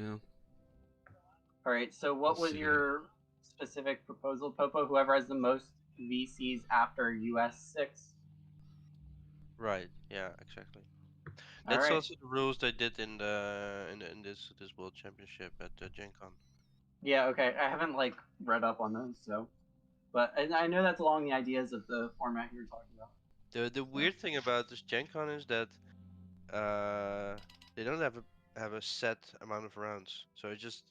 Yeah. All right. So what was your specific proposal, Popo? Whoever has the most VCs after US6. Right. Yeah. Exactly. All That's right. also the rules they did in this World Championship at Gen Con. Yeah. Okay. I haven't like read up on those, so, but I know that's along the ideas of the format you were talking about. The weird thing about this Gen Con is that they don't have a set amount of rounds, so it just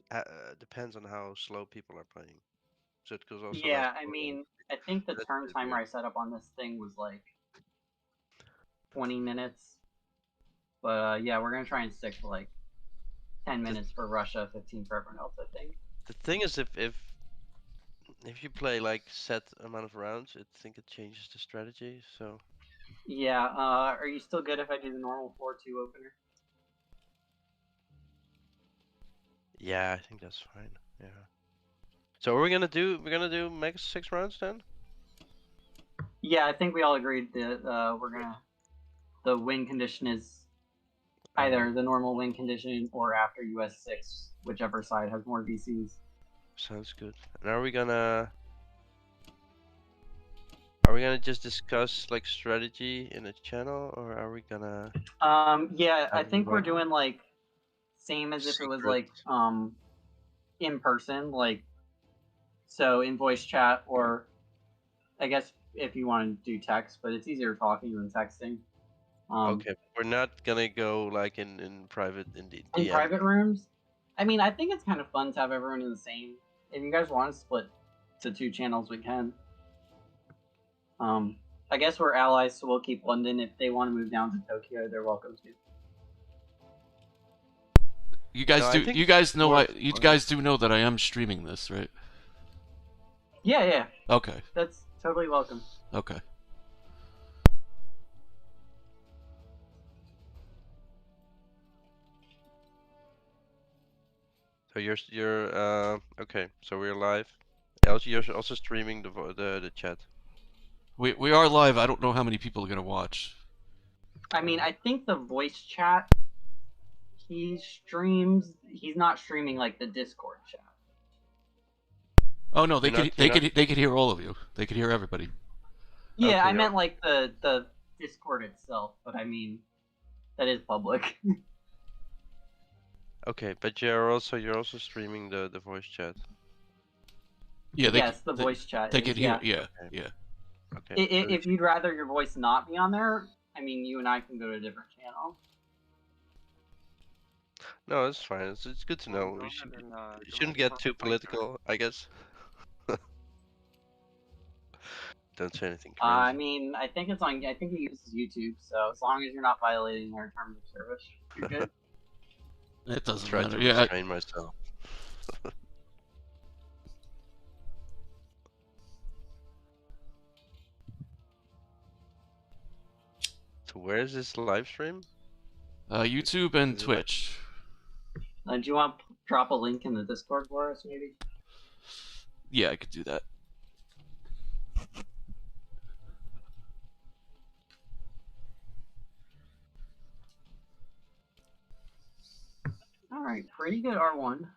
depends on how slow people are playing. So it goes also last. Yeah. I mean, I think the That's a turn bit timer weird. I set up on this thing was like 20 minutes. But yeah, we're gonna try and stick to like 10 minutes for Russia, 15 for everyone else, I think. The thing is, if you play like set amount of rounds, I think it changes the strategy. So Yeah, are you still good if I do the normal 4-2 opener? yeah, I think that's fine. Yeah. So are we gonna do? We're gonna do max 6 rounds then? Yeah, I think we all agreed that the win condition is either the normal win condition or after US6, whichever side has more VCs. Sounds good. And are we gonna just discuss like strategy in the channel, or are we gonna? Yeah, I think we're doing like same as if it was like in person, like so in voice chat, or I guess if you want to do text, but it's easier talking than texting. Okay, we're not gonna go like in private in the In DM. private rooms, I mean, I think it's kind of fun to have everyone in the same. If you guys want to split to 2 channels, we can. I guess we're allies, so we'll keep London. If they want to move down to Tokyo, they're welcome to. You guys You guys know. You guys do know that I am streaming this, right? Yeah, yeah. Okay. That's totally welcome. Okay. So you're okay. So we're live. You're also streaming the chat. We are live. I don't know how many people are gonna watch. I mean, I think the voice chat he streams. He's not streaming like the Discord chat. Oh no, they could hear all of you. They could hear everybody. Yeah, okay, I meant like the Discord itself, but I mean that is public. Okay, but you're also streaming the voice chat. Yeah, yes, the voice chat. They could hear. Yeah, yeah. Okay. If you'd rather your voice not be on there, I mean, you and I can go to a different channel. No, it's fine. It's good to know. We shouldn't get too political, I guess. Don't say anything crazy. I mean, I think it's on. I think he uses YouTube, so as long as you're not violating our terms of service, you're good. It doesn't matter. Try to restrain myself. So where is this live stream? YouTube and Twitch. Do you want to drop a link in the Discord for us, maybe? Yeah, I could do that. All right, pretty good R1.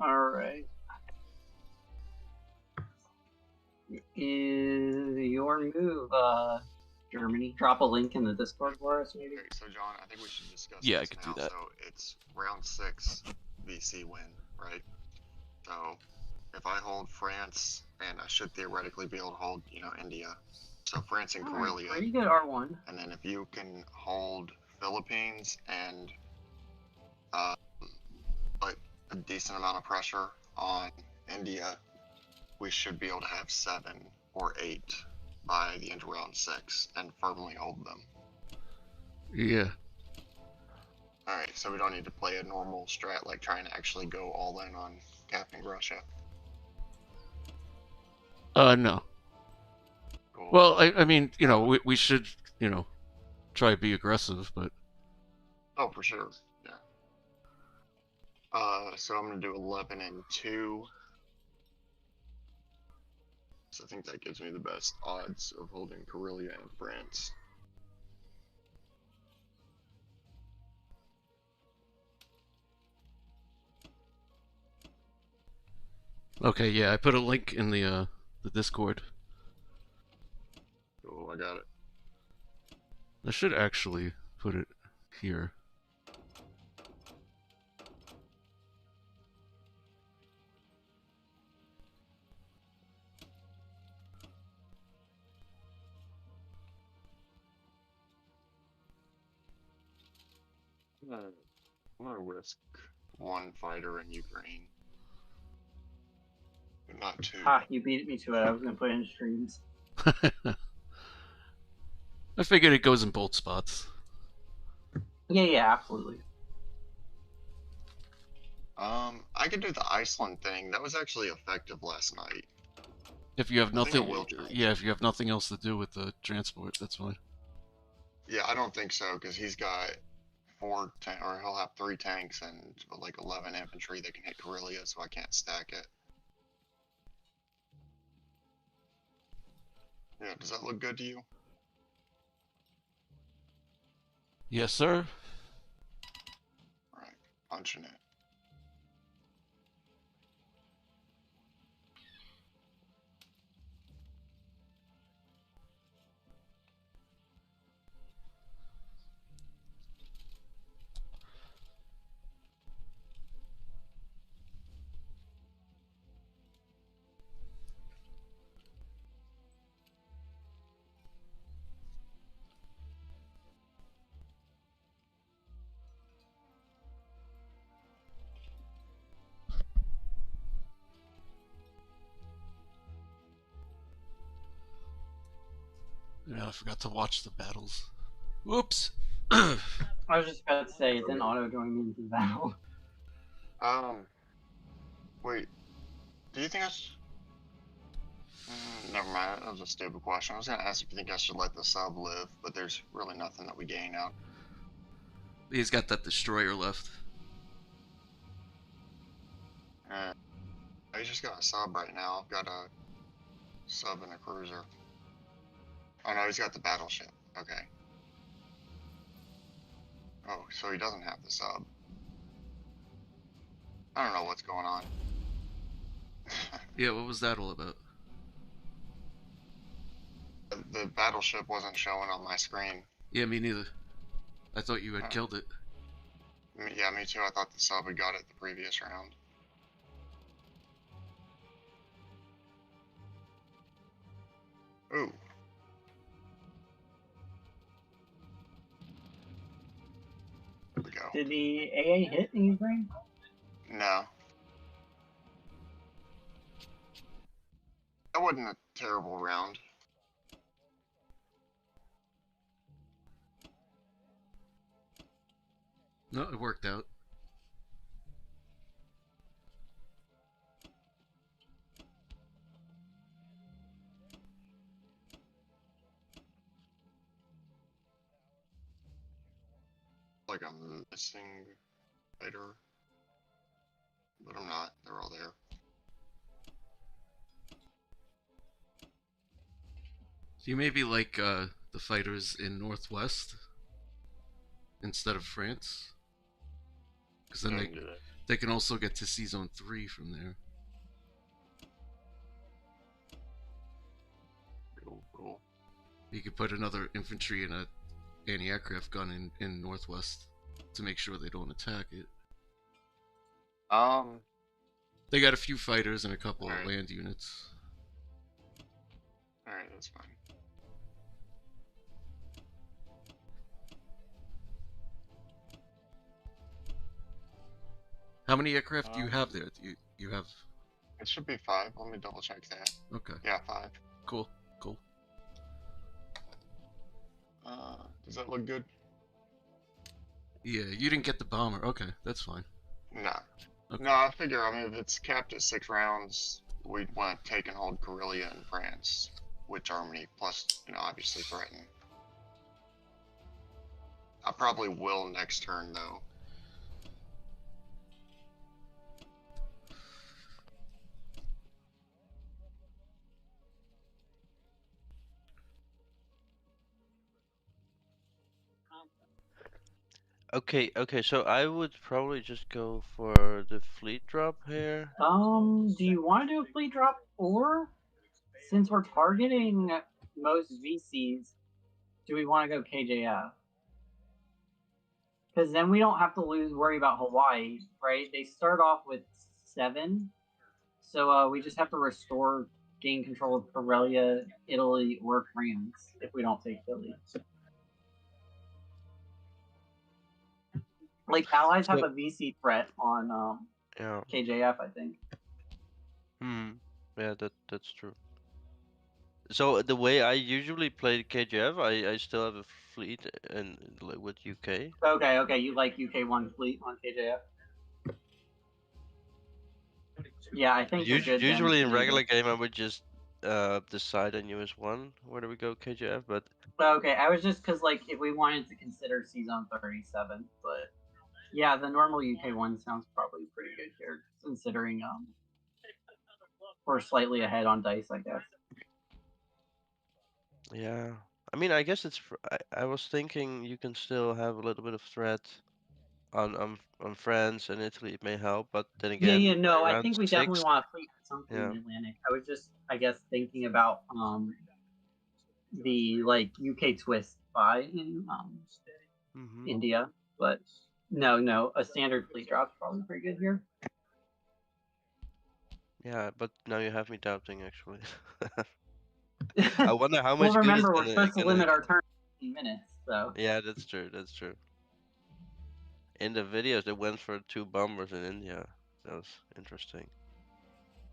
Alright. Is your move, Germany? Drop a link in the Discord for us, maybe? Okay, so John, I think we should discuss Yeah, this I could now. do that. So it's round 6 VC win, right? So if I hold France, and I should theoretically be able to hold, India. So France and Karelia. Pretty good R1. And then if you can hold Philippines and put a decent amount of pressure on India, we should be able to have 7 or 8 by the end of round 6 and firmly hold them. Yeah. Alright, so we don't need to play a normal strat like trying to actually go all in on capping Russia. No. Cool. Well, I mean, you know, we should, you know, try to be aggressive, but... Oh, for sure, yeah. So I'm gonna do 11 and 2. So I think that gives me the best odds of holding Karelia and France. Okay, yeah, I put a link in the Discord. Cool, I got it. I should actually put it here. I'm gonna risk one fighter in Ukraine. But not two. Ah, you beat me to it. I was gonna put it in streams. I figured it goes in both spots. Yeah, absolutely. I could do the Iceland thing. That was actually effective last night. If you have I think I nothing, will try. yeah, if you have nothing else to do with the transport, that's fine. Yeah, I don't think so, because he's got 4 or he'll have 3 tanks and like 11 infantry that can hit Karelia, so I can't stack it. Yeah, does that look good to you? Yes, sir. Alright, punching it. Yeah, I forgot to watch the battles. Whoops. I was just about to say, it didn't auto join me into the battle. Wait. Do you think I should... never mind, that was a stupid question. I was gonna ask if you think I should let the sub live, but there's really nothing that we gain out. He's got that destroyer left. I just got a sub right now. I've got a sub and a cruiser. Oh no, he's got the battleship. Okay. Oh, so he doesn't have the sub. I don't know what's going on. Yeah, what was that all about? The battleship wasn't showing on my screen. Yeah, me neither. I thought you had killed it. Yeah, me too. I thought the sub had got it the previous round. Ooh. There we go. Did the AA hit in Ukraine? No. That wasn't a terrible round. No, it worked out. Like I'm missing fighter. But I'm not. They're all there. So you maybe like the fighters in Northwest instead of France, because then they can also get to C Zone 3 from there. Cool. You could put another infantry and a anti-aircraft gun in Northwest to make sure they don't attack it. They got a few fighters and a couple of land units. Alright, that's fine. How many aircraft do you have there? You have... It should be 5. Let me double check that. Okay. Yeah, 5. Cool. Does that look good? Yeah, you didn't get the bomber. Okay, that's fine. No. Okay. No, I figure, I mean, if it's capped at 6 rounds, we'd want to take and hold Karelia in France with Germany, plus, obviously Britain. I probably will next turn, though. Okay, so I would probably just go for the fleet drop here. Do you want to do a fleet drop, or since we're targeting most VCs, do we want to go KJF? Because then we don't have to worry about Hawaii, right? They start off with 7, so we just have to gain control of Karelia, Italy, or France if we don't take Philly. Like, allies have a VC threat on KJF, I think. Yeah, that's true. So the way I usually play KJF, I still have a fleet and like with UK. Okay, you like UK 1 fleet on KJF? Yeah, I think Usually in regular game I would just decide on US 1 where do we go KJF, but okay, I was just because like if we wanted to consider C-Zone 37, but yeah, the normal UK 1 sounds probably pretty good here, considering we're slightly ahead on dice, I guess. Yeah, I mean, I guess I was thinking you can still have a little bit of threat on France and Italy. It may help, but then again, Yeah, no, I around think we 6, definitely want to fleet something in yeah. the Atlantic. I was just, I guess, thinking about the like UK twist buy in India, but no, a standard fleet drop's probably pretty good here. Yeah, but now you have me doubting actually. I wonder how much Well, remember, good we're it's supposed to limit our turn to 15 minutes, so. Yeah, that's true. That's true. In the videos, they went for 2 bombers in India. That was interesting.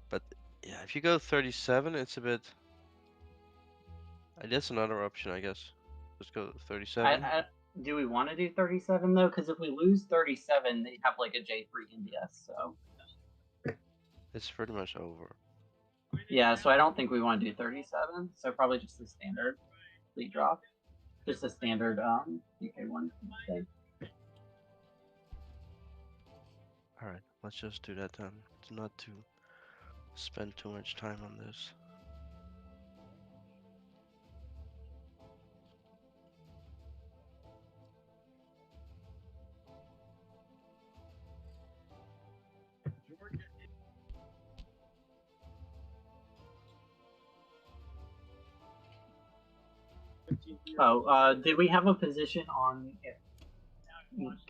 But yeah, if you go 37, it's a bit. That's another option, I guess. Let's go 37. Do we want to do 37 though? Because if we lose 37, they have like a J3 India, so. It's pretty much over. Yeah, so I don't think we want to do 37. So probably just the standard fleet drop, just a standard UK 1 thing. All right, let's just do that then. It's not to spend too much time on this. Oh, did we have a position on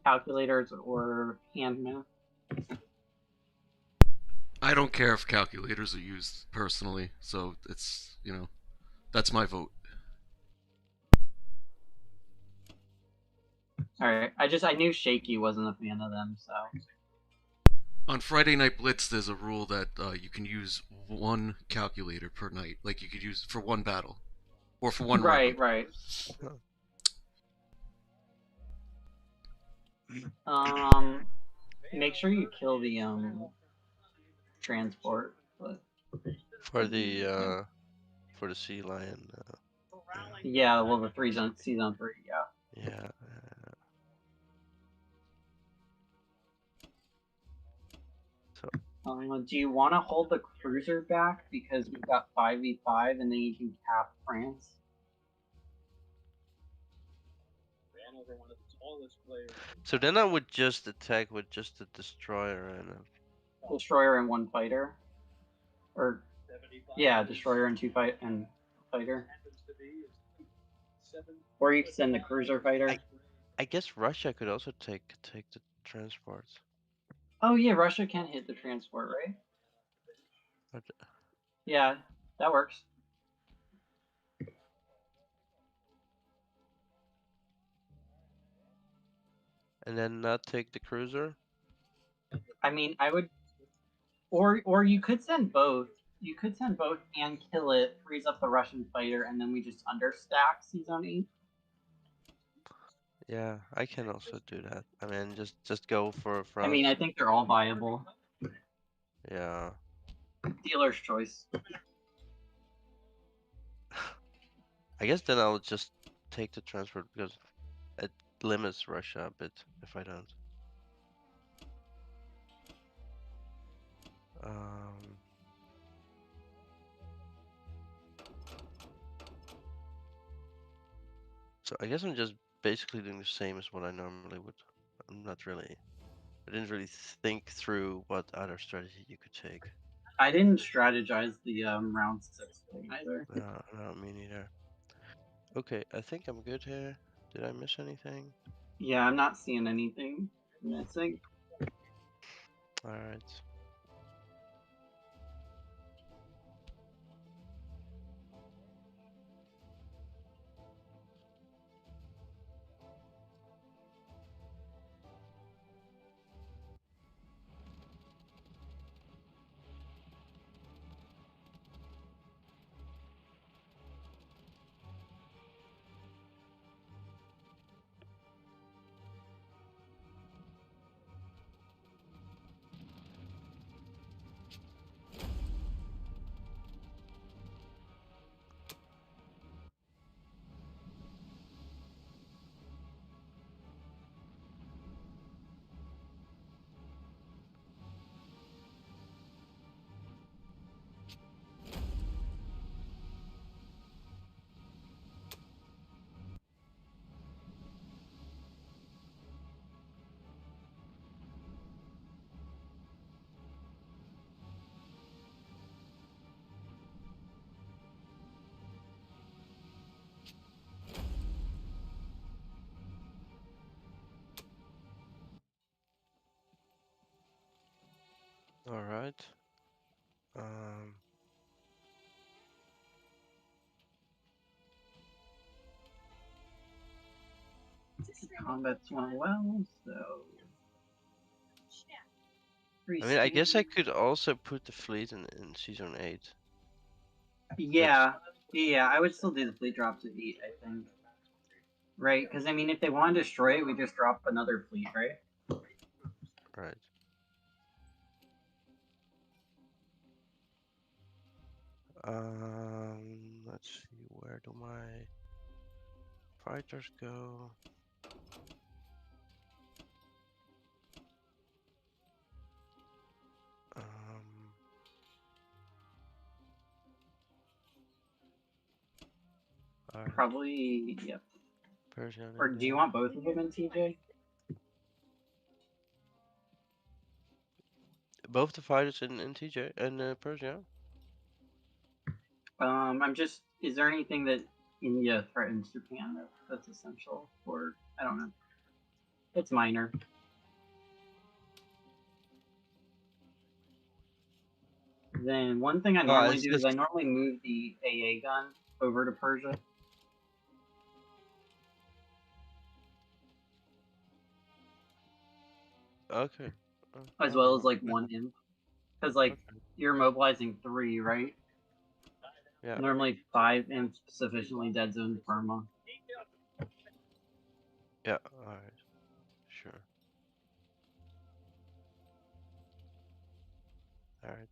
calculators or hand math? I don't care if calculators are used personally, so it's, that's my vote. Alright, I knew Shaky wasn't a fan of them, so. On Friday Night Blitz, there's a rule that you can use 1 calculator per night. Like, you could use for 1 battle. Or for 1 Right. Make sure you kill the transport. But... For the sea lion. Yeah, well, the C-Zone 3, yeah. Yeah. So. Do you want to hold the cruiser back because we've got 5v5 and then you can cap France? So then I would just attack with just a destroyer and a... Destroyer and 1 fighter, or yeah, destroyer and 2 fighter. Or you could send the cruiser fighter. I guess Russia could also take the transports. Oh yeah, Russia can hit the transport, right? But... Yeah, that works. And then not take the cruiser? I mean, I would... Or you could send both. You could send both and kill it, freeze up the Russian fighter, and then we just understack C-Zone 8. Yeah, I can also do that. I mean, just go for I mean, I France. think they're all viable. Yeah. Dealer's choice. I guess then I'll just take the transport because it limits Russia a bit if I don't. So I guess I'm just basically doing the same as what I normally would. I'm not really. I didn't really think through what other strategy you could take. I didn't strategize the round 6 thing either. No, me neither. Okay, I think I'm good here. Did I miss anything? Yeah, I'm not seeing anything missing. Alright. Alright. Combat's went well, so. I mean, I guess I could also put the fleet in Season 8. Yeah, I would still do the fleet drop to 8, I think. Right, because I mean, if they want to destroy it, we just drop another fleet, right? Right. Let's see, where do my fighters go? Alright. Probably, yep. Persian. Or do you want both of them in TJ? Both the fighters in TJ and Persia. I'm just. Is there anything that India threatens Japan that's essential? Or I don't know. It's minor. Then one thing I normally do is I normally move the AA gun over to Persia. Okay. As well as like one imp. Because like you're mobilizing 3, right? Yeah. Normally 5 imps sufficiently dead zone Burma. Yeah, alright. Sure. Alright.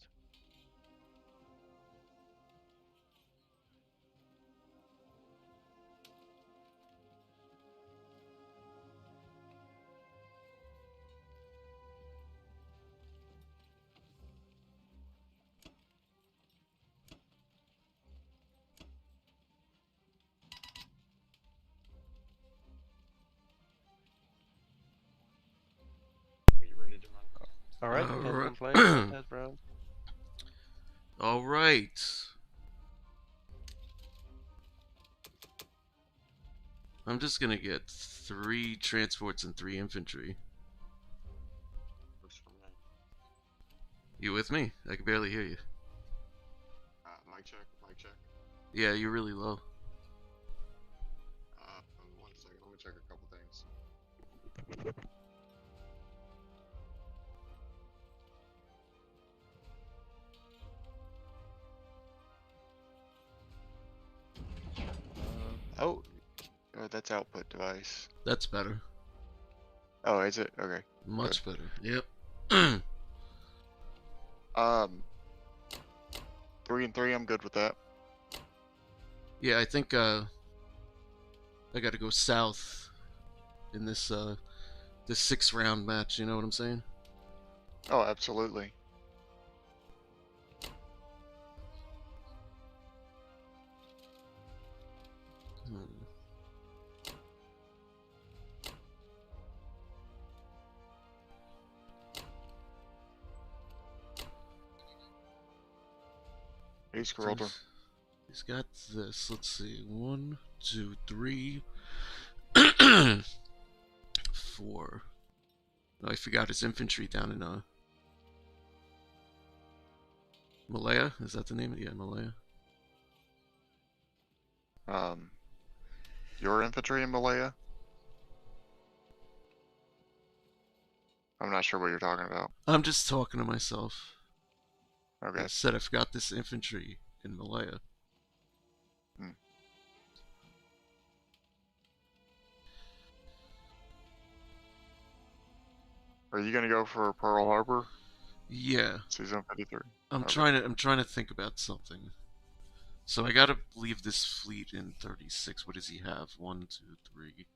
Alright, can't complain about that round. Alright. I'm just gonna get 3 transports and 3 infantry. Works for me. You with me? I can barely hear you. Mic check, mic check. Yeah, you're really low. 1 second, let me check a couple things. Oh, Oh, that's output device. That's better. Oh, is it? Okay. Much better. Yep. 3 and 3. I'm good with that. Yeah, I think I got to go south in this this 6-round match. You know what I'm saying? Oh, absolutely. He's Geralder. He's got this. Let's see. 1, 2, 3, 4. Oh, I forgot his infantry down in Malaya. Is that the name? Yeah, Malaya. Your infantry in Malaya? I'm not sure what you're talking about. I'm just talking to myself. Okay. I said I forgot this infantry in Malaya. Are you gonna go for Pearl Harbor? Yeah. Season 53. I'm Okay. trying to think about something. So I gotta leave this fleet in 36. What does he have? 1, 2, 3.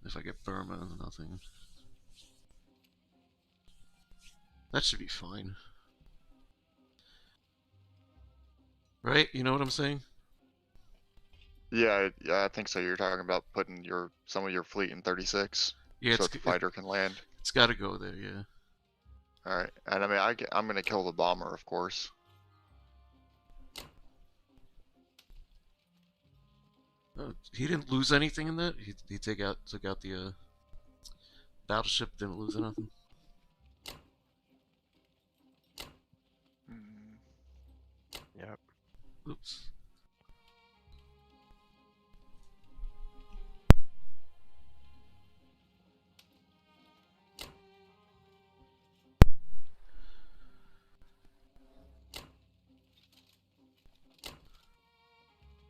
If I get Burma, nothing. That should be fine. Right? You know what I'm saying? Yeah, I think so. You're talking about putting some of your fleet in 36, Yeah, so that the fighter can land. It's gotta go there, yeah. All right, and I mean, I'm gonna kill the bomber, of course. Oh, he didn't lose anything in that? He took out the battleship, didn't lose anything? Yep. Oops.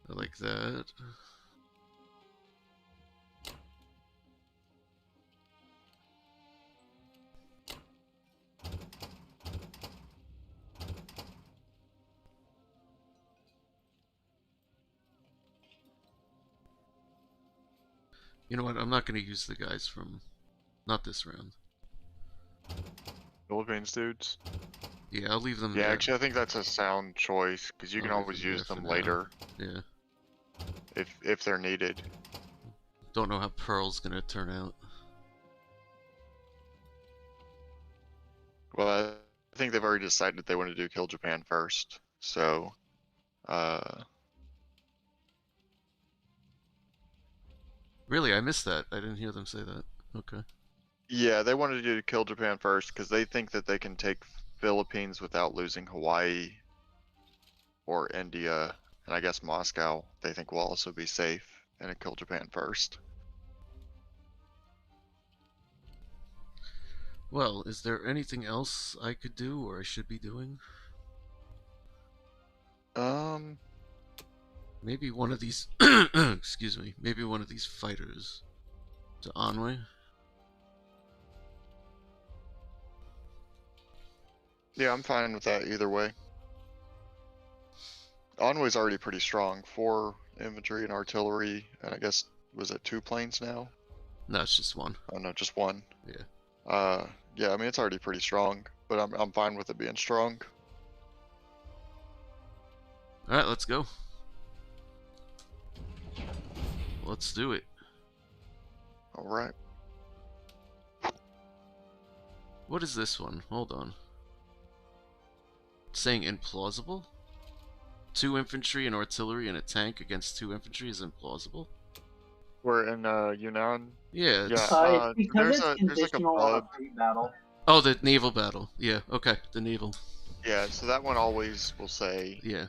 I like that. You know what? I'm not going to use the guys from... Not this round. Philippines dudes. Yeah, I'll leave them Yeah, there. actually, I think that's a sound choice because you can always use them later. Yeah. If they're needed. Don't know how Pearl's going to turn out. Well, I think they've already decided they want to do Kill Japan first. So, Really? I missed that. I didn't hear them say that. Okay. yeah, they wanted to do Kill Japan first because they think that they can take Philippines without losing Hawaii or India, and I guess Moscow. They think will also be safe and Kill Japan first. Well, is there anything else I could do or I should be doing? Maybe one of these... excuse me. Maybe one of these fighters to Anhui. Yeah, I'm fine with that either way. Anhui's already pretty strong. 4 infantry and artillery, and I guess, was it 2 planes now? No, it's just 1. Oh no, just 1. Yeah. Yeah, I mean, it's already pretty strong, but I'm fine with it being strong. Alright, let's go. Let's do it. Alright. What is this one? Hold on. It's saying implausible? 2 infantry and artillery and a tank against 2 infantry is implausible? We're in Yunnan. Yeah. Yeah. It's because it's conditional on a fleet battle. Oh, the naval battle. Yeah, okay. The naval. Yeah, so that one always will say. Yeah.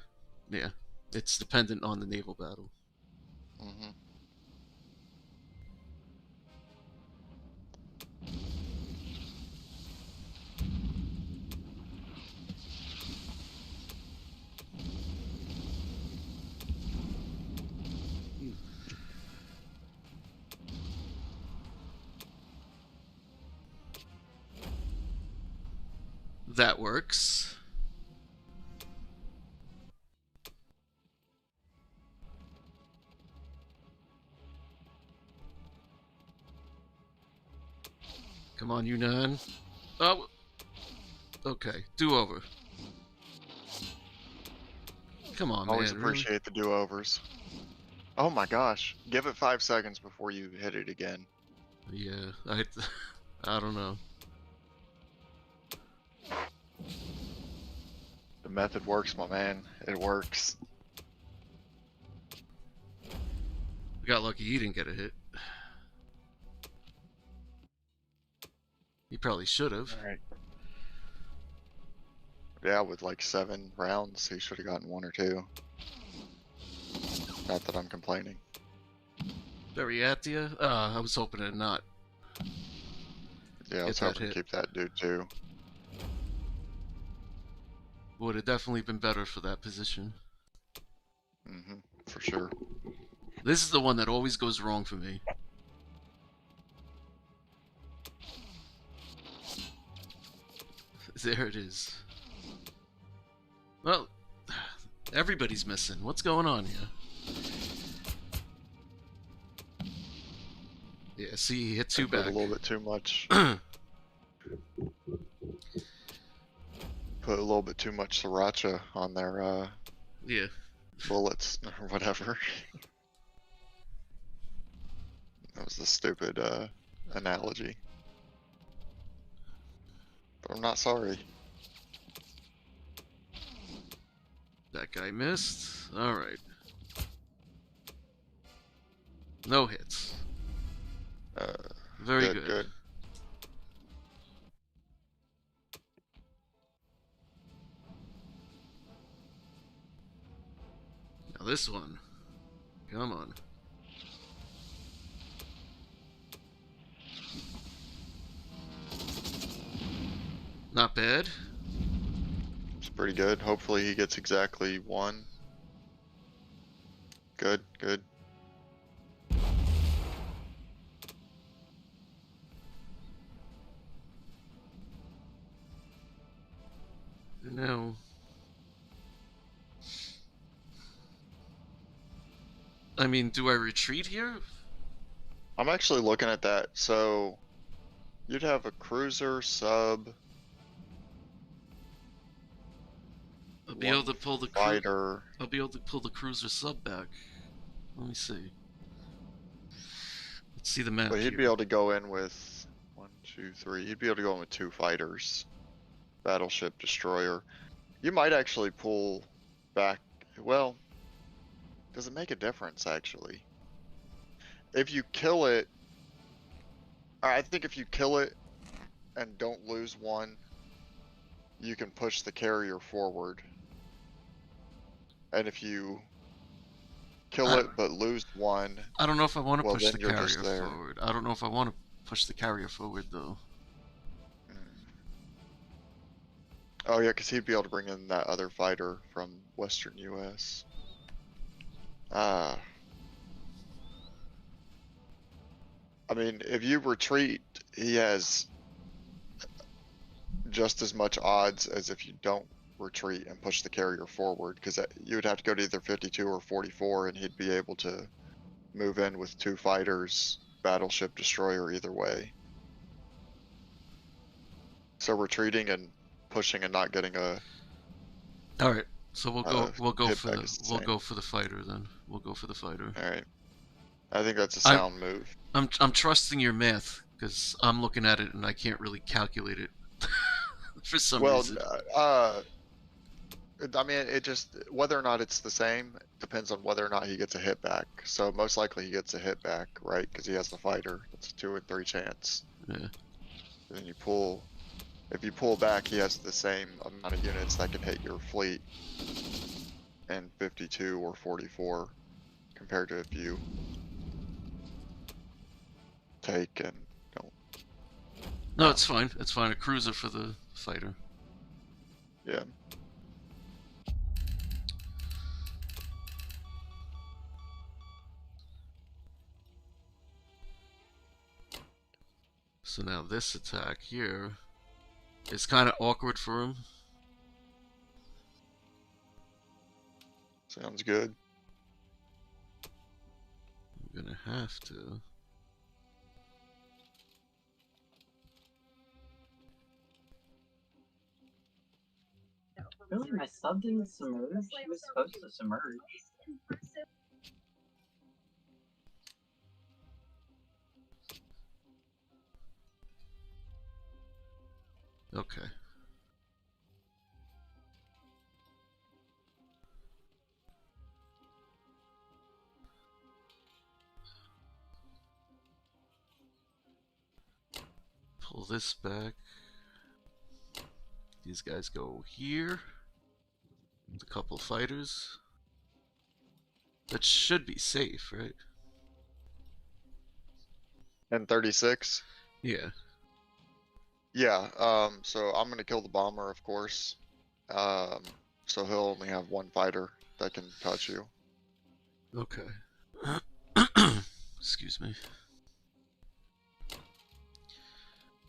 Yeah. It's dependent on the naval battle. Mm-hmm. That works. Come on, Yunnan. Oh, okay. Do over. Come on, Always man. Really? appreciate the do-overs. Oh my gosh. Give it 5 seconds before you hit it again. Yeah, I don't know. The method works, my man. It works. We got lucky he didn't get a hit. He probably should have. Alright. Yeah, with like 7 rounds, he should have gotten 1 or 2. Not that I'm complaining. Variatia? I was hoping to not. Yeah, I was Get that hoping to hit. keep that dude too. Would have definitely been better for that position. For sure. This is the one that always goes wrong for me. There it is. Well, everybody's missing. What's going on here? Yeah, see, he hit 2 Put back. a little bit too much. Put a little bit too much sriracha on their Yeah. bullets or whatever. That was a stupid analogy. But I'm not sorry. That guy missed. Alright. No hits. Very good. Now this one. Come on. Not bad. It's pretty good. Hopefully he gets exactly 1. Good, good. No. I mean, do I retreat here? I'm actually looking at that. So you'd have a cruiser, sub, I'll be able to pull the fighter. I'll be able to pull the cruiser sub back. Let me see. Let's see the map. But he'd here. be able to go in with 1, 2, 3. He'd be able to go in with 2 fighters. Battleship, destroyer. You might actually pull back. Well, does it make a difference actually? If you kill it, I think if you kill it and don't lose 1, you can push the carrier forward. And if you kill it but lose 1, I don't know if I want to well, push then the you're just carrier there. forward. I don't know if I want to push the carrier forward though. Oh yeah, because he'd be able to bring in that other fighter from Western US. I mean, if you retreat, he has just as much odds as if you don't retreat and push the carrier forward, because you would have to go to either 52 or 44, and he'd be able to move in with 2 fighters, battleship, destroyer, either way. So retreating and pushing and not getting a All right, so we'll go hit for back the is the we'll same. go for the fighter then. We'll go for the fighter. All right, I think that's a sound move. I'm trusting your math because I'm looking at it and I can't really calculate it for some reason. I mean, it just, whether or not it's the same depends on whether or not he gets a hit back. So most likely he gets a hit back, right? Because he has the fighter. It's a 2 or 3 chance. Yeah. And then you pull. If you pull back, he has the same amount of units that can hit your fleet in 52 or 44, compared to if you take and don't. No, it's fine. It's fine. A cruiser for the fighter. Yeah. So now this attack here. It's kind of awkward for him. Sounds good. I'm gonna have to. Really, my sub didn't submerge? He was supposed to submerge. Okay. Pull this back. These guys go here. A couple fighters. That should be safe, right? And 36. Yeah. Yeah. So I'm gonna kill the bomber, of course. So he'll only have one fighter that can touch you. Okay. Excuse me.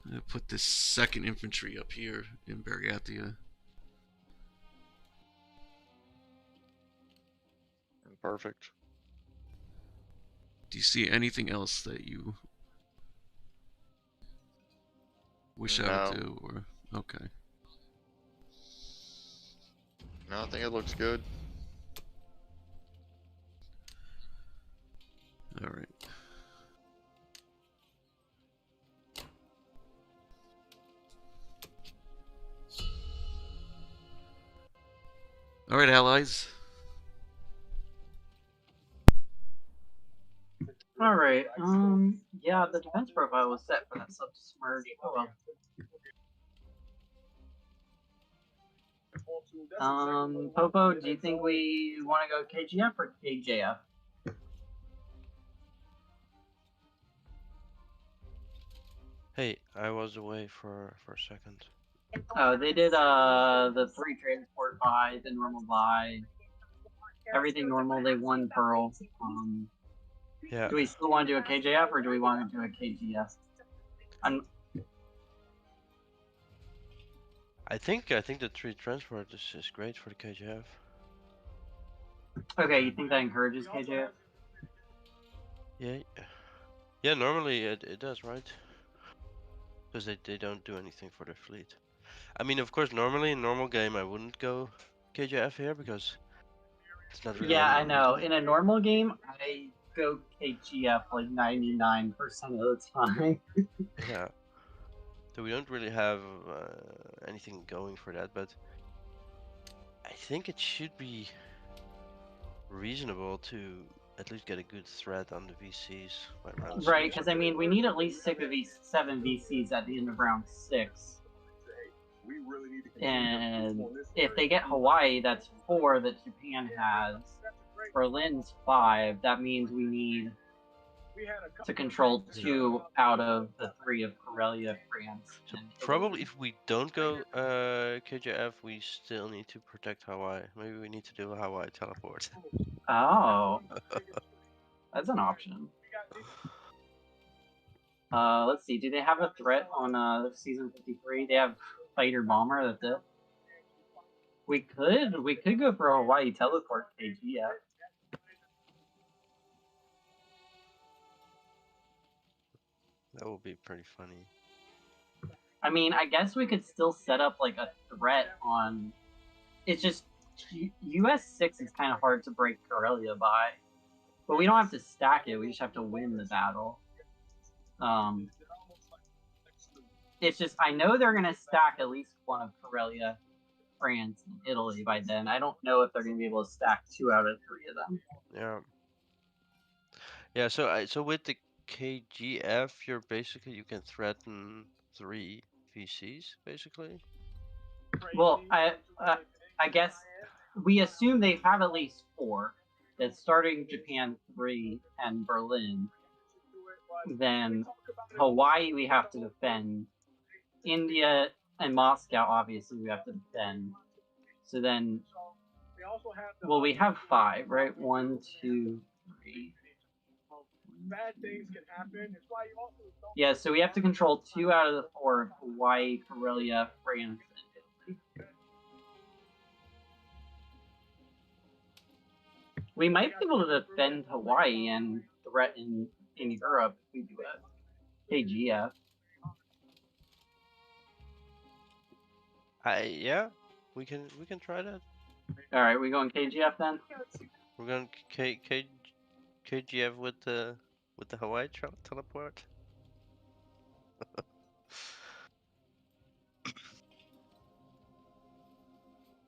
I'm gonna put this second infantry up here in Bariathia. Perfect. Do you see anything else that you wish I would do, or okay? No, I think it looks good. All right. All right, allies. Alright, yeah, the defense profile was set for that sub to submerge. Oh well. Popo, do you think we want to go KGF or KJF? Hey, I was away for a second. Oh, they did the 3 transport buy, the normal buy, everything normal. They won Pearl. Yeah. Do we still want to do a KJF or do we want to do a KGF? I think the 3 transport is great for the KJF. Okay, you think that encourages KJF? Yeah. Yeah, normally it does, right? Because they don't do anything for their fleet. I mean, of course, normally in normal game I wouldn't go KJF here because it's not really. Yeah, I know. In a normal game, I go KGF like 99% of the time. Yeah. So we don't really have anything going for that, but I think it should be reasonable to at least get a good threat on the VCs by round 6. Right, because I mean, we need at least 7 VCs at the end of round 6. And if they get Hawaii, that's 4 that Japan has. Berlin's 5. That means we need to control 2 out of the 3 of Karelia, France. So probably if we don't go KJF, we still need to protect Hawaii. Maybe we need to do a Hawaii teleport. Oh, that's an option. Let's see. Do they have a threat on season 53? They have fighter bomber. That's it. We could go for a Hawaii teleport KGF. That would be pretty funny. I mean, I guess we could still set up like a threat on. It's just US 6 is kind of hard to break Karelia by, but we don't have to stack it. We just have to win the battle. It's just I know they're gonna stack at least one of Karelia, France, and Italy by then. I don't know if they're gonna be able to stack 2 out of 3 of them. Yeah. Yeah. So with the KGF, you can threaten 3 VCs basically. Well, I guess we assume they have at least 4. That's starting Japan 3 and Berlin. Then Hawaii we have to defend. India and Moscow obviously we have to defend. So then, well, we have 5, right? 1, 2, 3. 1, bad things can happen. It's why you also don't. Yeah, so we have to control 2 out of the 4 of Hawaii, Karelia, France, and Italy. We might be able to defend Hawaii and threaten in Europe if we do a KGF. Yeah, we can try that. All right, we going KGF then? We're going KGF with the Hawaii teleport.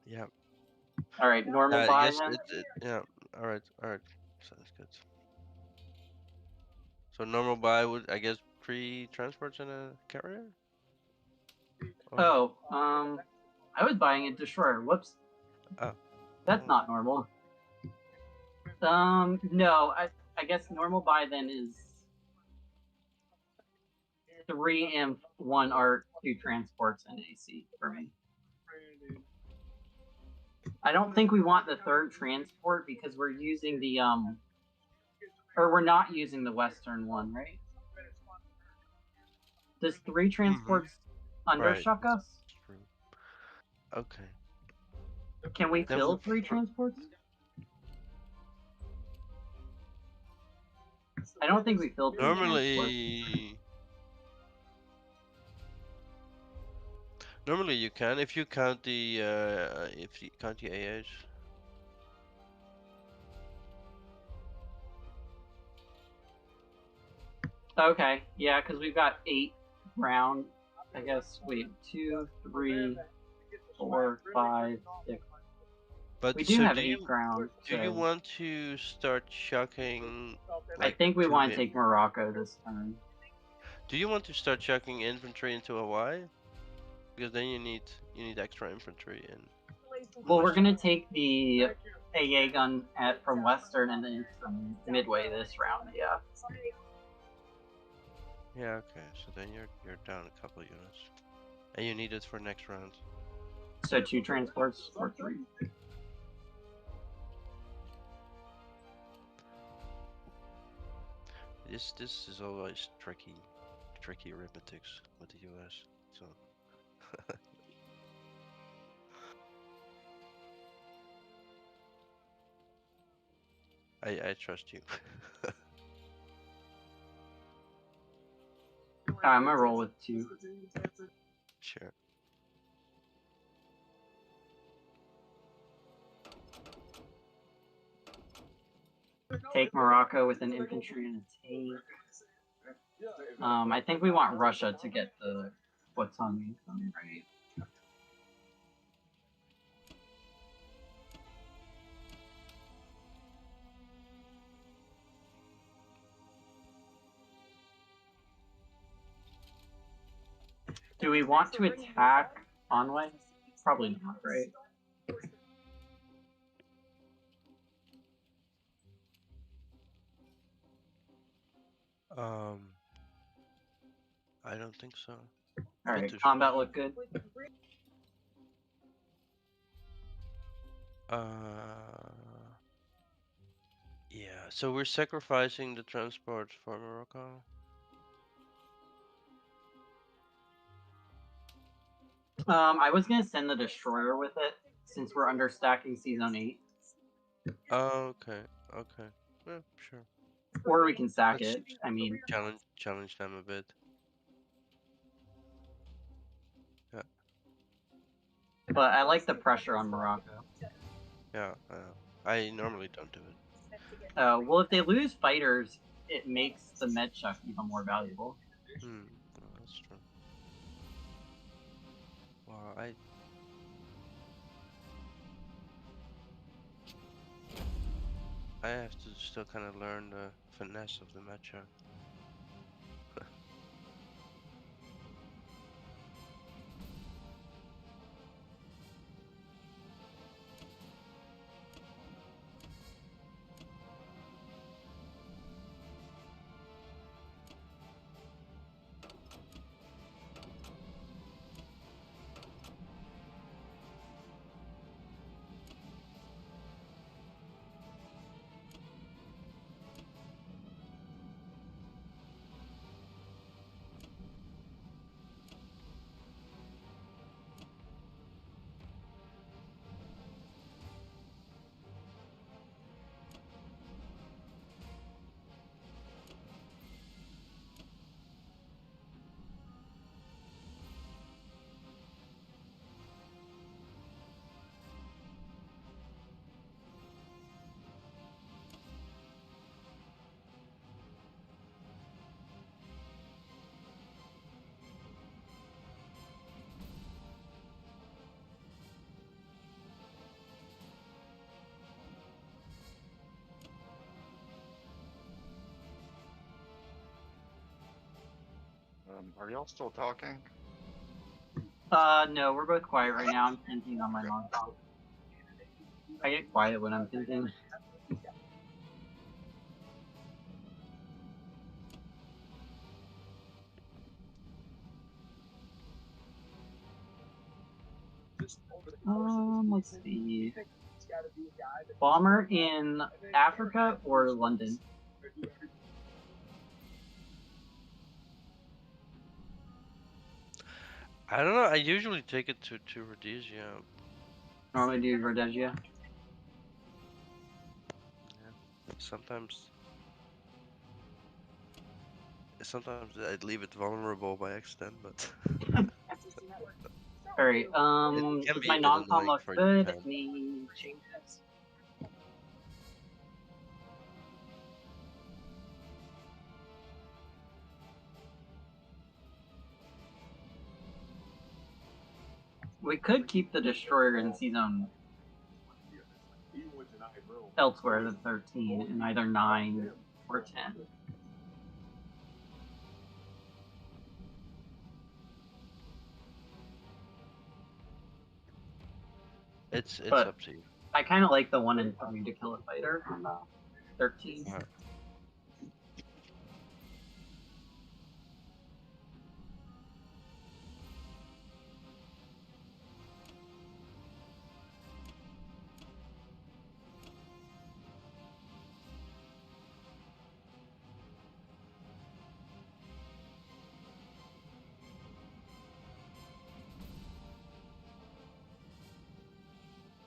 Yeah. All right, normal buy Yes, then. yeah. All right. Sounds good. So normal buy would, I guess, 3 transports and a carrier. Oh, I was buying a destroyer. Whoops. Oh. That's not normal. No, I guess normal buy then is 3 imp, 1 art, 2 transports, and AC for me. I don't think we want the 3rd transport because we're using the or we're not using the Western one, right? Does 3 transports undershock us? True. Okay. Can we Then fill 3 transports? I don't think we filled 3 transports. Normally you can if you count the AH. Okay, yeah, because we've got 8 ground. I guess, wait, 2, 3, 4, 5, 6. But we do have 8 ground. Do you want to start chucking? I think we want to take Morocco this time. Do you want to start chucking infantry into Hawaii? Because then you need extra infantry in. Well, we're gonna take the AA gun from Western and then from Midway this round. Yeah. Yeah. Okay. So then you're down a couple units, and you need it for next round. So 2 transports or 3. This is always tricky arithmetics with the US. So. I trust you. I'm gonna roll with 2. Sure. Take Morocco with an infantry and a tank. I think we want Russia to get the what's on me, right? Do we want to attack Conway? Probably not, right? I don't think so. Alright, combat look good. Yeah, so we're sacrificing the transport for Morocco. I was gonna send the destroyer with it since we're understacking Season 8. Oh, okay. Yeah, sure. Or we can sack it. I mean, challenge them a bit. Yeah. But I like the pressure on Morocco. Yeah, I normally don't do it. Well, if they lose fighters, it makes the med chuck even more valuable. Well, that's true. Well, I have to still kind of learn the finesse of the matchup. Are y'all still talking? No, we're both quiet right now. I'm thinking on my non-com. I get quiet when I'm thinking. Let's see. Bomber in Africa or London? I don't know. I usually take it to Rhodesia. Normally do Rhodesia. Sometimes I'd leave it vulnerable by accident, but Alright, it can does be my a bit non-com annoying look for good? Japan. Let me change this. We could keep the destroyer in season elsewhere than 13 in either 9 or 10. It's But up to you. I kind of like the 1 in 3 to kill a fighter on 13.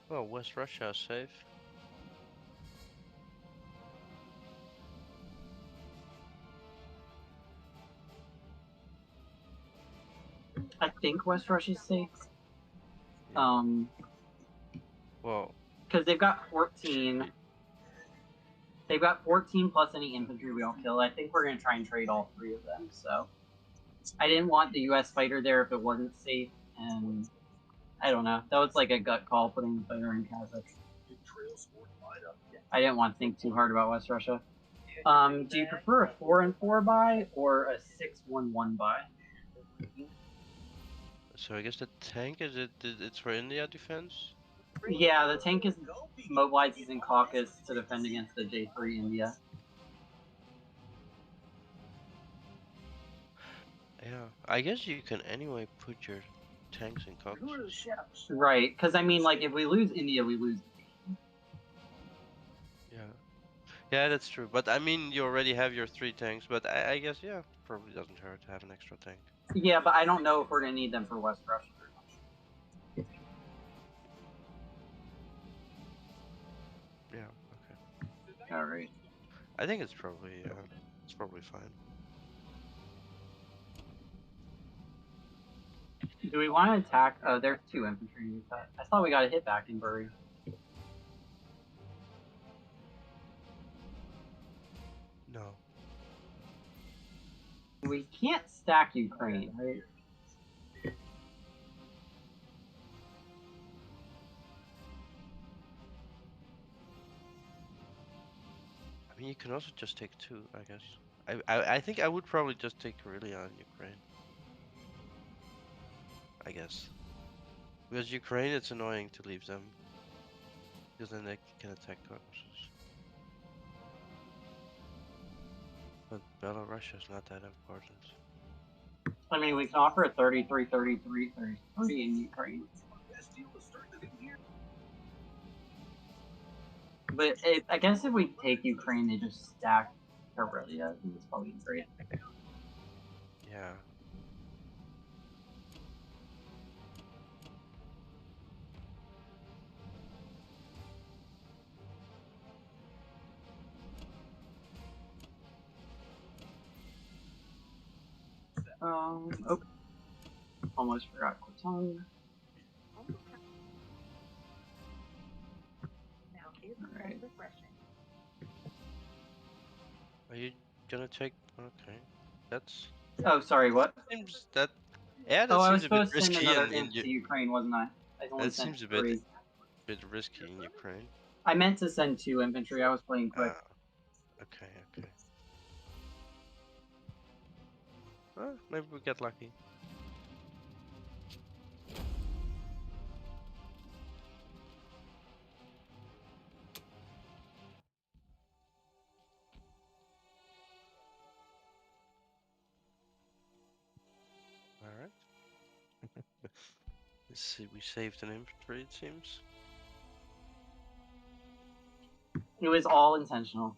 Well, West Russia is safe. I think West Russia's safe. Well, because they've got 14. They've got 14 plus any infantry we don't kill. I think we're gonna try and trade all 3 of them. So I didn't want the U.S. fighter there if it wasn't safe, and I don't know. That was like a gut call putting the fighter in Kazakh. I didn't want to think too hard about West Russia. Do you prefer a 4-4 buy or a 6-1-1 buy? so I guess the tank it's for India defense. Yeah, the tank is mobilizes in Caucasus to defend against the J3 India. Yeah, I guess you can anyway put your tanks in Caucasus. Right, because I mean, like, if we lose India, we lose the game. Yeah, that's true. But I mean, you already have your 3 tanks. But I guess probably doesn't hurt to have an extra tank. Yeah, but I don't know if we're gonna need them for West Russia. Yeah. Okay. All right. I think it's probably fine. Do we want to attack? Oh, there's 2 infantry. I thought we got a hit back in Bury. No. We can't stack Ukraine, right? I mean, you can also just take 2, I guess. I think I would probably just take Karelia on Ukraine. I guess. Because Ukraine, it's annoying to leave them. Because then they can attack Caucasus. But Belarus is not that important. I mean, we can offer a 33, 33, 33 in Ukraine. But I guess if we take Ukraine, they just stack Karelia. It's probably great. Yeah. Oh, almost forgot Cortana. Alright. Are you gonna take? Okay. That's. Oh, sorry, what? Seems that. Yeah, that Oh, I was seems a bit supposed to send risky another in imp to Ukraine, wasn't I? I only that sent seems a 3. bit risky in Ukraine. I meant to send 2 infantry. I was playing quick. Okay. maybe we get lucky. Alright. Let's see, we saved an infantry, it seems. It was all intentional.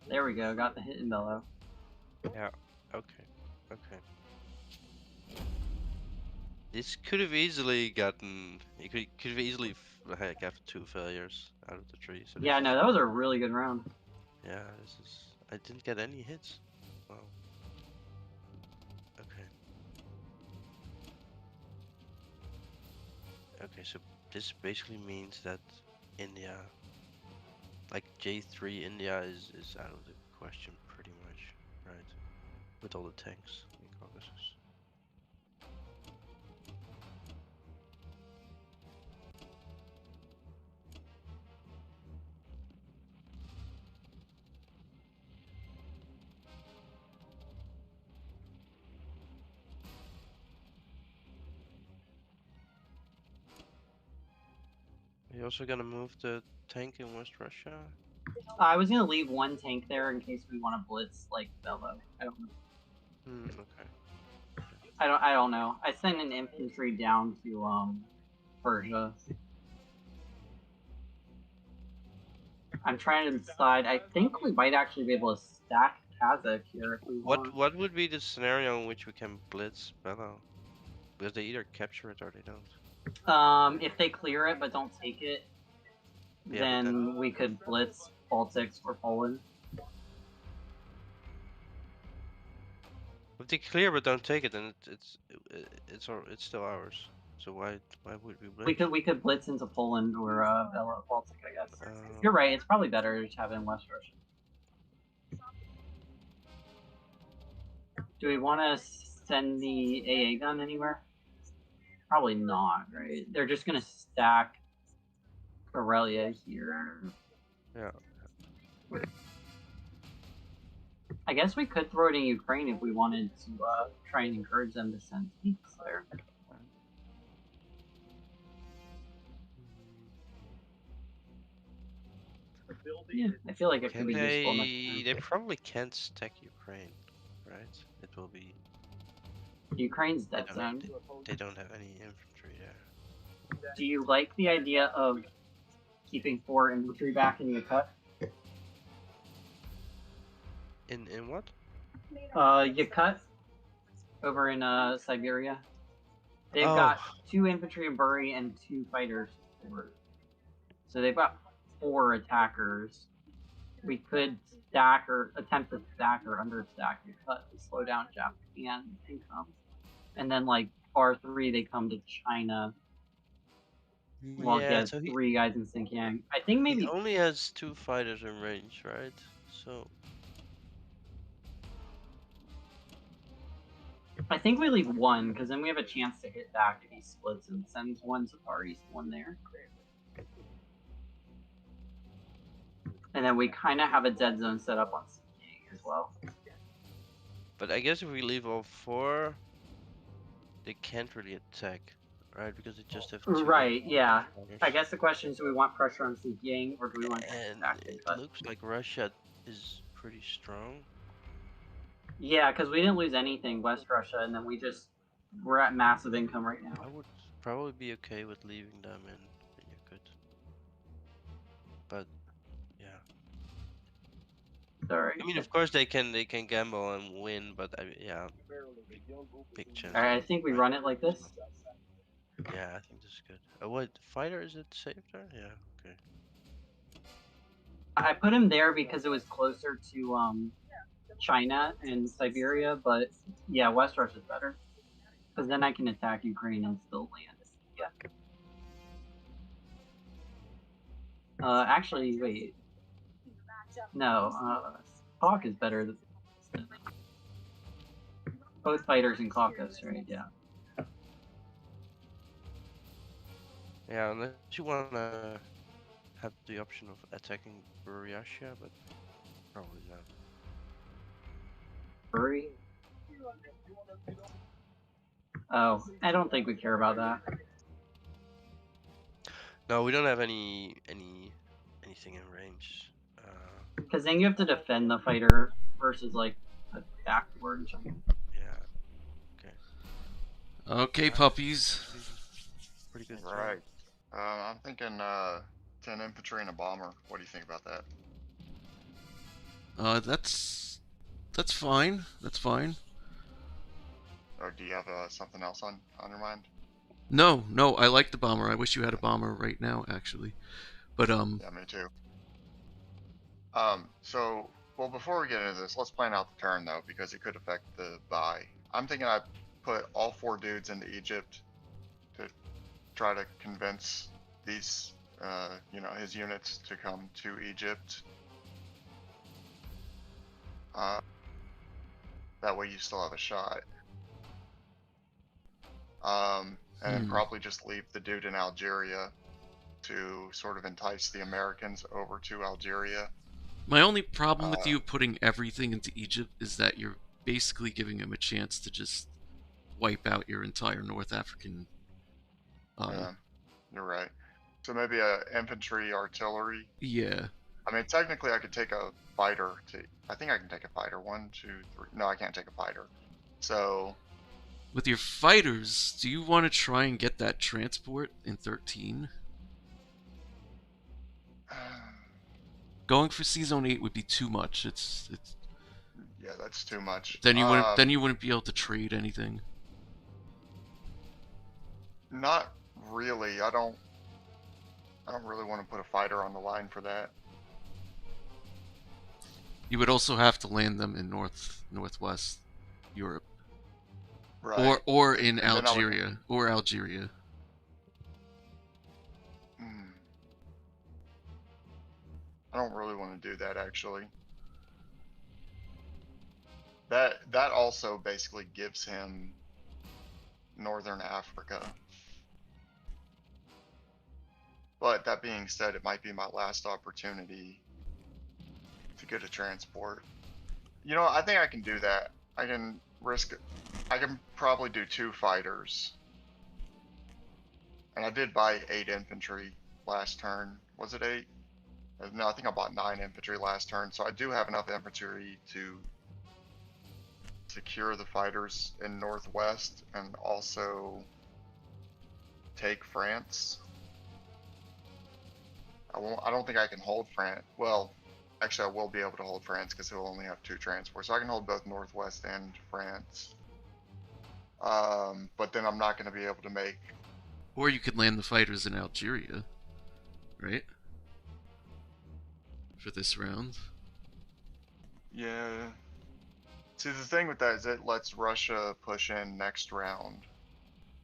There we go, got the hit in bellow. Yeah, okay, okay. This could have easily gotten. You could have easily got 2 failures out of the 3. So Yeah, no, that was a really good round. Yeah, this is. I didn't get any hits. Wow. Okay. Okay, so this basically means that India, like J3 India, is out of the question pretty much, right? With all the tanks in Caucasus. Are you also gonna move the tank in West Russia? I was gonna leave one tank there in case we want to blitz like bellow. I don't know. Okay. I don't know. I sent an infantry down to Persia. I'm trying to decide. I think we might actually be able to stack Kazakh here if we want. What would be the scenario in which we can blitz Bellow? Because they either capture it or they don't. If they clear it but don't take it, Yeah, then we could blitz Baltics or Poland. If they clear but don't take it, then it's still ours. So why would we blitz? We could blitz into Poland or Baltic, I guess. Oh. You're right. It's probably better to have it in West Russia. Do we want to send the AA gun anywhere? Probably not, right? They're just gonna stack Karelia here. Yeah. I guess we could throw it in Ukraine if we wanted to try and encourage them to send tanks there. Yeah, I feel like it could be useful next time. They probably can't stack Ukraine, right? It will be. Ukraine's dead zone. They don't have any infantry there. Do you like the idea of keeping 4 infantry back in Yakut? In what? Yakut, over in Siberia. They've got 2 infantry in Buri and 2 fighters. So they've got 4 attackers. We could stack or attempt to stack or understack Yakut to slow down Japan income. And then like R3, they come to China. Well, yeah, so 3 guys in Xinjiang. I think maybe he only has 2 fighters in range, right? So I think we leave 1 because then we have a chance to hit back if he splits and sends 1 to Far East, 1 there. And then we kind of have a dead zone set up on Xinjiang as well. But I guess if we leave all 4, they can't really attack, right? Because they just have 2. Right, yeah. I guess the question is, do we want pressure on Xinjiang or do we want to attack it looks like Russia is pretty strong. Yeah, because we didn't lose anything West Russia, and then we're at massive income right now. I would probably be okay with leaving them in Yakut. But yeah. Sorry. I mean, of course they can gamble and win, but yeah, big chance. Alright, I think we run it like this. Yeah, I think this is good. What fighter is it safe there? Yeah, okay. I put him there because it was closer to China and Siberia, but yeah, West Russia's better. Because then I can attack Ukraine and still land. Yeah. Actually, wait. No, Hawk is better than both fighters in Caucasus, right? Yeah. Yeah, unless you wanna have the option of attacking Buryatia, but probably not. Bury? Oh, I don't think we care about that. No, we don't have anything in range. Because then you have to defend the fighter versus like a backward or something. Yeah. Okay, puppies. Pretty good. Right. I'm thinking 10 infantry and a bomber. What do you think about that? That's fine. That's fine. Or do you have something else on your mind? No, I like the bomber. I wish you had a bomber right now, actually. But Yeah, me too. So, well, before we get into this, let's plan out the turn though, because it could affect the buy. I'm thinking I put all 4 dudes into Egypt to try to convince these, his units to come to Egypt. That way you still have a shot. And then probably just leave the dude in Algeria to sort of entice the Americans over to Algeria. my only problem with you putting everything into Egypt is that you're basically giving him a chance to just wipe out your entire North African. Yeah, you're right. So maybe a infantry artillery. Yeah. I mean, technically, I could take a fighter. I think I can take a fighter. 1, 2, 3. No, I can't take a fighter. So. With your fighters, do you want to try and get that transport in 13? Going for C-Zone 8 would be too much. It's. Yeah, that's too much. Then you wouldn't be able to trade anything. Not really. I don't really want to put a fighter on the line for that. You would also have to land them in northwest Europe. Right. Or in Algeria. Or Algeria. I don't really want to do that, actually. That also basically gives him Northern Africa. But that being said, it might be my last opportunity to get a transport. You know, I think I can do that. I can probably do 2 fighters. And I did buy 8 infantry last turn. Was it 8? No, I think I bought 9 infantry last turn. So I do have enough infantry to secure the fighters in northwest and also take France. I don't think I can hold France. Well, actually I will be able to hold France because it will only have 2 transports. So I can hold both northwest and France. But then I'm not going to be able to make... Or you could land the fighters in Algeria, right? For this round. Yeah. See, the thing with that is it lets Russia push in next round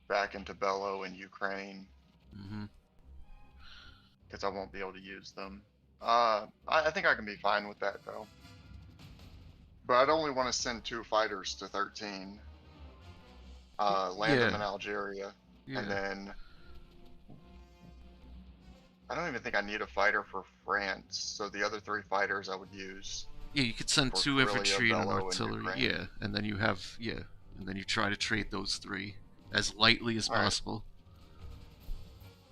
back into Belo and Ukraine. Because I won't be able to use them. I think I can be fine with that, though. But I'd only want to send 2 fighters to 13. Land them in Algeria. Yeah. And then... I don't even think I need a fighter for France, so the other 3 fighters I would use. Yeah, you could send 2 infantry and an artillery. Yeah, and then you have... Yeah, and then you try to trade those 3 as lightly as possible.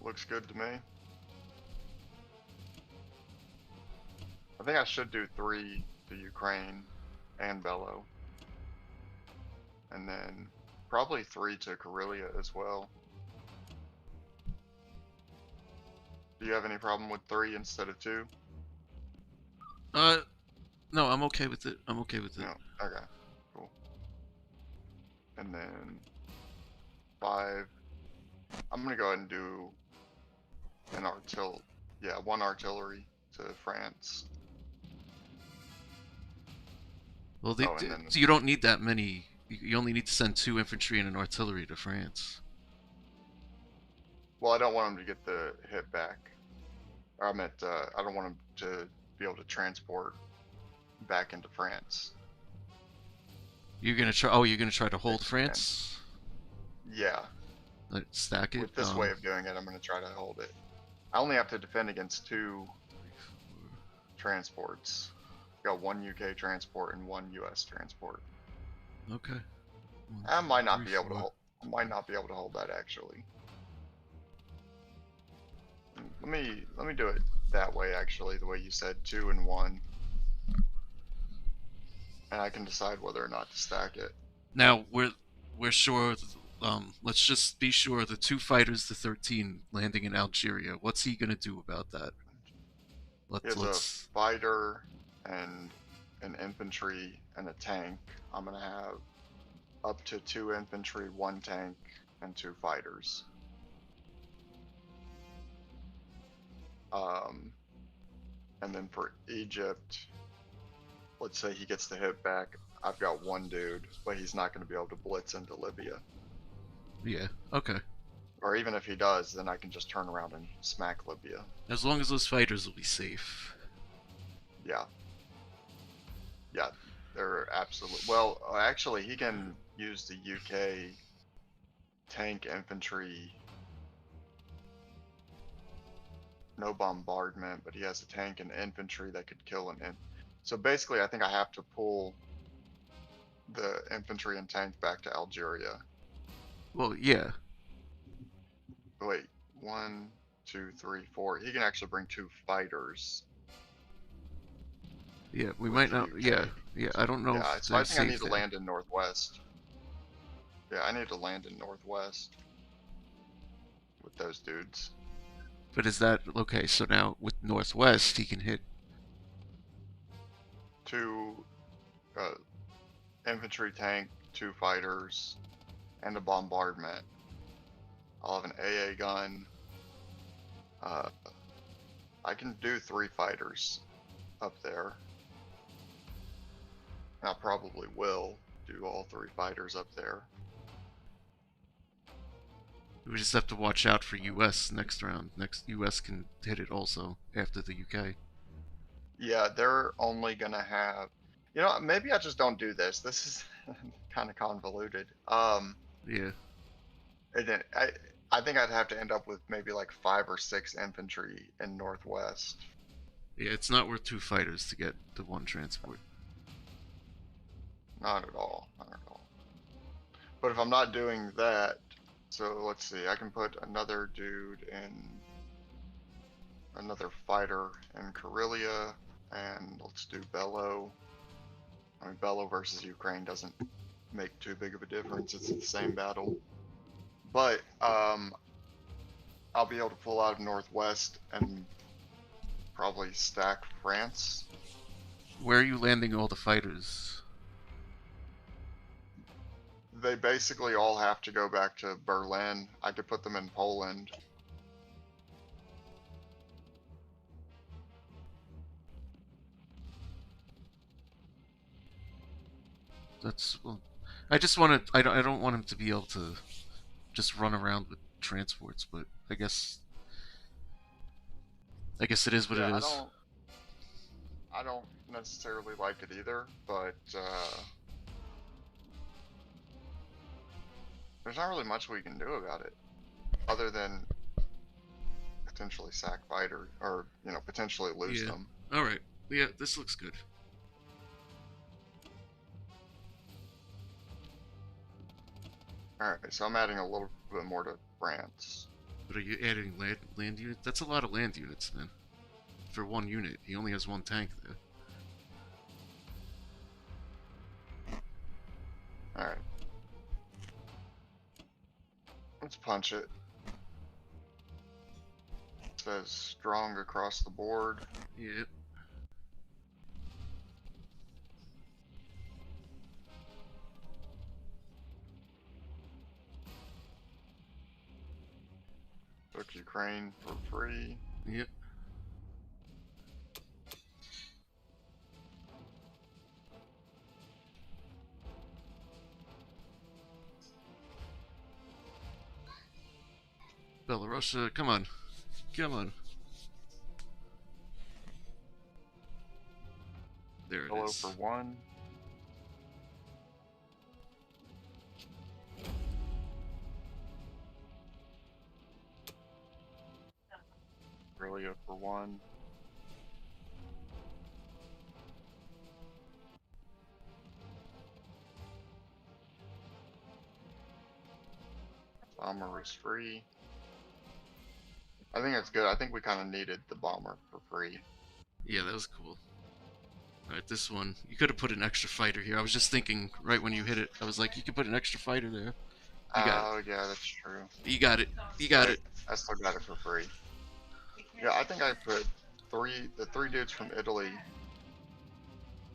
Looks good to me. I think I should do 3 to Ukraine and Belo. And then probably 3 to Karelia as well. Do you have any problem with 3 instead of 2? No, I'm okay with it. I'm okay with it. No, okay, cool. And then 5. I'm gonna go ahead and do an one artillery to France. Well, so you don't need that many you only need to send 2 infantry and an artillery to France. Well, I don't want him to get the hit back. Or I meant, I don't want him to be able to transport back into France. You're gonna try. Oh, you're gonna try to hold France. Yeah. Stack it. With this way of doing it, I'm gonna try to hold it. I only have to defend against 2 transports. Got 1 UK transport and 1 US transport. Okay. I might not be able to hold. I might not be able to hold that actually. Let me do it that way actually, the way you said, 2 and 1, and I can decide whether or not to stack it. Now we're sure. Let's just be sure the 2 fighters to 13 landing in Algeria. What's he gonna do about that? He has a fighter and an infantry and a tank. I'm gonna have up to 2 infantry, 1 tank, and 2 fighters. And then for Egypt, let's say he gets the hit back. I've got 1 dude, but he's not going to be able to blitz into Libya. Yeah. Okay. Or even if he does, then I can just turn around and smack Libya. As long as those fighters will be safe. Yeah. Yeah, they're absolutely. Well, actually, he can use the UK tank infantry. No bombardment, but he has a tank and infantry that could kill an So basically, I think I have to pull the infantry and tank back to Algeria. Well, yeah. Wait, 1, 2, 3, 4. He can actually bring 2 fighters. Yeah, we might not. Yeah, I don't know. Yeah, if so I think I need to there. land in Northwest. Yeah, I need to land in Northwest with those dudes. But is that okay? So now with Northwest, he can hit 2 infantry, tank, 2 fighters, and a bombardment. I'll have an AA gun. I can do 3 fighters up there. And I probably will do all 3 fighters up there. We just have to watch out for US next round. Next US can hit it also after the UK. Yeah, they're only gonna have. You know, maybe I just don't do this. This is kind of convoluted. Yeah. And then I think I'd have to end up with maybe like 5 or 6 infantry in Northwest. Yeah, it's not worth 2 fighters to get the 1 transport. Not at all. Not at all. But if I'm not doing that, so let's see, I can put another dude in, another fighter in Karelia, and let's do Bello. I mean, Bello versus Ukraine doesn't make too big of a difference. It's the same battle. But I'll be able to pull out of Northwest and probably stack France. Where are you landing all the fighters? They basically all have to go back to Berlin. I could put them in Poland. That's well, I just want to. I don't want him to be able to just run around with transports, but I guess it is what it is. I don't necessarily like it either, but there's not really much we can do about it, other than potentially sack fighter, or potentially lose them. All right. Yeah, this looks good. All right, so I'm adding a little bit more to France. But are you adding land units? That's a lot of land units, man. For 1 unit, he only has 1 tank there. All right. Let's punch it. It says strong across the board. Yep. Took Ukraine for free. Yep. Belarusia, come on. Come on. There it Hello is. for 1. Australia for 1. Bomber is free. I think that's good. I think we kind of needed the bomber for free. Yeah, that was cool. Alright, this one. You could have put an extra fighter here. I was just thinking right when you hit it. I was like, you could put an extra fighter there. You got Oh, yeah, that's true. it. You got it. You got Wait, it. I still got it for free. Yeah, I think I put the 3 dudes from Italy.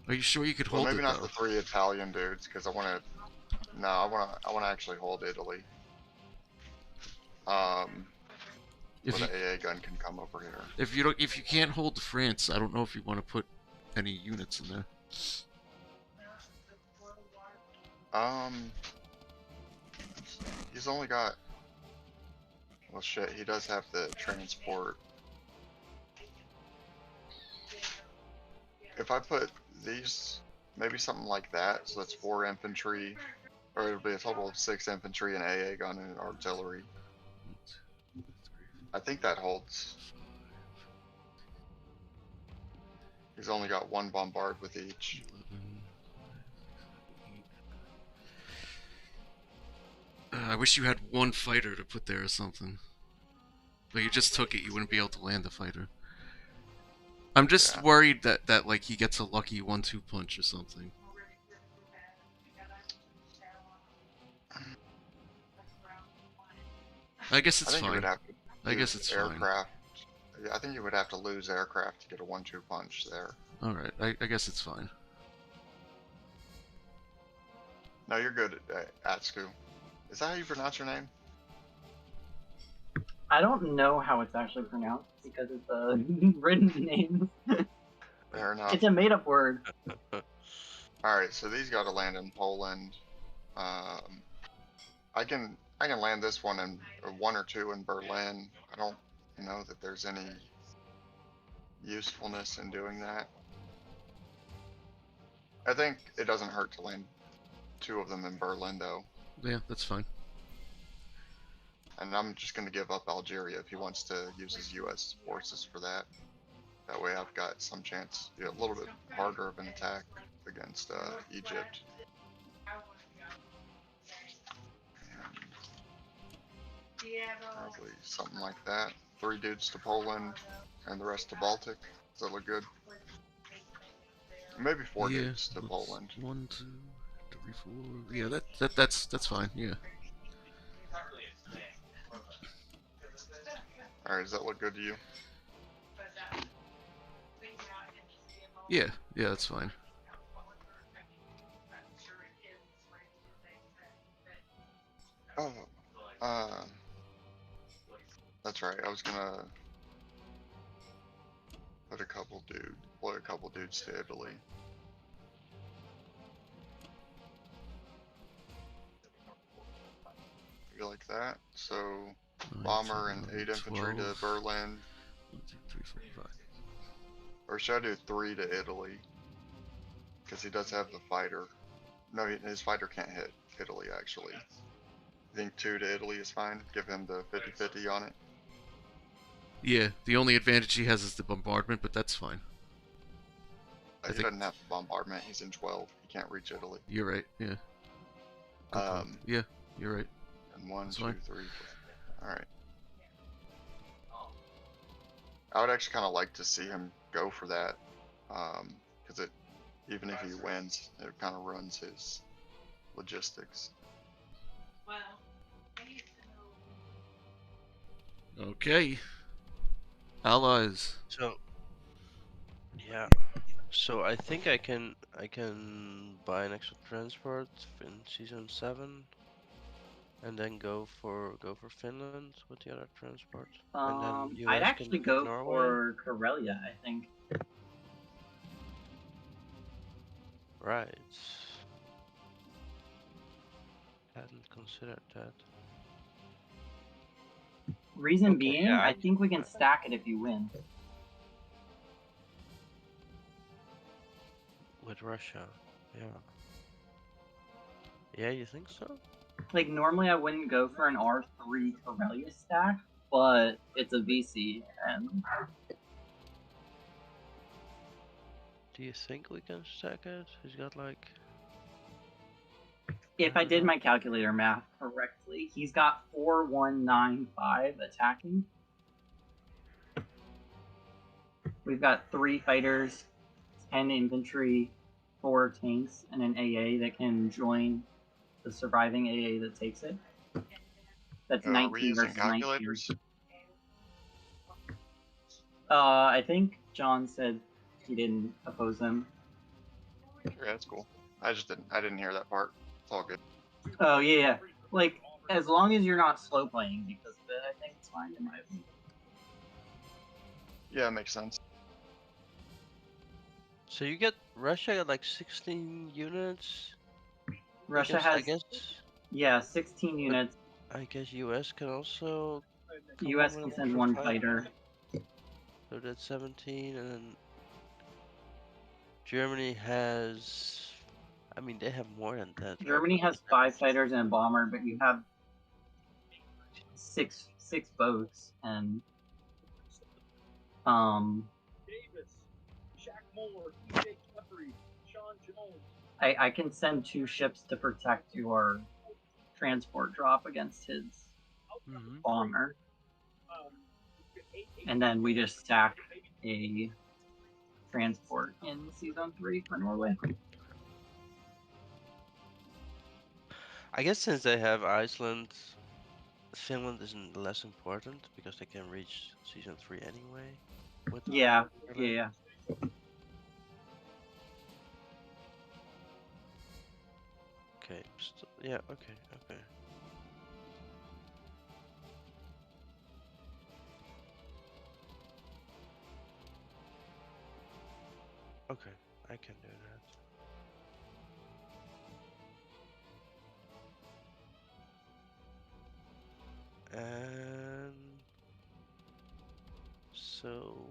Are you sure you could Well, hold maybe it, not though? the 3 Italian dudes, because I want to. No, I want to actually hold Italy. If Where you, the AA gun can come over here. if you can't hold France, I don't know if you want to put any units in there. He's only got. Well, shit, he does have the transport. If I put these, maybe something like that, so that's 4 infantry, or it'll be a total of 6 infantry, an AA gun, and an artillery. I think that holds. He's only got 1 bombard with each. 11, I wish you had 1 fighter to put there or something. But you just took it, you wouldn't be able to land the fighter. I'm just worried that like he gets a lucky 1-2 punch or something. I guess it's fine. I guess it's aircraft. Yeah, I think you would have to lose aircraft to get a 1-2 punch there. Alright, I guess it's fine. No, you're good at Atskeu. Is that how you pronounce your name? I don't know how it's actually pronounced because it's a written name. Fair enough. It's a made-up word. Alright, so these got to land in Poland. I can land this one in 1 or 2 in Berlin. I don't know that there's any usefulness in doing that. I think it doesn't hurt to land 2 of them in Berlin though. Yeah, that's fine. And I'm just going to give up Algeria if he wants to use his US forces for that. That way I've got some chance, a little bit harder of an attack against Egypt. Probably something like that. 3 dudes to Poland and the rest to Baltic. Does that look good? Maybe 4 dudes to Poland. 1, 2, 3, 4. Yeah, that's fine. Yeah. Alright, does that look good to you? Yeah, that's fine. Oh, that's right. I was gonna put deploy a couple dudes to Italy. You like that? So, bomber and 8 infantry to Berlin. 1, 2, 3, 4, 5. Or should I do 3 to Italy? Because he does have the fighter. No, his fighter can't hit Italy actually. I think 2 to Italy is fine. Give him the 50-50 on it. Yeah, the only advantage he has is the bombardment, but that's fine. He doesn't have bombardment. He's in 12. He can't reach Italy. You're right. Yeah. Yeah, you're right. And 1, That's 2, fine. 3, 4. All right. I would actually kind of like to see him go for that, because even if he wins, it kind of ruins his logistics. Okay. Allies. So, yeah. So I think I can buy an extra transport in season 7, and then go for Finland with the other transport. And then I'd US actually can go Norway. for Karelia, I think. Right. Hadn't considered that. Reason Okay, being, yeah, I think we can stack it if you win. with Russia, yeah. Yeah, you think so? Like, normally I wouldn't go for an R3 Corellia stack, but it's a VC, and Do you think we can stack it? He's got like... if I did my calculator math correctly, he's got 4195 attacking. We've got 3 fighters, 10 infantry, 4 tanks, and an AA that can join the surviving AA that takes it. That's Are we 19 using versus 19. calculators? I think John said he didn't oppose them. Sure, that's cool. I didn't hear that part. It's all good. Oh yeah, like as long as you're not slow playing because of it, I think it's fine in my opinion. Yeah, it makes sense. So you get... Russia got like 16 units? Russia I has guess 16 units. I guess US can also... come US up with can an send extra 1 fighter. So that's 17, and then Germany has... I mean, they have more than that. right? Germany has 5 fighters and a bomber, but you have six boats and Davis, Shaq Moore, EJ Jeffrey, Sean Jones. I can send 2 ships to protect your transport drop against his Mhm. bomber, and then we just stack a transport in Season 3 for Norway. I guess since they have Iceland, Finland isn't less important because they can reach season 3 anyway. With the Yeah, Ireland. yeah. Okay. Yeah. Okay. Okay. Okay. I can do that. And so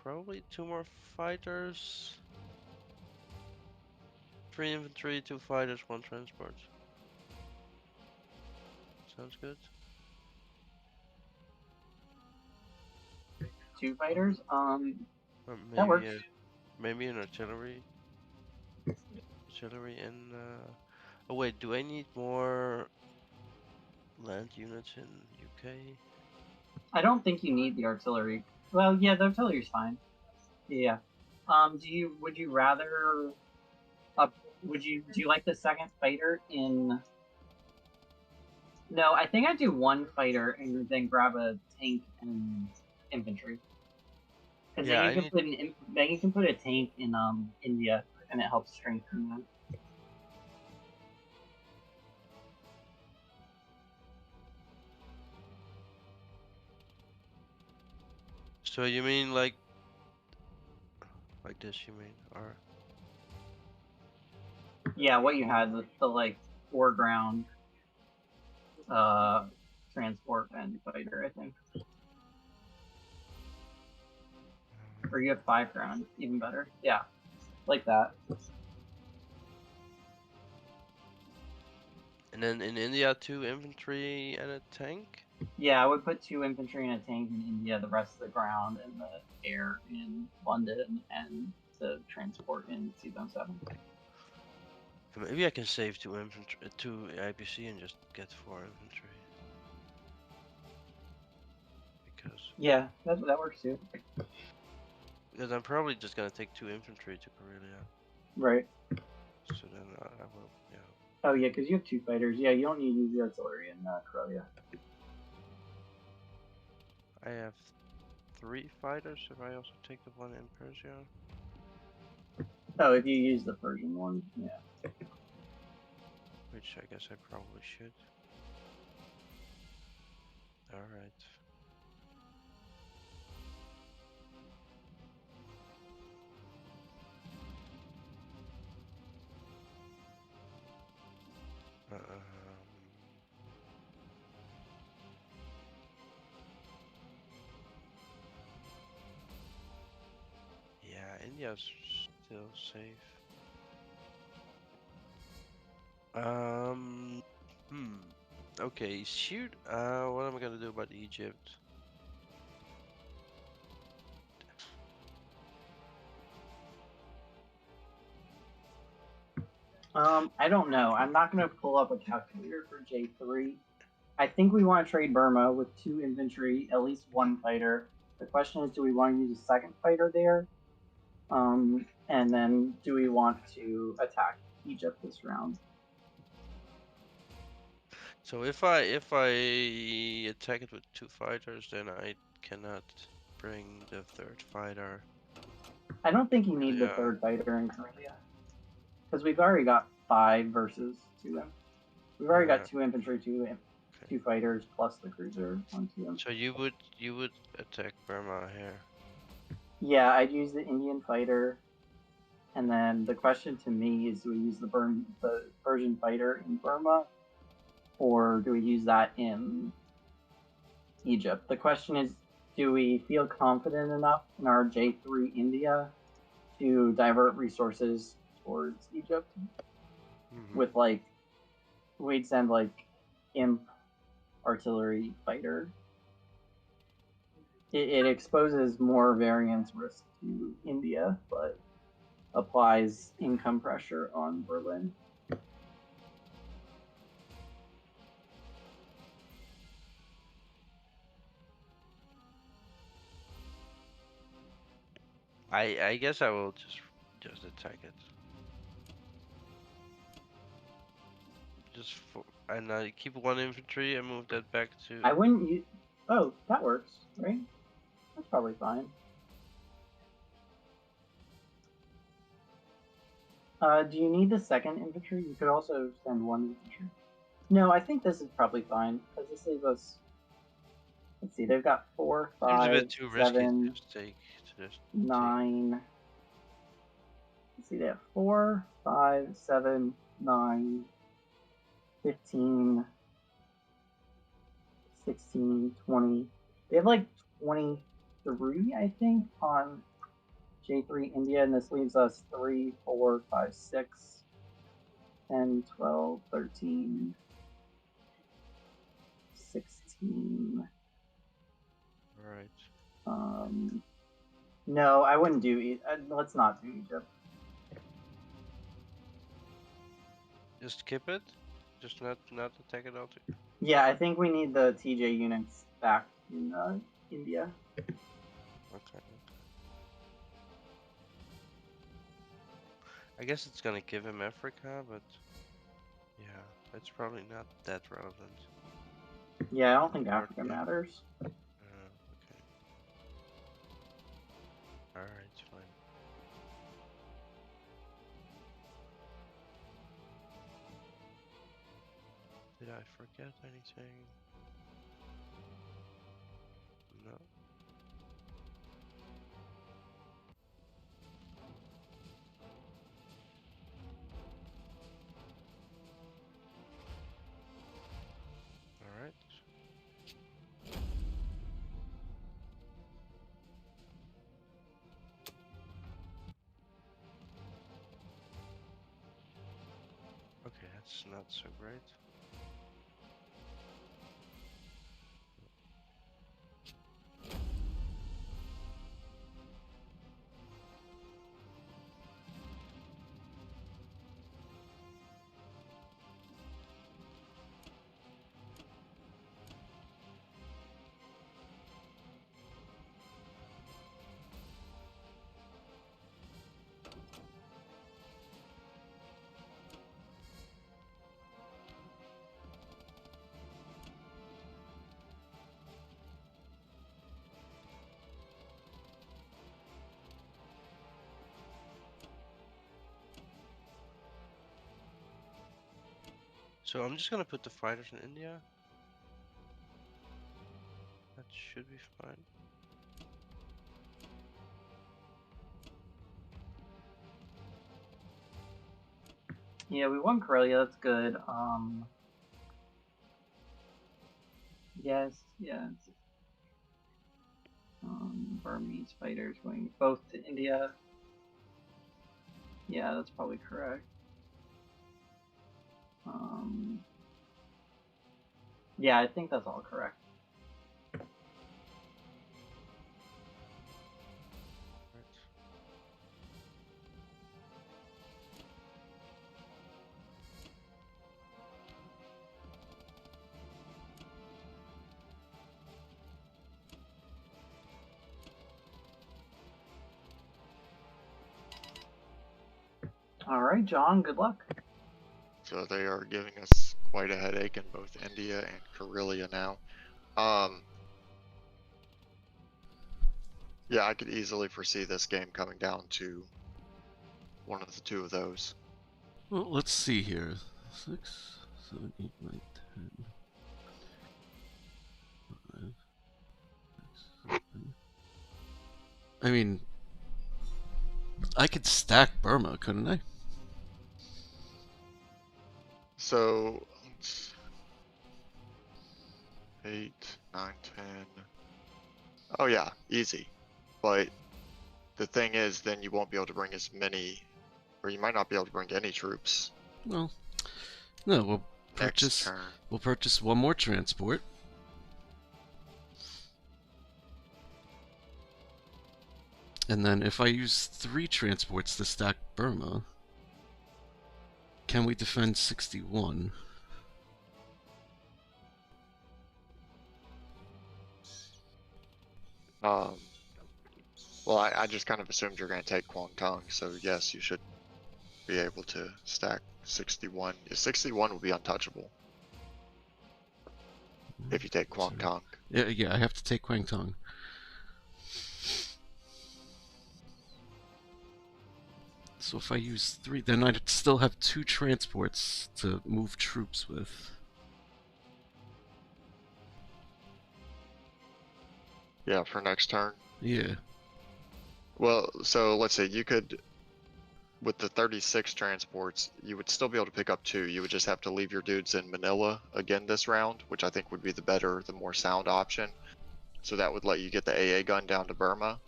probably 2 more fighters. 3 infantry, 2 fighters, 1 transport. Sounds good. 2 fighters. Or That works. Maybe an artillery. Artillery and oh wait, do I need more land units in UK? I don't think you need the artillery. Well, yeah, the artillery's fine. Yeah. Would you rather? Do you like the 2nd fighter in? No, I think I'd do 1 fighter and then grab a tank and infantry. Because Yeah, then you can put a tank in India and it helps strengthen them. So you mean like this? You mean or? Yeah, what you had was the like foreground transport and fighter, I think. Or you have 5 ground, even better. Yeah, like that. And then in India, 2 infantry and a tank. Yeah, I would put 2 infantry and a tank in India, the rest of the ground and the air in London, and the transport in Season 7. So maybe I can save 2 infantry, 2 IPC, and just get 4 infantry. Because Yeah, that works too. Because I'm probably just gonna take 2 infantry to Karelia. Right. So then I will, yeah. Oh yeah, because you have 2 fighters. Yeah, you don't need to use the artillery in Karelia. I have 3 fighters if I also take the one in Persia. Oh, if you use the Persian one, yeah. Which I guess I probably should. Alright. India's still safe. Okay, shoot. What am I gonna do about Egypt? I don't know. I'm not going to pull up a calculator for J3. I think we want to trade Burma with 2 infantry, at least 1 fighter. The question is, do we want to use a second fighter there? And then do we want to attack Egypt this round? So if I attack it with 2 fighters, then I cannot bring the 3rd fighter. I don't think you need the 3rd fighter in Korea. Because we've already got 5 versus 2. We've already got 2 infantry, 2 fighters, plus the cruiser on 2. So you would attack Burma here. Yeah, I'd use the Indian fighter. And then the question to me is, do we use the Persian fighter in Burma? Or do we use that in Egypt? The question is, do we feel confident enough in our J3 India to divert resources towards Egypt? With like, we'd send like imp artillery fighter. It exposes more variance risk to India, but applies income pressure on Berlin. I guess I will just attack it. And I keep 1 infantry and move that back to. I wouldn't use. Oh, that works, right? That's probably fine. Do you need the 2nd infantry? You could also send 1 infantry. No, I think this is probably fine because this leaves us. Let's see, they've got 4, 5, 7, 9. Let's see, they have 4, 5, 7, 9, 15, 16, 20. They have like 23, I think, on J3 India, and this leaves us 3, 4, 5, 6, 10, 12, 13, 16. Right. No, I wouldn't do. Let's not do Egypt. Just keep it. Just not attack it all. Yeah, I think we need the TJ units back in India. Okay. I guess it's gonna give him Africa, but yeah, it's probably not that relevant. Yeah, I don't think Africa matters. Okay. Alright, fine. Did I forget anything? No. Alright. Okay, that's not so great. So I'm just gonna put the fighters in India. That should be fine. Yeah, we won Karelia. That's good. Yes. Burmese fighters going both to India. Yeah, that's probably correct. Yeah, I think that's all correct. All right, John, good luck. So they are giving us quite a headache in both India and Karelia now. Yeah, I could easily foresee this game coming down to one of the two of those. Well, let's see here. 6, 7, 8, 9, 10. 5, 6, 7. I mean, I could stack Burma, couldn't I? So 8, 9, 10. Oh yeah, easy. But the thing is, then you won't be able to bring as many, or you might not be able to bring any troops. Well, no, we'll Next turn. purchase one more transport. And then if I use 3 transports to stack Burma, can we defend 61? Well, I just kind of assumed you're going to take Kwangtung, so yes, you should be able to stack 61. 61 will be untouchable if you take Kwangtung. Yeah, I have to take Kwangtung. So if I use 3, then I'd still have 2 transports to move troops with. Yeah, for next turn. Yeah. Well, so let's say you could, with the 36 transports, you would still be able to pick up 2. You would just have to leave your dudes in Manila again this round, which I think would be the better, the more sound option. So that would let you get the AA gun down to Burma,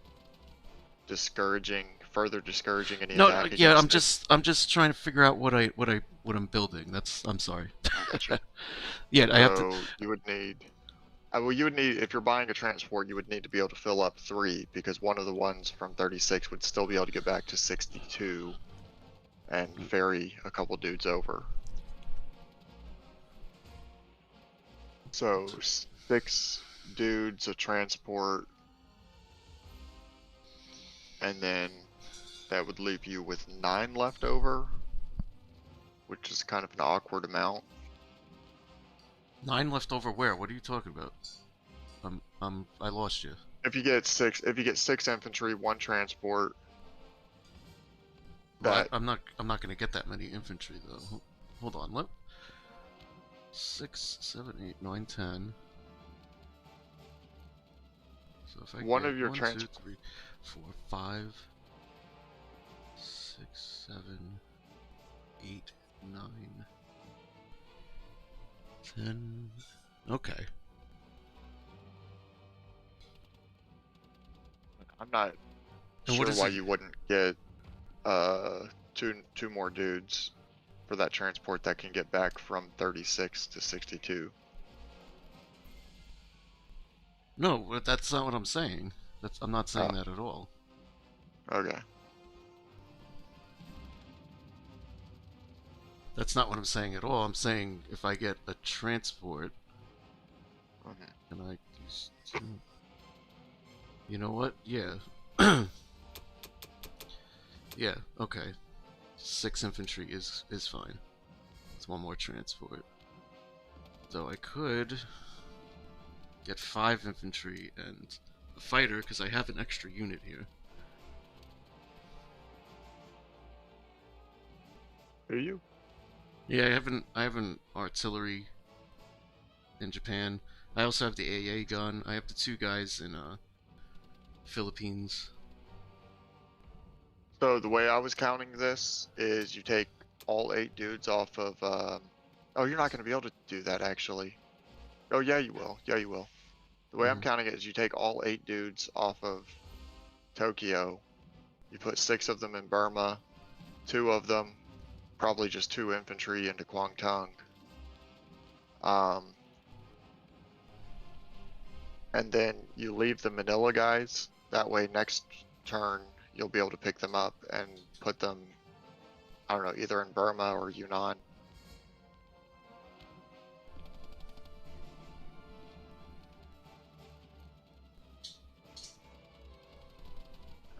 further discouraging any attack. Yeah, I'm just trying to figure out what I'm building. I'm sorry. Gotcha. Yeah, so I have to. You would need. Well, you would need, if you're buying a transport, you would need to be able to fill up 3, because one of the ones from 36 would still be able to get back to 62 and ferry a couple dudes over. So 6 dudes a transport, and then that would leave you with 9 left over, which is kind of an awkward amount. 9 left over where? What are you talking about? I lost you. If you get 6 infantry, 1 transport. Well, I'm not gonna get that many infantry though. Hold on, 6, 7, 8, 9, 10. So if I one get of your 1, 2, 3, 4, 5, 6, 7, 8, 9, 10. Okay. I'm not sure why you wouldn't get two more dudes for that transport that can get back from 36 to 62. No, but that's not what I'm saying. I'm not saying that at all. Okay. That's not what I'm saying at all. I'm saying if I get a transport, and I use 2. You know what? Yeah. Yeah, okay. 6 infantry is fine. It's 1 more transport. So I could get 5 infantry and a fighter, because I have an extra unit here. Do you? Yeah, I have an artillery in Japan. I also have the AA gun. I have the 2 guys in Philippines. So the way I was counting this is you take all 8 dudes off of. Oh, you're not going to be able to do that actually. Oh yeah, you will. Yeah, you will. The way I'm counting it is you take all 8 dudes off of Tokyo. You put 6 of them in Burma, 2 of them, probably just 2 infantry into Kwangtung. And then you leave the Manila guys. That way next turn you'll be able to pick them up and put them, I don't know, either in Burma or Yunnan.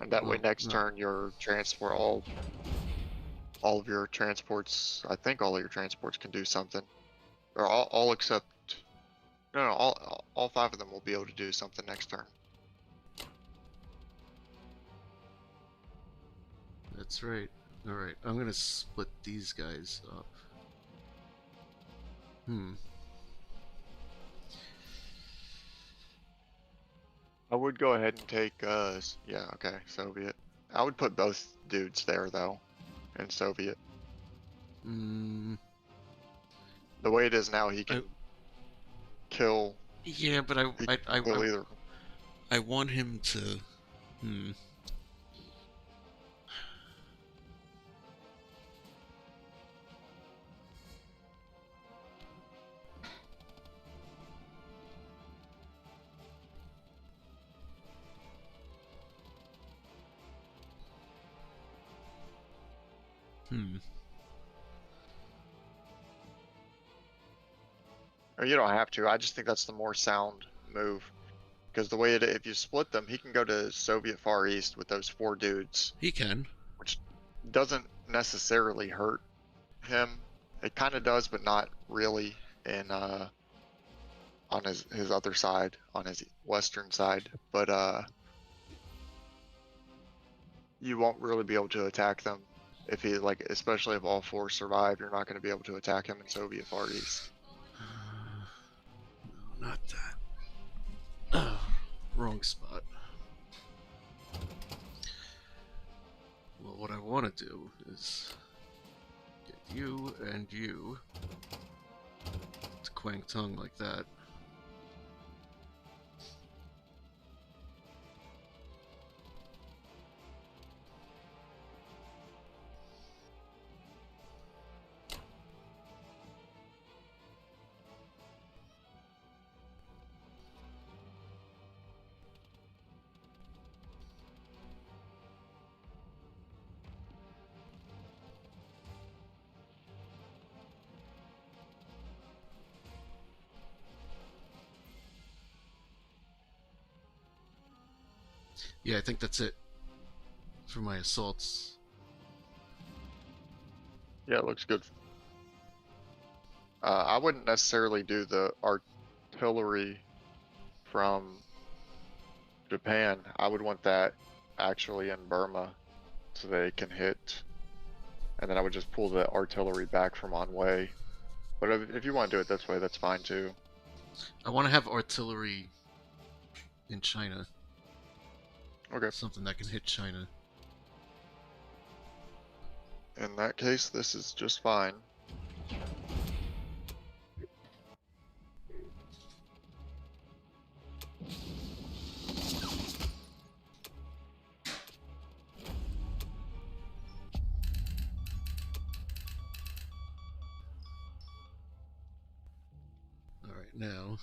And that way next turn your transport, all of your transports, I think all of your transports can do something. Or all except, no, all 5 of them will be able to do something next turn. That's right. Alright, I'm gonna split these guys up. I would go ahead and take, yeah, okay, Soviet. I would put both dudes there, though, in Soviet. The way it is now, he can kill... Yeah, but I want him to... Or you don't have to, I just think that's the more sound move. Because the way it, if you split them, he can go to Soviet Far East with those 4 dudes. He can. Which doesn't necessarily hurt him. It kind of does, but not really in, on his other side, on his western side. But, you won't really be able to attack them. If he, like, especially if all 4 survive, you're not going to be able to attack him in Soviet Far East. No, not that. Wrong spot. Well, what I want to do is get you and you to Kwangtung like that. Yeah, I think that's it for my assaults. Yeah, it looks good. I wouldn't necessarily do the artillery from Japan. I would want that actually in Burma so they can hit. And then I would just pull the artillery back from Anhui. But if you want to do it this way, that's fine too. I want to have artillery in China. Okay. Something that can hit China. In that case, this is just fine. Alright, now...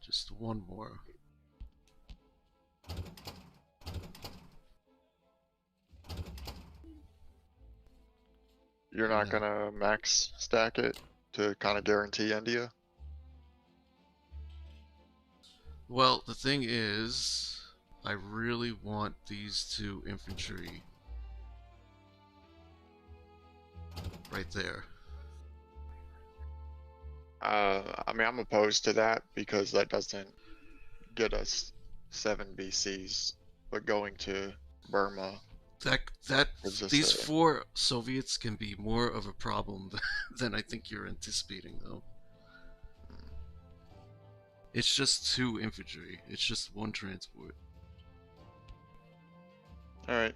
just one more. You're not gonna max stack it to kind of guarantee India? Well, the thing is, I really want these 2 infantry right there. I mean, I'm opposed to that because that doesn't get us 7 BCs, but going to Burma. These 4 Soviets can be more of a problem than I think you're anticipating, though. It's just 2 infantry. It's just 1 transport. Alright.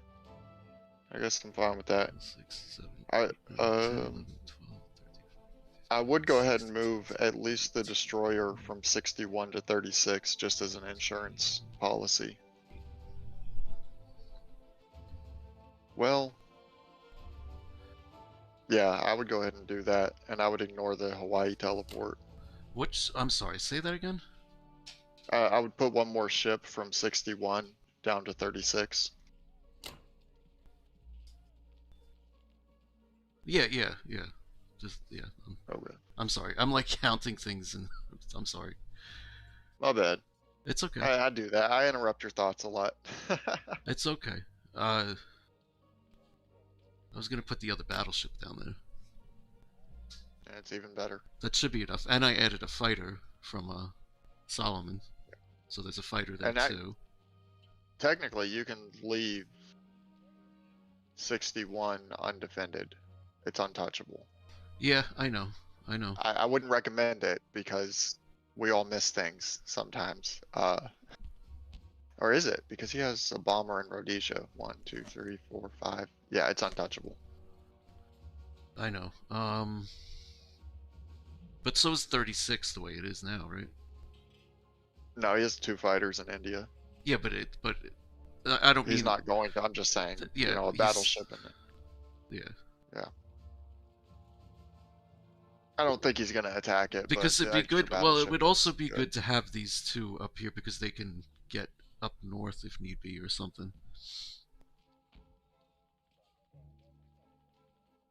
I guess I'm fine with that. 6, 7, I 8, 9, 10, 11, 12, 13, I would go ahead and move at least the destroyer from 61 to 36 just as an insurance policy. Well, yeah, I would go ahead and do that, and I would ignore the Hawaii teleport. Which, I'm sorry, say that again? I would put one more ship from 61 down to 36. Yeah. Just, Okay. I'm sorry. I'm like counting things and I'm sorry. My bad. It's okay. I do that. I interrupt your thoughts a lot. It's okay. I was gonna put the other battleship down there. It's even better. That should be enough. And I added a fighter from Solomon. So there's a fighter there too. Technically, you can leave 61 undefended. It's untouchable. Yeah, I know. I wouldn't recommend it because we all miss things sometimes. Or is it? Because he has a bomber in Rhodesia. 1, 2, 3, 4, 5. Yeah, it's untouchable. I know. But so is 36 the way it is now, right? No, he has 2 fighters in India. Yeah, but I don't mean... He's not going to, I'm just saying, yeah, you know, a battleship in it. Yeah. I don't think he's going to attack it. Because but it'd be good. Well, it would also be good good to have these 2 up here because they can get up north if need be or something.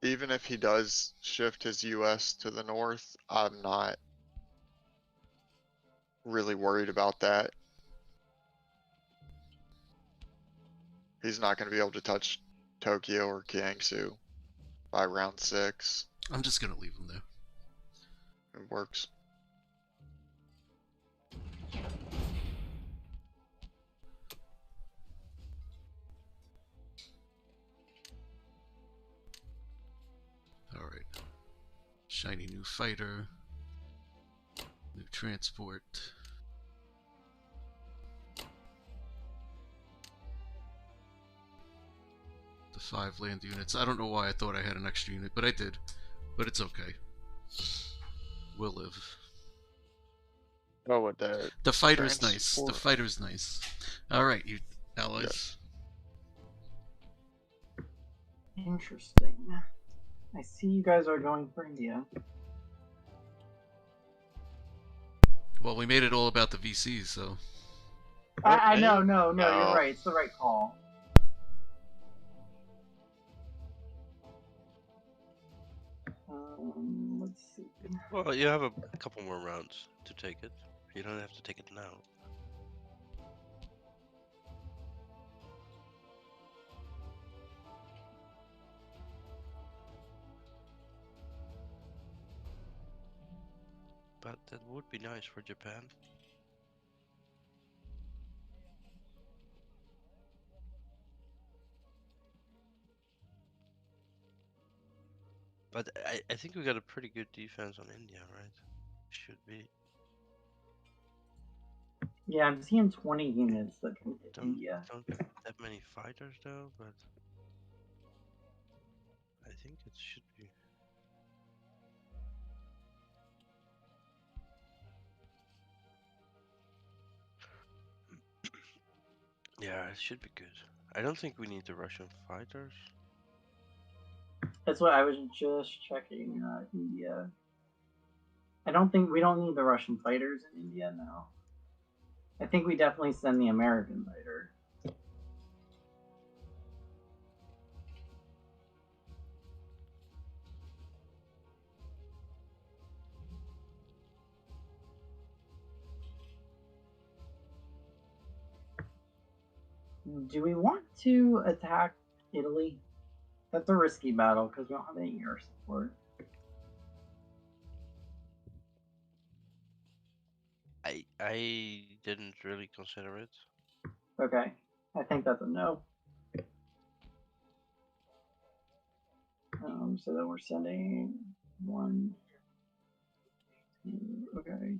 Even if he does shift his US to the north, I'm not really worried about that. He's not going to be able to touch Tokyo or Kiangsu by round 6. I'm just gonna leave them there. It works. Alright. Shiny new fighter. New transport. The 5 land units. I don't know why I thought I had an extra unit, but I did. But it's okay. We'll live. Oh, what the... The fighter's nice. transport. The fighter's nice. Alright, you allies. Interesting. I see you guys are going for India. Well, we made it all about the VCs, so... I know, no, No. you're right. It's the right call. Let's see. Well, you have a couple more rounds to take it. You don't have to take it now. But that would be nice for Japan. But I think we got a pretty good defense on India, right? Should be. Yeah, I'm seeing 20 units that can hit Don't India. get that many fighters though, but I think it should be. Yeah, it should be good. I don't think we need the Russian fighters. That's what I was just checking. India. I don't think we don't need the Russian fighters in India now. I think we definitely send the American fighter. Do we want to attack Italy? That's a risky battle because we don't have any air support. I didn't really consider it. Okay, I think that's a no. So then we're sending 1, 2, okay.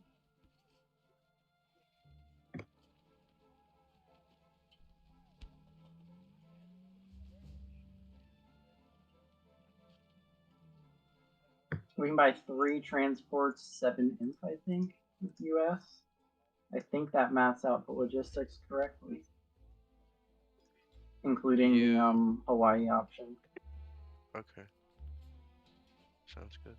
We can buy 3 transports, 7 imp, I think, with US. I think that maps out the logistics correctly. Including the Hawaii option. Okay. Sounds good.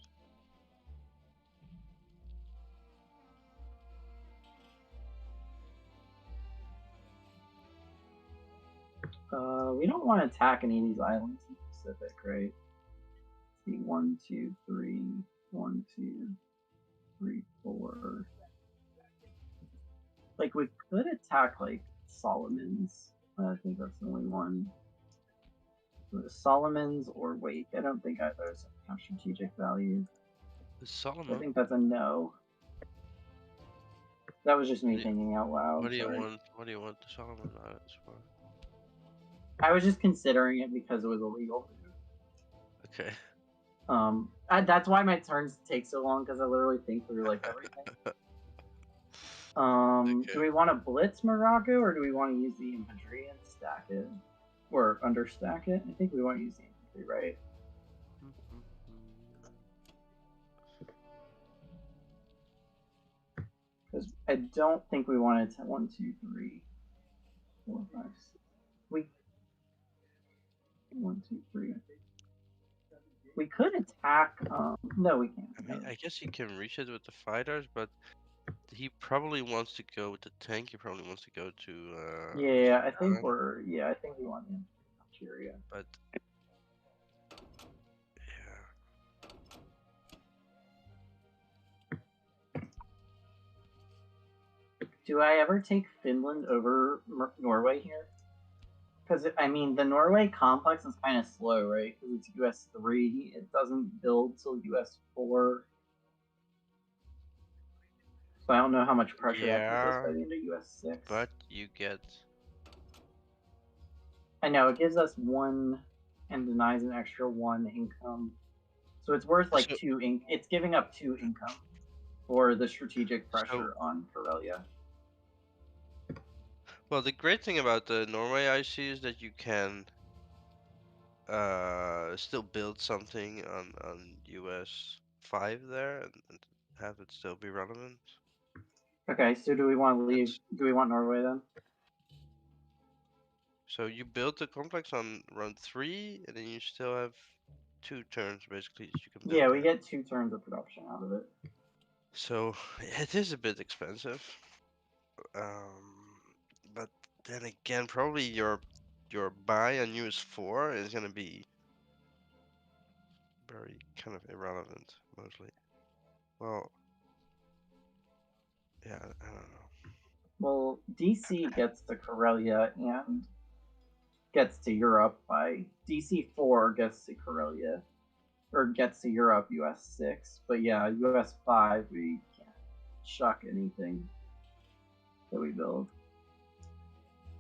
We don't want to attack any of these islands in the Pacific, right? Let's see, 1, 2, 3, 1, 2, 3, 4. Like, we could attack, like, Solomons. I think that's the only one. Solomons or Wake. I don't think either have strategic value. The So I Solomon. think that's a no. That was just me thinking out loud. What do you sorry. want? What do you want the Solomon Islands for? I was just considering it because it was illegal. Okay. That's why my turns take so long because I literally think through like everything. Okay. Do we want to blitz Morocco or do we want to use the infantry and stack it, or understack it? I think we want to use the infantry, right? Because I don't think we wanted to 1, 2, 3, 4, 5, 6. We 1, 2, 3. We could attack. No, we can't. I mean, I guess he can reach it with the fighters, but he probably wants to go with the tank. He probably wants to go to. Yeah, I think we're. Yeah, I think we want the Algeria. But yeah. Do I ever take Finland over Norway here? Because, I mean, the Norway complex is kind of slow, right? Because it's US 3. It doesn't build till US 4. So I don't know how much pressure that gives us by the end of US 6. But you get. I know, it gives us 1 and denies an extra 1 income. So it's worth like 2 It's giving up 2 income for the strategic pressure on Karelia. Well, the great thing about the Norway IC is that you can still build something on US 5 there and have it still be relevant. Okay, so do we want to leave? Do we want Norway then? So you build the complex on round 3, and then you still have 2 turns basically that you can build. Yeah, we get 2 turns of production out of it. So it is a bit expensive. But then again, probably your buy on US 4 is gonna be very kind of irrelevant mostly. Well, yeah, I don't know. Well, DC gets to Karelia and gets to Europe by DC 4 gets to Karelia, or gets to Europe US 6. But yeah, US 5 we can't shuck anything that we build.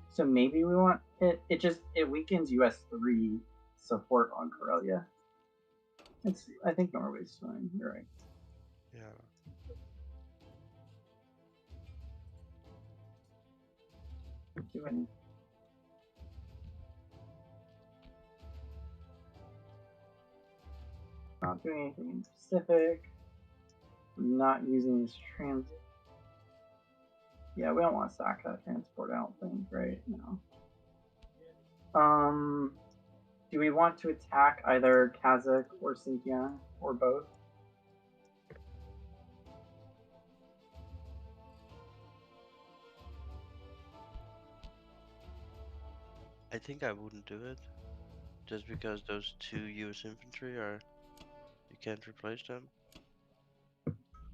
So maybe we want it. It weakens US 3 support on Karelia. I think Norway's fine. You're right. Yeah. Not doing anything in Pacific. Not using this transit. Yeah, we don't want to sack that transport, I don't think, right? No. Do we want to attack either Kazakh or Xinjiang or both? I think I wouldn't do it, just because those 2 US infantry are, you can't replace them.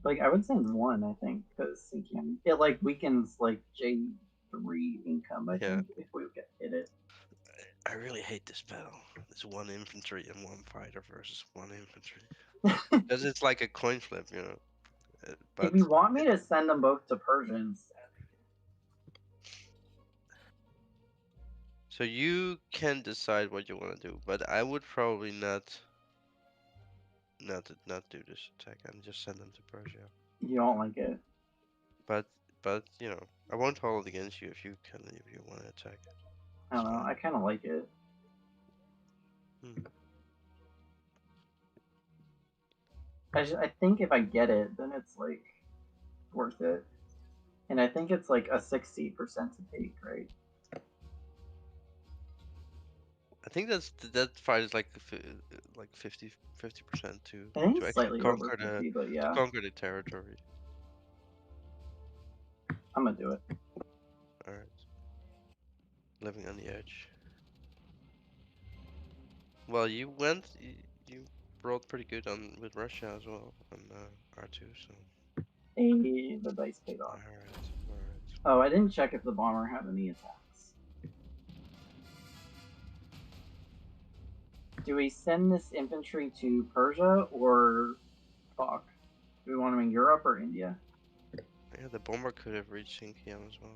Like, I would send 1, I think, because Xinjiang, it like weakens like J3 income, I think, if we get hit it. I really hate this battle. It's 1 infantry and 1 fighter versus 1 infantry. Because it's like a coin flip, you know. But if you want me to send them both to Persians. So you can decide what you want to do, but I would probably not do this attack and just send them to Persia. You don't like it. But you know, I won't hold it against you if you want to attack. I don't know. I kind of like it. I think if I get it, then it's like worth it. And I think it's like a 60% to take, right? I think that fight is like 50% to I think it's actually slightly over conquer 50, but to yeah, conquer the territory. I'm gonna do it. All right. Living on the edge. Well, you rolled pretty good on with Russia as well on R2, so. Hey, the dice paid All off. right, all right. Oh, I didn't check if the bomber had any attacks. Do we send this infantry to Persia or fuck? Do we want them in Europe or India? Yeah, the bomber could have reached Sinkiam as well.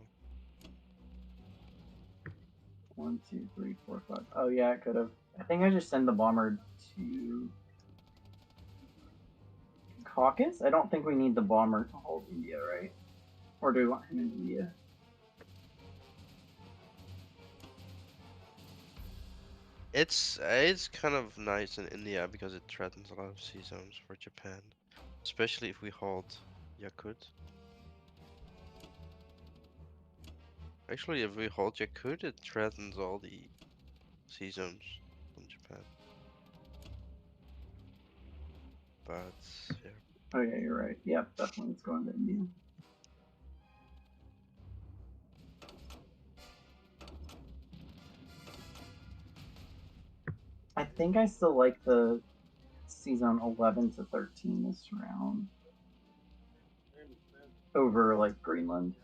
1, 2, 3, 4, 5. Oh yeah, it could have. I think I just send the bomber to Caucasus. I don't think we need the bomber to hold India, right? Or do we want him in India? It's kind of nice in India because it threatens a lot of sea zones for Japan, especially if we hold Yakut. Actually, if we hold Yakut, it threatens all the sea zones from Japan. But yeah. Oh yeah, you're right. Yep, definitely it's going to India. I think I still like the season 11 to 13 this round over like Greenland.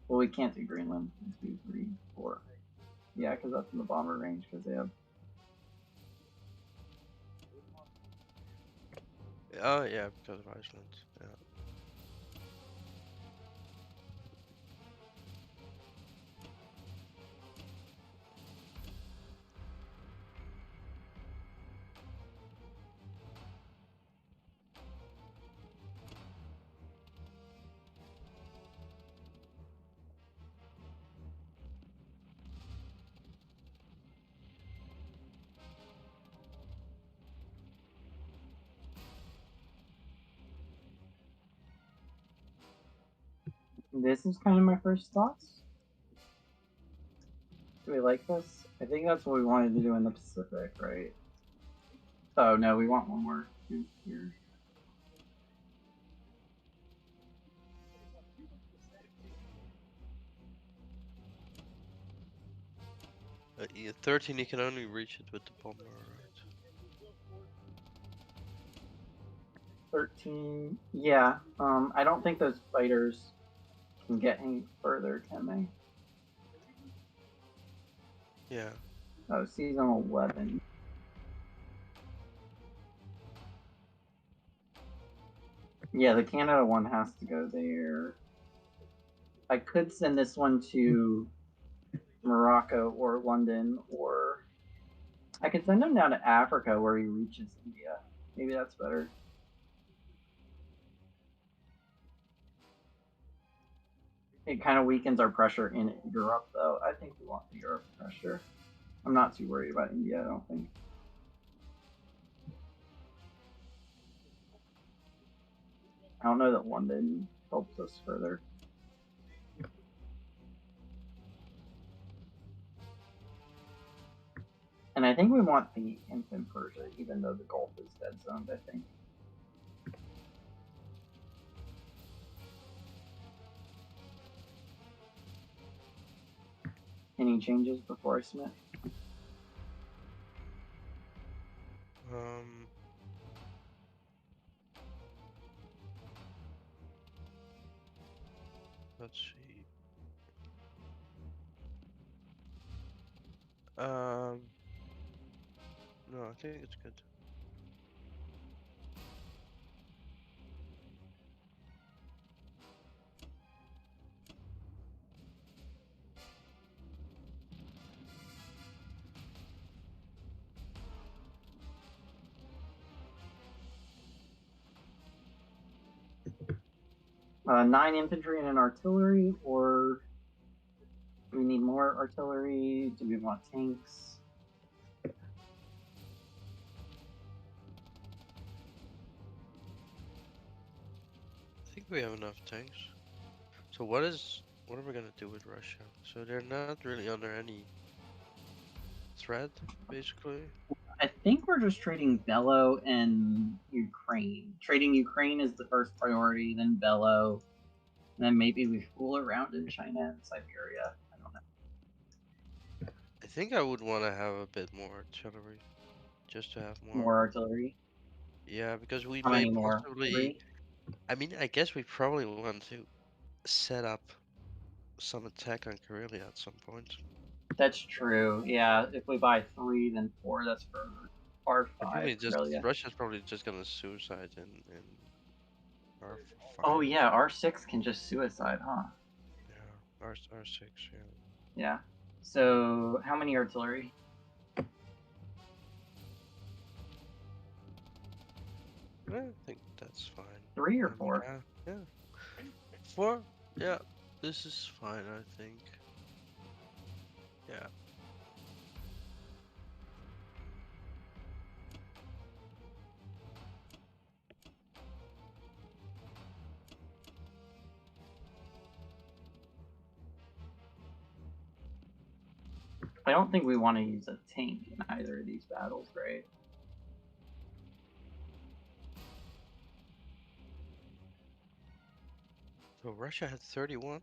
Well, we can't do Greenland. 1, 2, 3, 4. Yeah, because that's in the bomber range because they have. Oh yeah, because of Iceland. Yeah. This is kind of my first thoughts. Do we like this? I think that's what we wanted to do in the Pacific, right? Oh no, we want one more here. Yeah, 13, you can only reach it with the bomber, right? 13. Yeah. I don't think those fighters can get any further, can they? Yeah. Oh, season 11. Yeah, the Canada one has to go there. I could send this one to Morocco or London, or I could send him down to Africa where he reaches India. Maybe that's better. It kind of weakens our pressure in Europe, though. I think we want the Europe pressure. I'm not too worried about India, I don't think. I don't know that London helps us further. And I think we want the infant Persia, even though the Gulf is dead zoned, I think. Any changes before I submit? Let's see. No, I think it's good. 9 infantry and an artillery, or do we need more artillery? Do we want tanks? think we have enough tanks. So what are we gonna do with Russia? So they're not really under any threat, basically. I think we're just trading Bello and Ukraine. Trading Ukraine is the first priority, then Bello, and then maybe we fool around in China and Siberia. I don't know. I think I would want to have a bit more artillery, just to have more. More artillery. Yeah, because we How may many more? possibly. 3? I mean, I guess we probably want to set up some attack on Karelia at some point. That's true. Yeah, if we buy 3, then 4. That's for R5. Really. Russia's probably just gonna suicide in R5. Oh yeah, R6 can just suicide, huh? Yeah, R6. Yeah. Yeah. So how many artillery? I think that's fine. 3 or 4? Yeah. 4? Yeah. This is fine, I think. Yeah. I don't think we want to use a tank in either of these battles, right? So Russia had 31.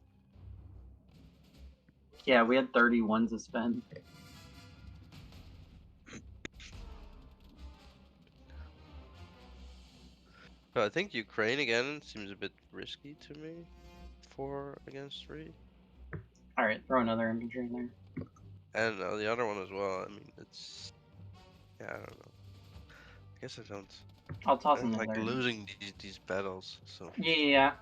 Yeah, we had 31 to spend. So I think Ukraine again seems a bit risky to me. 4 against 3. Alright, throw another infantry in there. And the other one as well. I mean, it's. Yeah, I don't know. I guess I don't. I'll toss I don't another. like losing these battles, so. Yeah.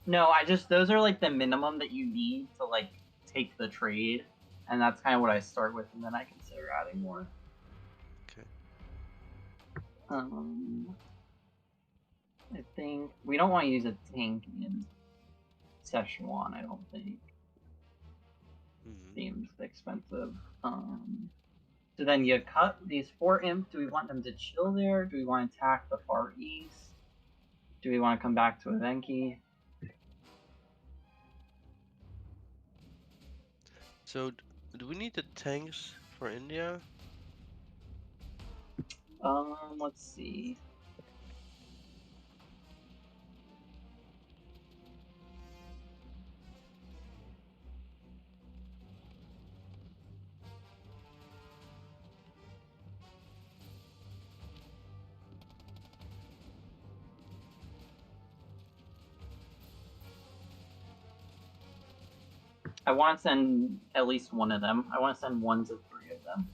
No, those are like the minimum that you need to like take the trade, and that's kind of what I start with, and then I consider adding more. Okay. I think we don't want to use a tank in Szechuan. I don't think. Seems expensive. So then you cut these 4 imps. Do we want them to chill there? Do we want to attack the Far East? Do we want to come back to Evenki? So, do we need the tanks for India? Let's see. I want to send at least one of them. I want to send 1 to 3 of them.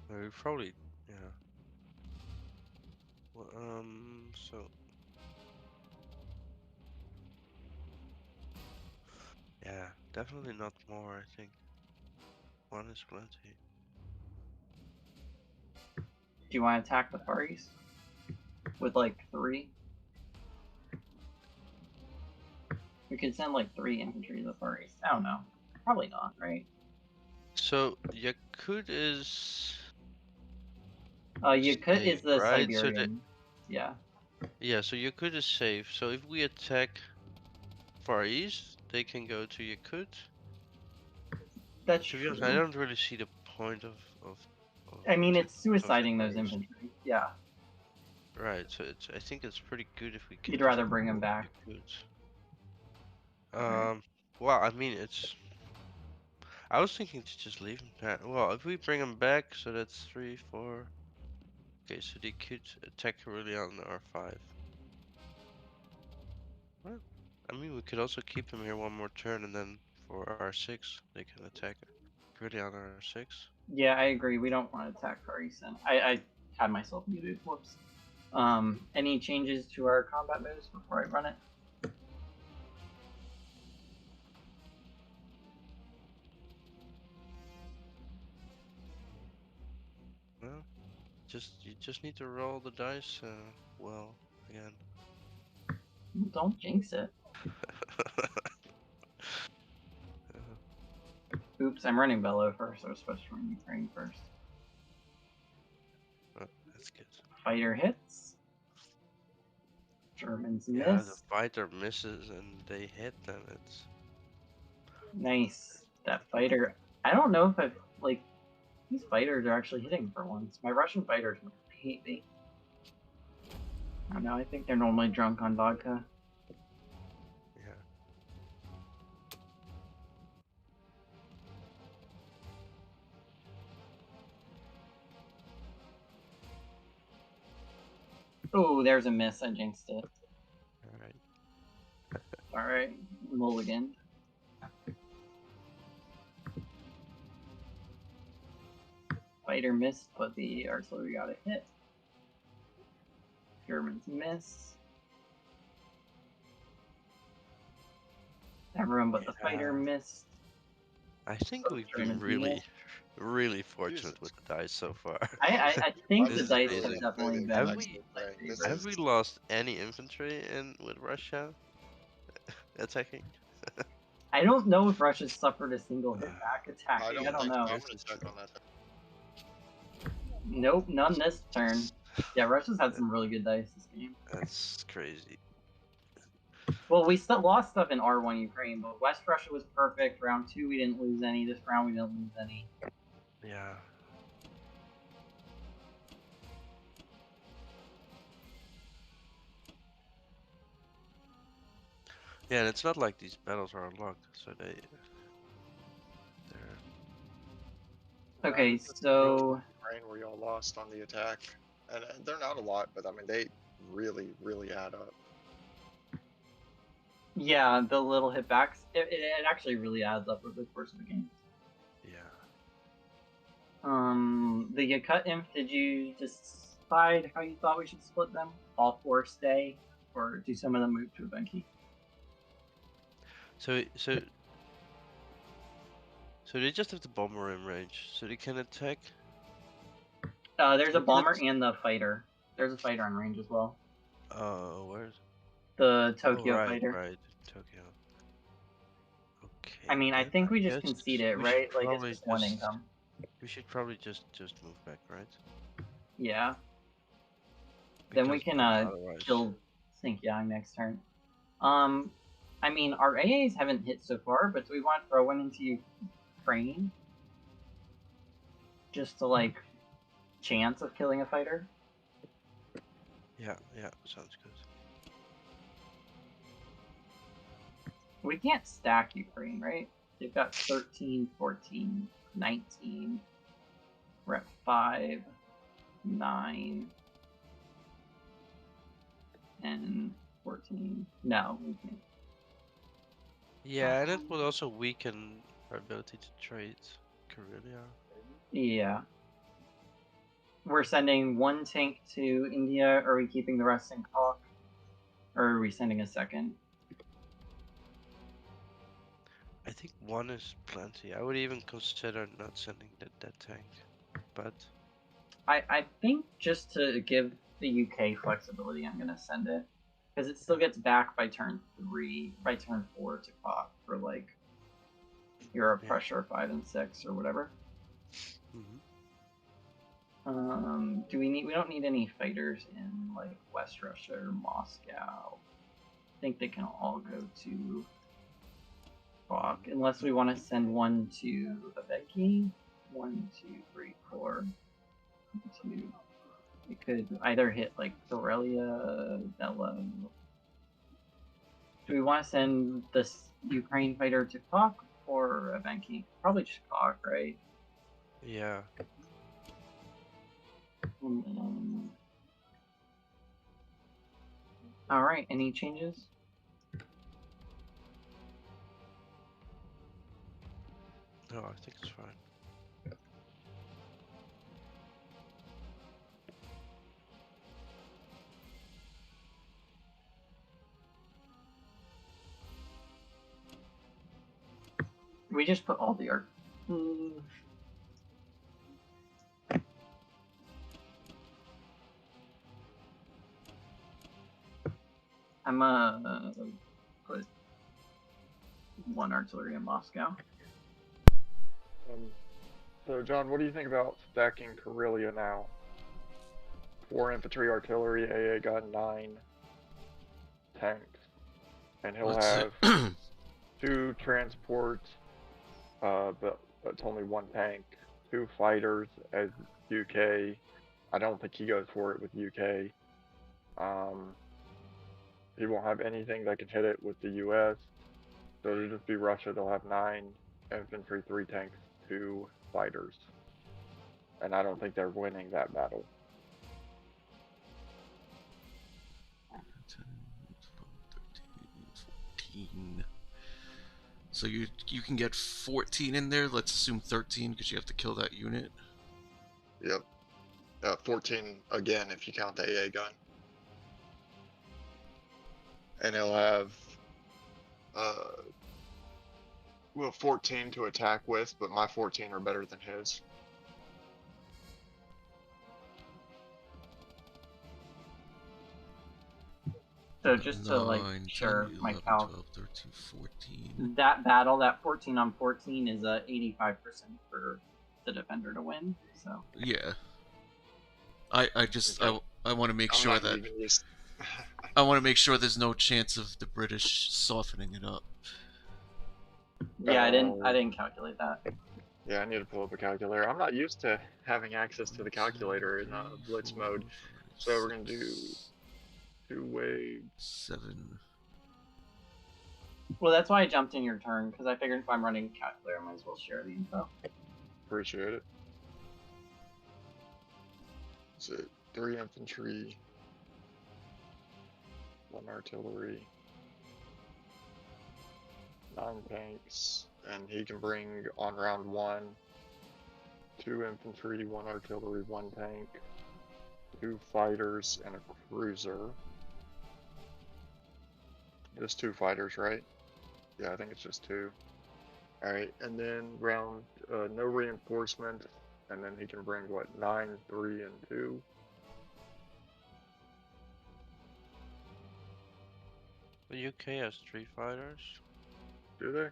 We probably, yeah. Well, so. Yeah, definitely not more, I think. 1 is plenty. Do you want to attack the Far East? With like 3? We could send like 3 infantry to the Far East. I don't know. Probably not, right? So, Yakut is. Yakut safe, is the right? Siberian. Yeah. Yeah, so Yakut is safe. So if we attack Far East, they can go to Yakut. That's To be true. honest, I don't really see the point of I mean, it's of suiciding those Far East. infantry. Yeah. Right, so I think it's pretty good if we can. You'd rather bring them back. Yakut. Well, I mean, it's. I was thinking to just leave them. Well, if we bring them back, so that's 3, 4. Okay, so they could attack really on R5. Well, I mean, we could also keep them here one more turn, and then for R6, they can attack really on R6. Yeah, I agree. We don't want to attack Far East. I had myself muted. Whoops. Any changes to our combat moves before I run it? Well, you just need to roll the dice well again. Don't jinx it. Oops, I'm running Bello first. I was supposed to run Ukraine first. Oh, that's good. Fighter hits. Germans Yeah, the miss. fighter misses and they hit, then it's. Nice. That fighter. I don't know if I've like these fighters are actually hitting for once. My Russian fighters hate me. I don't know. I think they're normally drunk on vodka. Yeah. Oh, there's a miss. I jinxed it. Alright. All right, mulligan. Fighter missed, but the artillery got a hit. Germans miss. Everyone but the fighter missed. I think we've been Germans really, missed. really fortunate with the dice so far. I think This the is dice amazing. have definitely been Have my we- favorite. Have we lost any infantry in with Russia attacking? I don't know if Russia suffered a single hit back attacking. I don't think know. so. I'm gonna check on that. Nope, none this turn. Yeah, Russia's had some really good dice this game. That's crazy. Well, we still lost stuff in R1 Ukraine, but West Russia was perfect. Round 2, we didn't lose any. This round, we didn't lose any. Yeah. Yeah, and it's not like these battles are unlocked, so they're. Okay, so Ukraine where y'all lost on the attack, and they're not a lot, but I mean they really, really add up. yeah, the little hitbacks, it actually really adds up over the course of the game. Yeah. The Yakut Imp, did you decide how you thought we should split them? All 4 stay, or do some of them move to Evenki? So they just have the bomber in range, so they can attack. There's a bomber and the fighter. There's a fighter on range as well. Where's The Tokyo right, fighter. Right, Tokyo. Okay. I mean, I then think we just guess concede it, we right? should Like, it's probably just one income. We should probably just move back, right? Yeah. Then we Because can otherwise- kill Sinkyang next turn. I mean, our AAs haven't hit so far, but do we want to throw one into Ukraine? Just to, like, chance of killing a fighter? Yeah, sounds good. We can't stack Ukraine, right? They've got 13, 14, 19. We're at 5, 9, and 14. No, we can't. Yeah, and it would also weaken our ability to trade Karelia. Yeah. We're sending one tank to India. Are we keeping the rest in Kalk? Or are we sending a second? I think one is plenty. I would even consider not sending that tank, but I think just to give the UK flexibility, I'm gonna send it. Because it still gets back by turn 4 to Kalk for like Europe Yeah. pressure 5 and 6 or whatever. Mhm. Do we don't need any fighters in like West Russia or Moscow. I think they can all go to Kalk, unless we want to send one to Aveki. 1, 2, 3, 4. 2. We could either hit like Karelia, Bella. Do we want to send this Ukraine fighter to Kalk or Evenki? Probably just Kalk, right? yeah. All right. Any changes? No, I think it's fine. We just put all the art. I'm put one artillery in Moscow. So John, what do you think about stacking Karelia now? 4 infantry, artillery, AA gun, 9 tanks, and he'll What's have it? 2 transports, but it's only 1 tank, 2 fighters as UK. I don't think he goes for it with UK. He won't have anything that can hit it with the US. So it'll just be Russia. They'll have 9 infantry, 3 tanks, 2 fighters. And I don't think they're winning that battle. 10, 12, 13, 14. So you can get 14 in there. Let's assume 13 because you have to kill that unit. Yep. 14 again if you count the AA gun. And he'll have 14 to attack with, but my 14 are better than his. So just to like 9, 10, sure 11, my calc, 12, 13, 14. that battle, that 14 on 14 is 85% for the defender to win. So Yeah. I just Okay. I want to make I'm sure not that even used. I want to make sure there's no chance of the British softening it up. yeah, I didn't calculate that. Yeah, I need to pull up a calculator. I'm not used to having access to the calculator in Blitz mode. So we're gonna do 2 waves. 7. Well, that's why I jumped in your turn, because I figured if I'm running calculator, I might as well share the info. Appreciate it. Is it 3 infantry, 1 artillery, 9 tanks, and he can bring on round 1 2 infantry, 1 artillery, 1 tank, 2 fighters, and a cruiser. Just 2 fighters, right? Yeah, I think it's just 2. Alright, and then round, no reinforcement, and then he can bring, what, 9, 3, and 2? The UK has 3 fighters. Do they?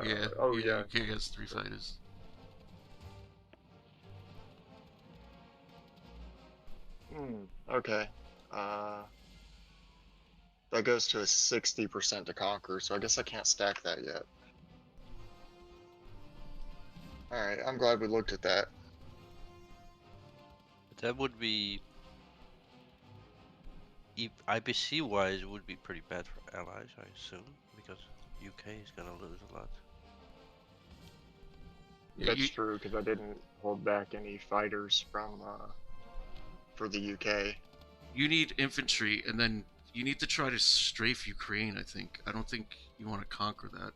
Yeah. Oh, yeah. UK has 3 fighters. Okay. That goes to a 60% to conquer, so I guess I can't stack that yet. Alright, I'm glad we looked at that. But that would be, IBC wise, it would be pretty bad for allies, I assume, because UK is gonna lose a lot. Yeah, That's true, because I didn't hold back any fighters from, for the UK. you need infantry, and then you need to try to strafe Ukraine, I think. I don't think you want to conquer that.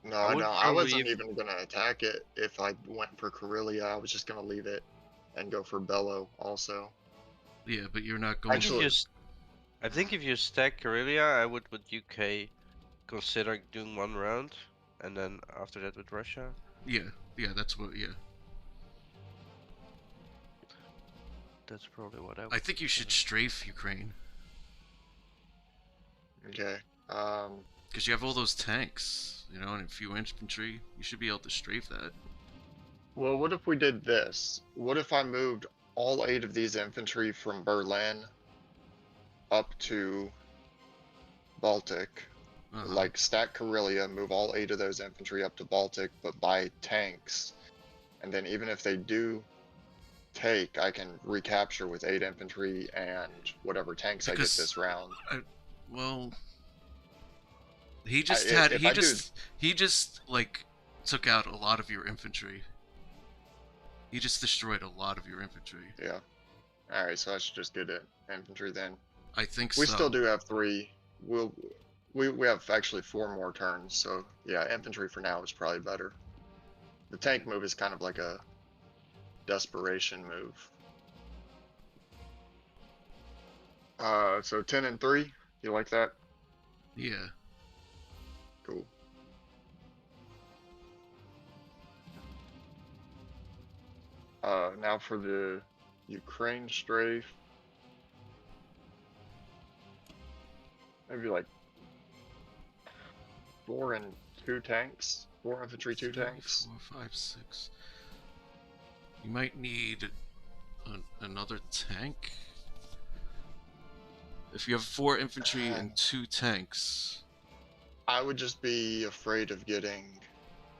No, I I would know. I probably wasn't even gonna attack it if I went for Karelia. I was just gonna leave it and go for Bello also. Yeah, but you're not going Actually- I think if you stack Karelia, I would with UK consider doing 1 round, and then after that with Russia. Yeah, that's what, yeah. That's probably what I would I think you should strafe Ukraine. Okay. Because you have all those tanks, you know, and a few infantry. You should be able to strafe that. Well, what if we did this? What if I moved all 8 of these infantry from Berlin up to Baltic? Like, stack Karelia, move all 8 of those infantry up to Baltic, but buy tanks. And then even if they do take, I can recapture with 8 infantry and whatever tanks I get Because- this round. Well, he just I- had if he I just like took out a lot of your infantry. He just destroyed a lot of your infantry. Yeah. Alright, so I should just get it infantry then. I think We so. still do have 3. We have actually 4 more turns, so yeah, infantry for now is probably better. The tank move is kind of like a desperation move. So 10 and 3, you like that? Yeah. Cool. Now for the Ukraine strafe. Maybe like 4 and 2 tanks. 4 infantry, 2 tanks. 4, 5, 6. You might need another tank. If you have 4 infantry and 2 tanks, I would just be afraid of getting.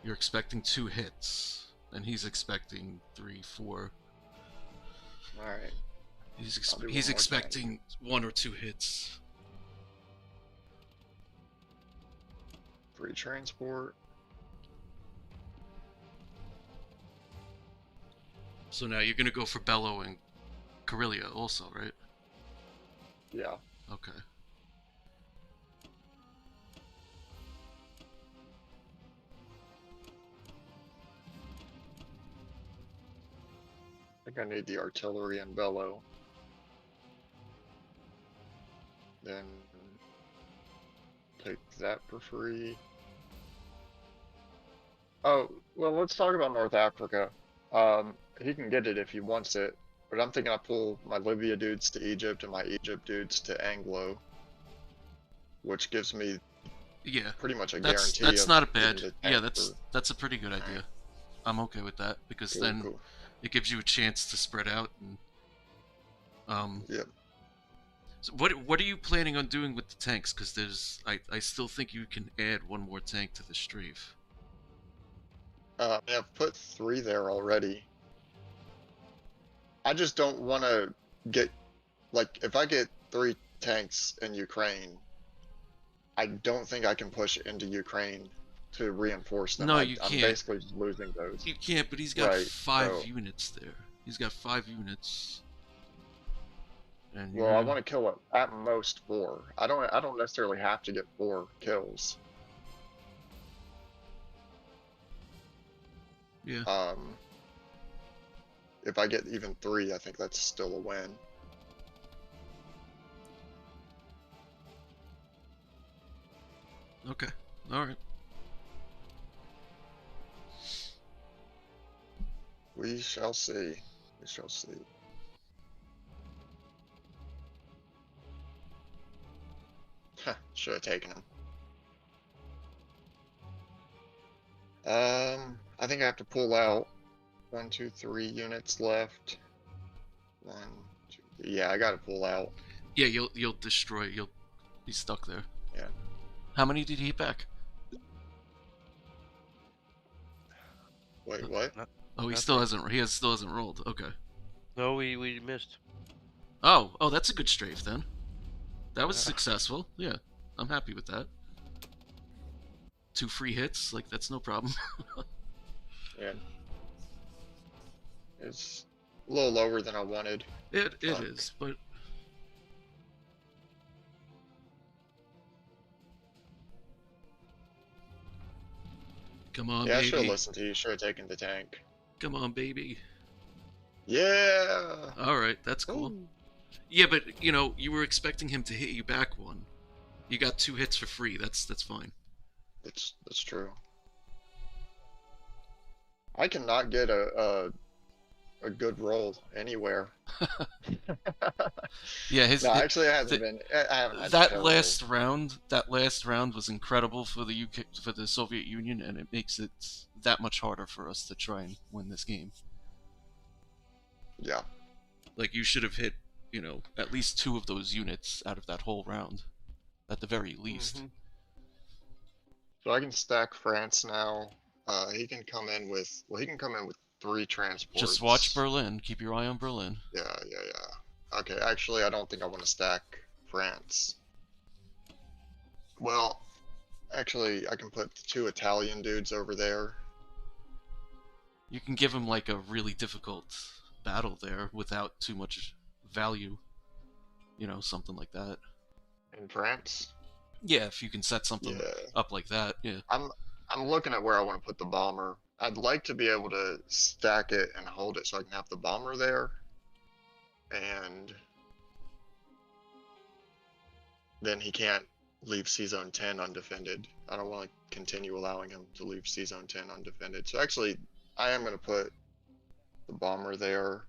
you're expecting 2 hits, and he's expecting 3, 4. All right. He's I'll do one he's more expecting 1 or 2 hits. 3 transport. So now you're gonna go for Bello and Karelia also, right? Yeah. Okay. I think I need the artillery and bellow. Then take that for free. Oh, well, let's talk about North Africa. He can get it if he wants it, but I'm thinking I pull my Libya dudes to Egypt and my Egypt dudes to Anglo, which gives me pretty much a guarantee. That's of not a getting bad. the Yeah, tank that's a pretty good idea. I'm okay with that because Cool, then cool. it gives you a chance to spread out. And, Yep. So what are you planning on doing with the tanks? Because I still think you can add 1 more tank to the strafe. I've put 3 there already. I just don't want to get, like, if I get 3 tanks in Ukraine, I don't think I can push into Ukraine to reinforce them. No, you I'm can't. basically just losing those. You can't, but he's got Right, 5 so- units there. He's got 5 units. And Well, I want to kill it at most 4. I don't necessarily have to get 4 kills. Yeah. If I get even 3, I think that's still a win. Okay. All right. We shall see. We shall see. Should have taken him. I think I have to pull out. 1, 2, 3 units left. 1, 2, 3. Yeah, I gotta pull out. Yeah, you'll destroy. You'll be stuck there. Yeah. How many did he hit back? Wait, what? Oh, he Nothing. still hasn't. He still hasn't rolled. Okay. No, we missed. Oh, that's a good strafe then. That was Yeah. successful. Yeah, I'm happy with that. 2 free hits, like that's no problem. Yeah. It's a little lower than I wanted. It Fuck. is, but come on, Yeah, I should have baby. listened to you. Should have taken the tank. Come on, baby. Yeah. All right, that's cool. Yeah, but you were expecting him to hit you back 1. You got 2 hits for free. That's fine. That's true. I cannot get a good roll anywhere. Yeah, No, actually, I haven't been. I haven't had that terrible. last round was incredible for the UK, for the Soviet Union, and it makes it that much harder for us to try and win this game. Yeah. Like, you should have hit, at least 2 of those units out of that whole round, at the very least. Mhm. So I can stack France now. He can come in with. Well, he can come in with 3 transports. Just watch Berlin. Keep your eye on Berlin. Yeah. Okay, actually, I don't think I want to stack France. Well, actually, I can put 2 Italian dudes over there. You can give him like a really difficult battle there without too much value. Something like that. In France. Yeah, if you can set something Yeah. up like that, yeah. I'm looking at where I want to put the bomber. I'd like to be able to stack it and hold it so I can have the bomber there. And then he can't leave C-Zone 10 undefended. I don't want to continue allowing him to leave C-Zone 10 undefended. So actually, I am going to put the bomber there.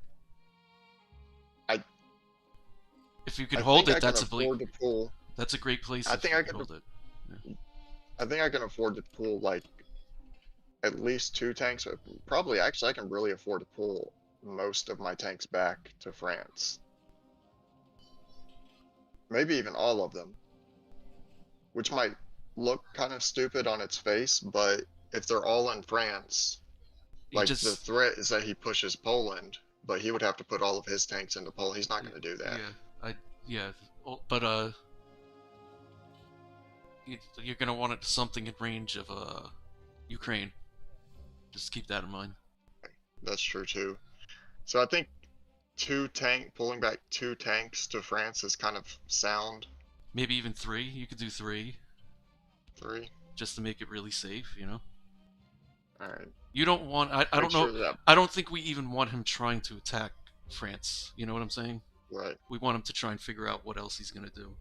If you can I hold think it, I that's can afford to pull. that's a great place. I if think you I can can- hold it. I think I can afford to pull like at least 2 tanks. Probably, actually, I can really afford to pull most of my tanks back to France. Maybe even all of them. Which might look kind of stupid on its face, but if they're all in France, like the threat is that he pushes Poland, but he would have to put all of his tanks into Poland. He's not going to do that. But you're going to want it something in range of Ukraine. Just keep that in mind. That's true too. So I think pulling back 2 tanks to France is kind of sound. Maybe even 3. You could do 3. 3. Just to make it really safe, you know? Alright. You don't want... I don't know... I don't think we even want him trying to attack France. You know what I'm saying? Right. We want him to try and figure out what else he's going to do.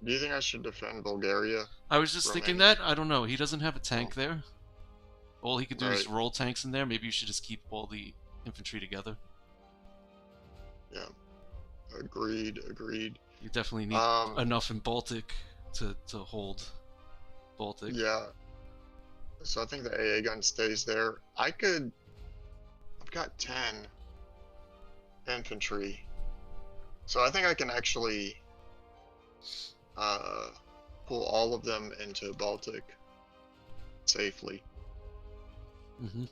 Do you think I should defend Bulgaria? I was just thinking that. I don't know. He doesn't have a tank there. All he could do is roll tanks in there. Maybe you should just keep all the infantry together. Yeah. Agreed. You definitely need enough in Baltic to hold Baltic. Yeah. So I think the AA gun stays there. I've got 10 infantry. So I think I can actually pull all of them into Baltic safely. Mm-hmm.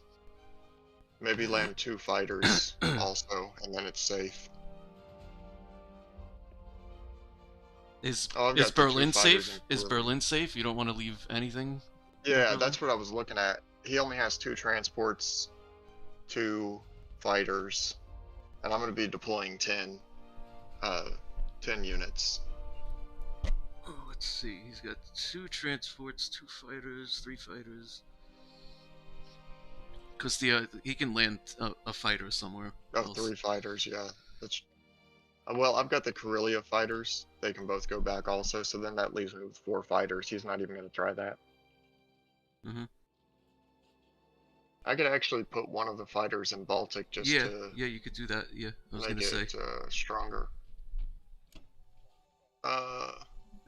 Maybe land 2 fighters also, and then it's safe. Is Berlin safe? Is Berlin safe? You don't want to leave anything? Yeah, that's what I was looking at. He only has 2 transports, 2 fighters, and I'm going to be deploying 10 units. Oh, let's see. He's got 2 transports, 2 fighters, 3 fighters. Because he can land a fighter somewhere. Oh, 3 fighters, yeah. That's... Well, I've got the Karelia fighters. They can both go back also, so then that leaves me with 4 fighters. He's not even going to try that. Mm-hmm. I could actually put one of the fighters in Baltic just to... Yeah, you could do that. Yeah, I was going to make say. it stronger.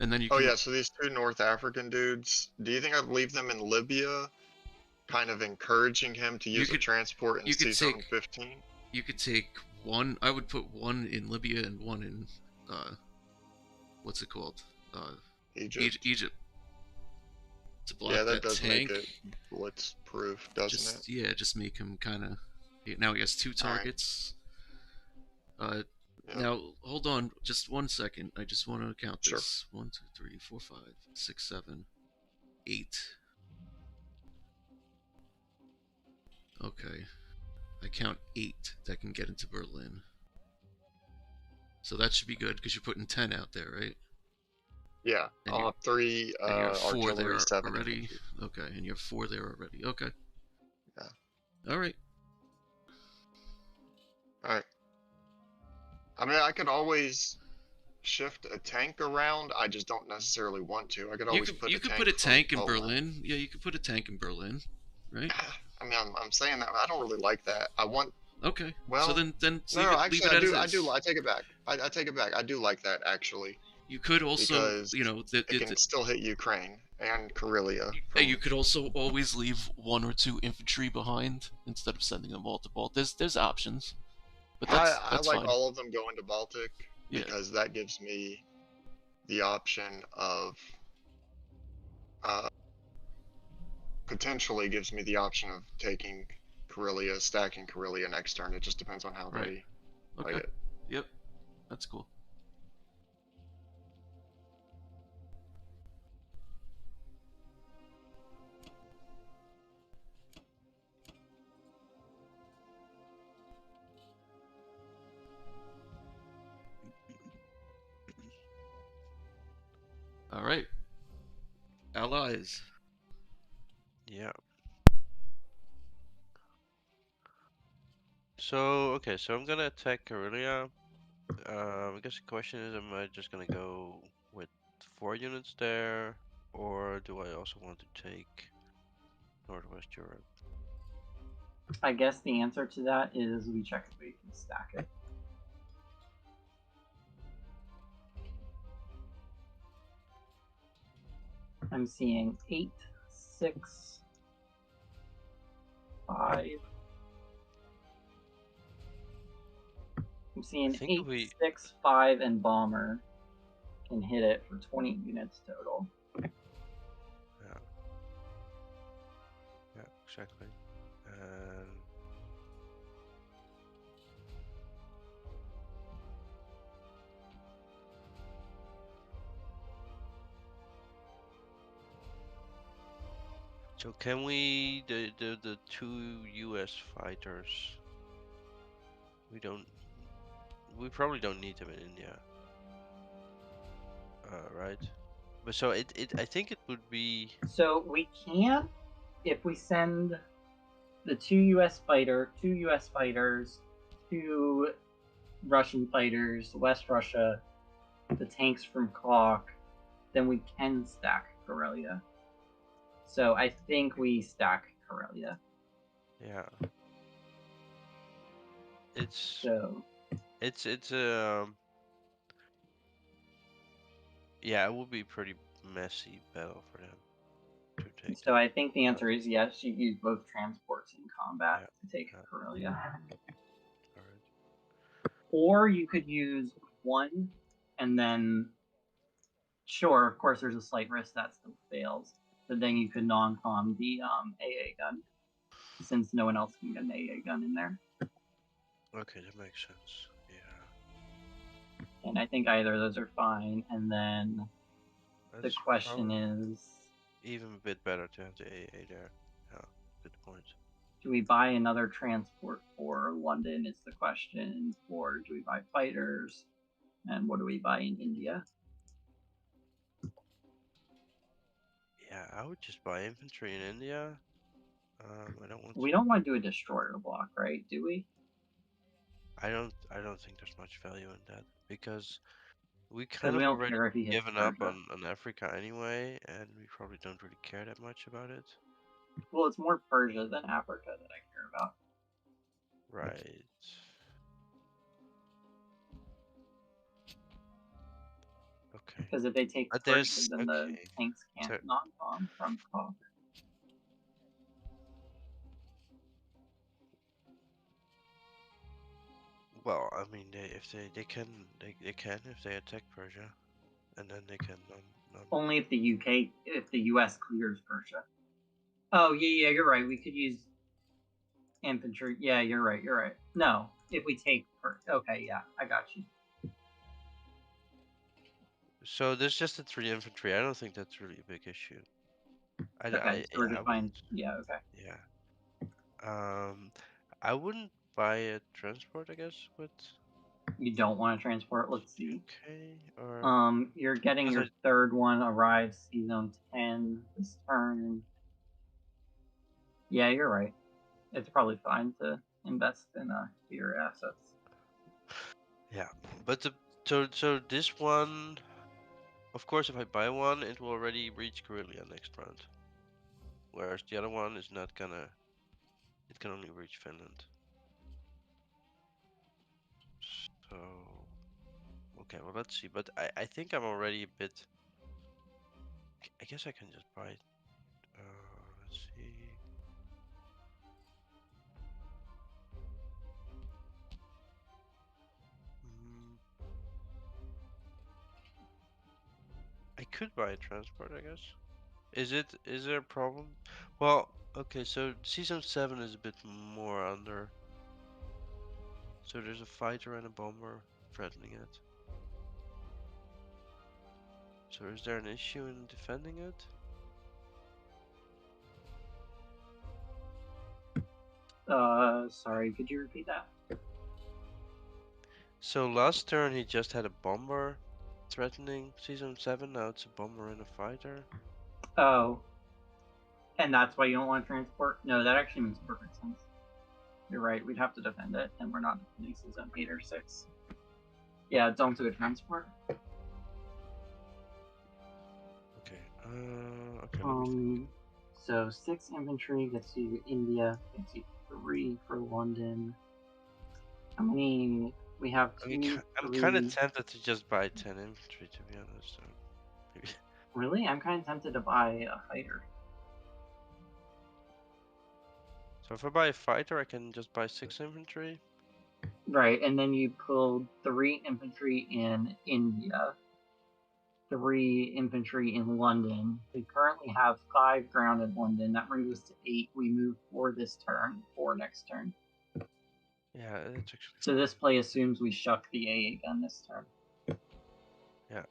And then you Oh yeah, so these 2 North African dudes, do you think I'd leave them in Libya, kind of encouraging him to use a transport in season 15? You could take 1. I would put 1 in Libya and 1 in what's it called? Egypt. To block that does tank. make it Blitz proof, doesn't it? Yeah, just make him kind of. Now he has 2 targets. Yeah. Now hold on, just 1 second. I just want to count this. Sure. 1, 2, 3, 4, 5, 6, 7, 8. Okay, I count 8 that can get into Berlin. So that should be good because you're putting 10 out there, right? Yeah, I'll have 3 4 there artillery, 7 already. Okay, and you have 4 there already. Okay. Yeah. All right. I mean, I could always shift a tank around. I just don't necessarily want to. I could always put a tank in Berlin. Yeah, you could put a tank in Berlin, right? I mean, I'm saying that I don't really like that. I want. Okay. Well, so then no, actually, I do. I take it back. I take it back. I do like that actually. You could also, because it can still hit Ukraine and Karelia. You could also always leave 1 or 2 infantry behind instead of sending them all to Baltic. There's options, but that's I like fine. all of them going to Baltic because that gives me the option of potentially gives me the option of taking Karelia, stacking Karelia next turn. It just depends on how they play it. Yep, that's cool. All right, allies. Yeah. So okay, so I'm gonna attack Karelia. I guess the question is, am I just gonna go with 4 units there, or do I also want to take Northwest Europe? I guess the answer to that is we check if we can stack it. I'm seeing 8, 6, 5. I'm seeing think 8, we- 6, 5, and bomber can hit it for 20 units total. Yeah, exactly. And so can we the 2 US fighters? We probably don't need them in India. Right? But so I think it would be So we can, if we send the 2 US fighters, 2 Russian fighters, West Russia, the tanks from Clock, then we can stack Karelia. So I think we stack Karelia. yeah. It's So yeah, it would be pretty messy battle for them to take. so I think the answer is yes, you use both transports in combat to take yeah. Karelia. Alright. Or you could use 1 and then sure, of course there's a slight risk that still fails. But then you could non-com the AA gun. Since no one else can get an AA gun in there. Okay, that makes sense. Yeah. And I think either of those are fine. And then the That's question probably is, even a bit better to have the AA there. Yeah, good point. do we buy another transport for London is the question, or do we buy fighters? And what do we buy in India? Yeah, I would just buy infantry in India. I don't want. We don't want to do a destroyer block, right? Do we? I don't think there's much value in that because we Because kind we of don't already care if he hits given up Persia. on Africa anyway, and we probably don't really care that much about it. Well, it's more Persia than Africa that I care about. Right. Okay. Because if they take But Persia, there's then the okay. tanks can't So- non-com from Clock. Well, I mean, they can if they attack Persia, and then they can Only if the US clears Persia. Oh, yeah, you're right. We could use infantry. Yeah, you're right. No, if we take okay, yeah, I got you. So there's just the 3 infantry. I don't think that's really a big issue. Okay, so we're yeah, just fine. Yeah, okay. Yeah. I wouldn't buy a transport, I guess, with You don't want to transport. Let's see. UK or You're getting Because your third one arrives season 10 this turn. Yeah, you're right. It's probably fine to invest in your assets. yeah, but so this one, of course, if I buy one, it will already reach Karelia next round. Whereas the other one is not gonna. It can only reach Finland. So okay, well let's see. But I think I'm already a bit. I guess I can just buy it. Let's see. I could buy a transport, I guess. Is there a problem? Well, okay, so season 7 is a bit more under. So there's a fighter and a bomber threatening it. So is there an issue in defending it? Sorry, could you repeat that? So last turn he just had a bomber threatening season 7, now it's a bomber and a fighter. Oh. And that's why you don't want to transport? No, that actually makes perfect sense. You're right, we'd have to defend it, and we're not defending season 8 or 6. Yeah, don't do a transport. Okay, okay. So 6 infantry gets you India, gets you 3 for London. How many? We have 2. I'm kind of tempted to just buy 10 infantry, to be honest. So maybe. Really? I'm kind of tempted to buy a fighter. So if I buy a fighter, I can just buy 6 infantry. Right, and then you pulled 3 infantry in India, 3 infantry in London. We currently have 5 ground in London. That brings us to 8. We move 4 this turn, 4 next turn. Yeah, that's actually. So this play assumes we shuck the A again this turn. Yeah.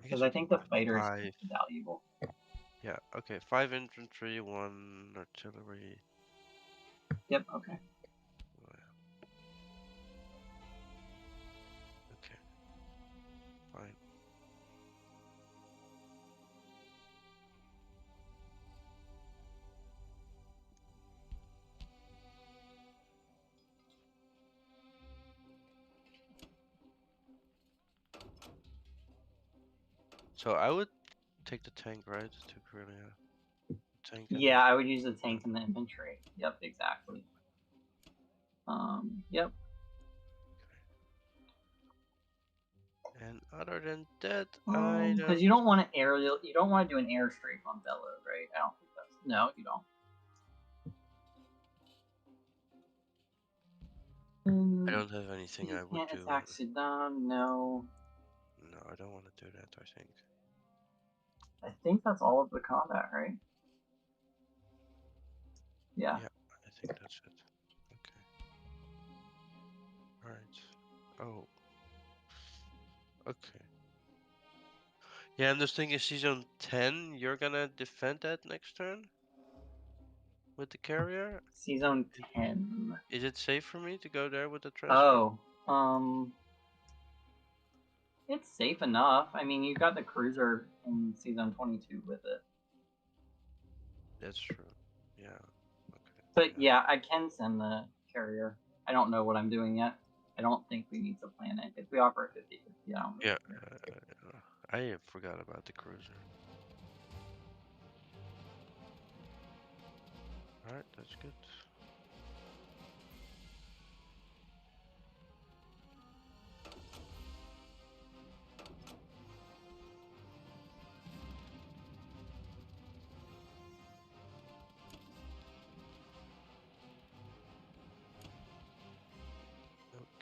Because I think the fighter is 5. valuable. Yeah. Okay. 5 infantry, 1 artillery. Yep. Okay. Okay. Fine. So I would take the tank, right? To really tank. Yeah, I would use the tank and the infantry. Yep, exactly. Yep. And other than that, I Because you don't want to aerial. You don't want to do an airstrike on Bellow, right? I don't think that's. No, you don't. I don't have anything I would Can't do. attack Sudan. No. No, I don't want to do that. I think. I think that's all of the combat, right? Yeah. Yeah, I think that's it. Okay. All right. Oh. Okay. Yeah, I'm just thinking season 10, you're gonna defend that next turn? With the carrier? Season 10. Is it safe for me to go there with the transport? Oh, it's safe enough. I mean, you got the cruiser in season 22 with it. That's true. Yeah. Okay. But yeah, I can send the carrier. I don't know what I'm doing yet. I don't think we need to plan it. If we offer a 50-50, I don't really Yeah. care. I forgot about the cruiser. Alright, that's good.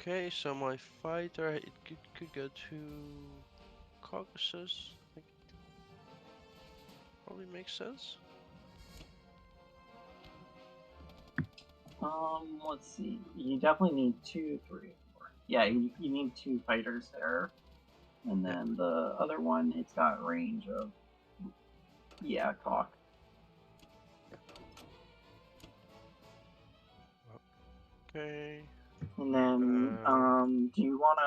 Okay, so my fighter, it could go to Caucasus. I think probably makes sense. Let's see. You definitely need 2, 3, 4. Yeah, you need 2 fighters there. And then the other one, it's got range of, yeah, Cauk. Okay. And then, do you want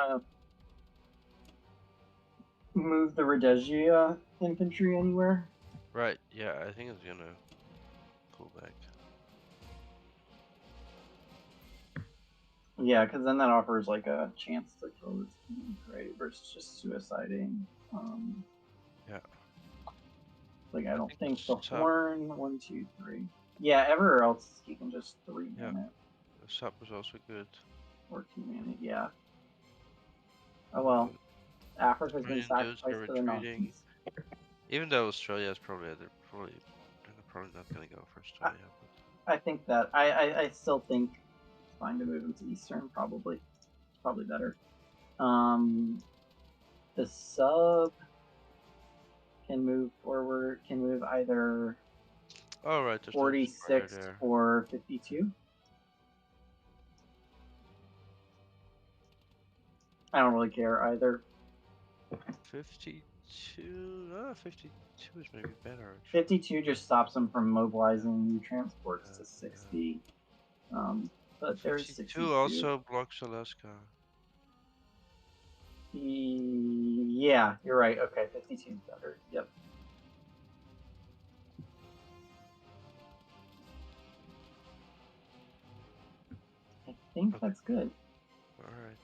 to move the Rhodesia infantry anywhere? Right, yeah, I think it's gonna pull back. Yeah, because then that offers like a chance to kill this team, right? Versus just suiciding. Yeah. Like I don't think the Sub- horn 1, 2, 3. Yeah, everywhere else he can just 3 Yeah. man it The sub was also good. or 2 man it. Yeah. Oh well, Africa's been Australian dudes are sacrificed to the retreating. Nazis. Even though Australia is probably they're probably not gonna go for Australia. I think that I still think it's fine to move him to Eastern. Probably better. The sub can move forward. Can move either All right, there's 46 there. or 52. I don't really care either. 52. 52 is maybe better. 52 just stops them from mobilizing new transports to 60. But there's 62 also blocks Alaska. Yeah, you're right. Okay, 52 is better. Yep. I think that's good. All right.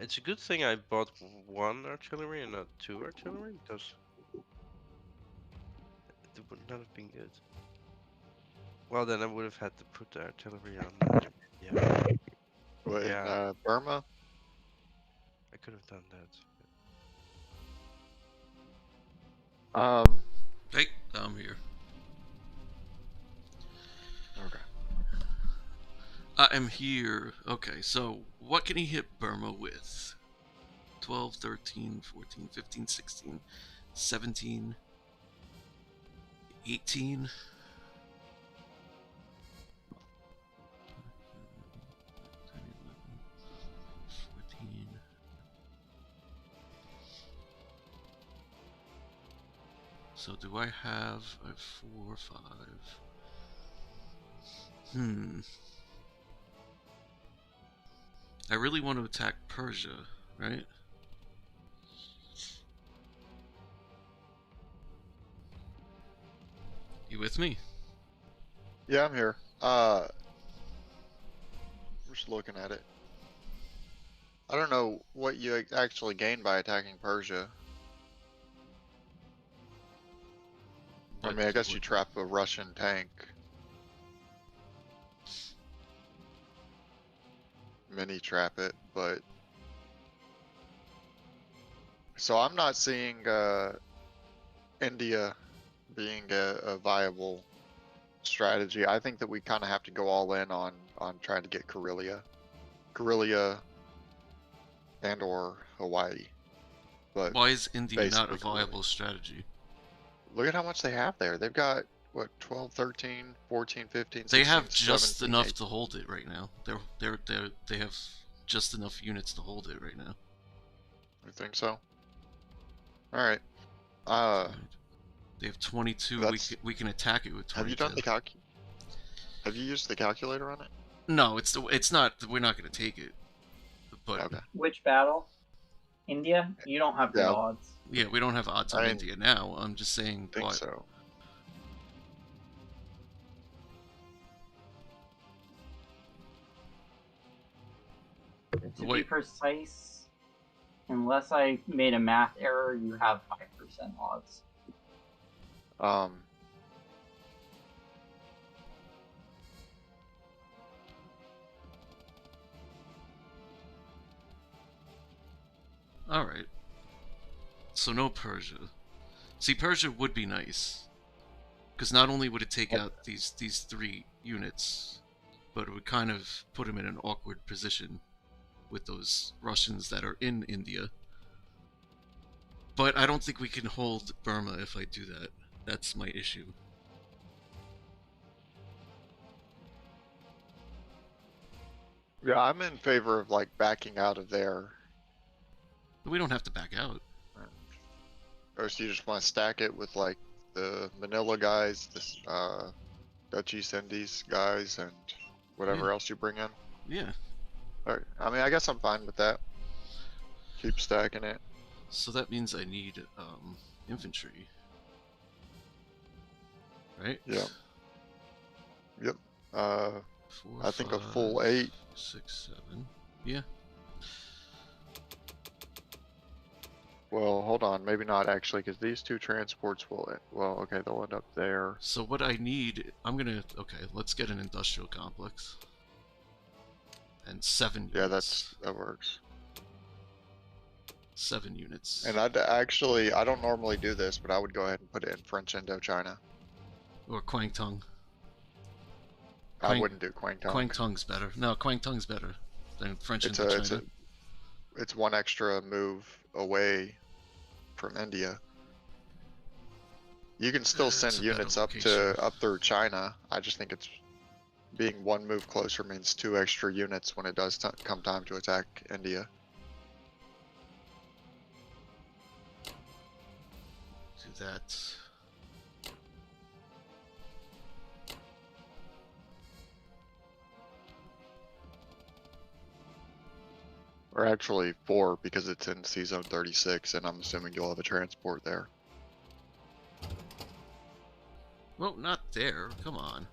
It's a good thing I bought 1 artillery and not 2 artillery, because it would not have been good. Well, then I would have had to put the artillery on. Yeah, What, in Yeah. Burma? I could have done that. Hey, I'm here. Okay. I am here. Okay, so what can he hit Burma with? 12, 13, 14, 15, 16, 17, 18. So do I have 4, 5? I really want to attack Persia, right? You with me? Yeah, I'm here. We're just looking at it. I don't know what you actually gain by attacking Persia. I mean, I guess you trap a Russian tank. Mini trap it, but... So I'm not seeing India being a viable strategy. I think that we kind of have to go all in on trying to get Karelia and or Hawaii. But why is India not a basically viable strategy? look at how much they have there. They've got what, 12, 13, 14, 15, 16, They have just 17, enough 18. to hold it right now. They have just enough units to hold it right now. You think so? All right. They have 22. We can attack it with 22. Have you done the Have you used the calculator on it? No, it's not. We're not going to take it. But Okay. Which battle? India? You don't have good Yeah. odds. yeah, we don't have odds on I India now. I'm just saying. I think what? so. To be Wait. precise, unless I made a math error, you have 5% odds. All right. So no Persia. See, Persia would be nice, because not only would it take out these 3 units, but it would kind of put them in an awkward position with those Russians that are in India. But I don't think we can hold Burma if I do that. That's my issue. Yeah, I'm in favor of like backing out of there. But we don't have to back out. Or so you just want to stack it with like the Manila guys, the Dutch East Indies guys, and whatever else you bring in. Yeah. Alright, I mean, I guess I'm fine with that. Keep stacking it. So that means I need infantry. Right? Yeah. Yep. 4, I think a 5, full 8. 6, 7. Yeah. Well, hold on, maybe not actually, because these 2 transports will, well, okay, they'll end up there. So what I need, okay, let's get an industrial complex. And 7 units. Yeah, that works. 7 units. And I don't normally do this, but I would go ahead and put it in French Indochina. Or Kwangtung. I wouldn't do Kwangtung. Kwangtung's better. No, Kwangtung's better than French Indochina. It's 1 extra move away from India. You can still send It's a units better up through China. I just think it's being 1 move closer means 2 extra units when it does come time to attack India. Do that. Or actually 4, because it's in C-Zone 36, and I'm assuming you'll have a transport there. Well, not there. Come on.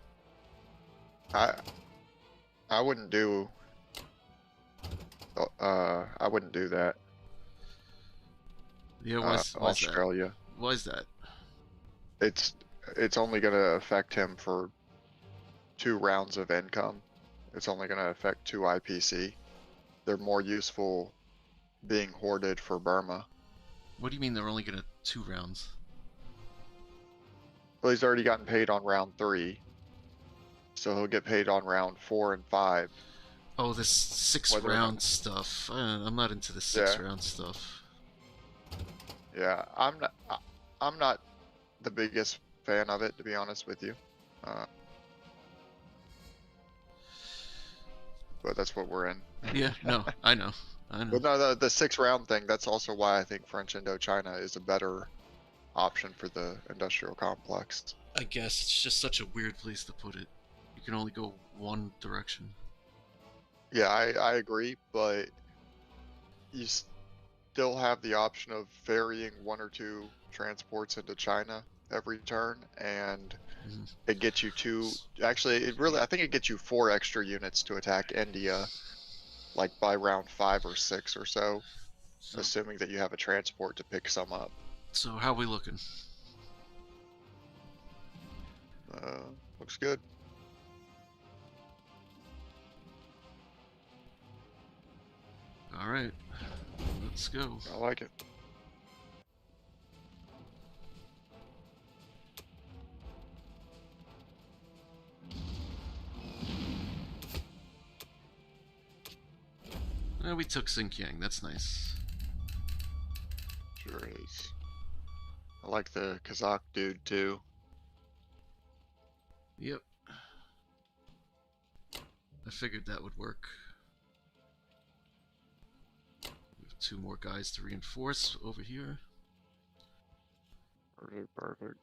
I wouldn't do I wouldn't do that. Yeah, why's that? Australia. Why is that? It's only gonna affect him for 2 rounds of income. It's only gonna affect 2 IPC. They're more useful being hoarded for Burma. What do you mean they're only gonna 2 rounds? Well, he's already gotten paid on round 3, so he'll get paid on round 4 and 5. Oh, this 6 Whether or round not- stuff. I'm not into the 6 round stuff. Yeah, I'm not the biggest fan of it, to be honest with you. But that's what we're in. Yeah, no, I know. But no, the 6 round thing, that's also why I think French Indochina is a better option for the industrial complex. I guess it's just such a weird place to put it. You can only go one direction. Yeah, I agree, but you still have the option of ferrying 1 or 2 transports into China every turn, and it gets you 2. Actually, I think it gets you 4 extra units to attack India, like by round 5 or 6 or so, assuming that you have a transport to pick some up. So how we looking? Looks good. All right, let's go. I like it. We took Xinjiang. That's nice. Sure is. I like the Kazakh dude too. Yep. I figured that would work. We have 2 more guys to reinforce over here. Perfect.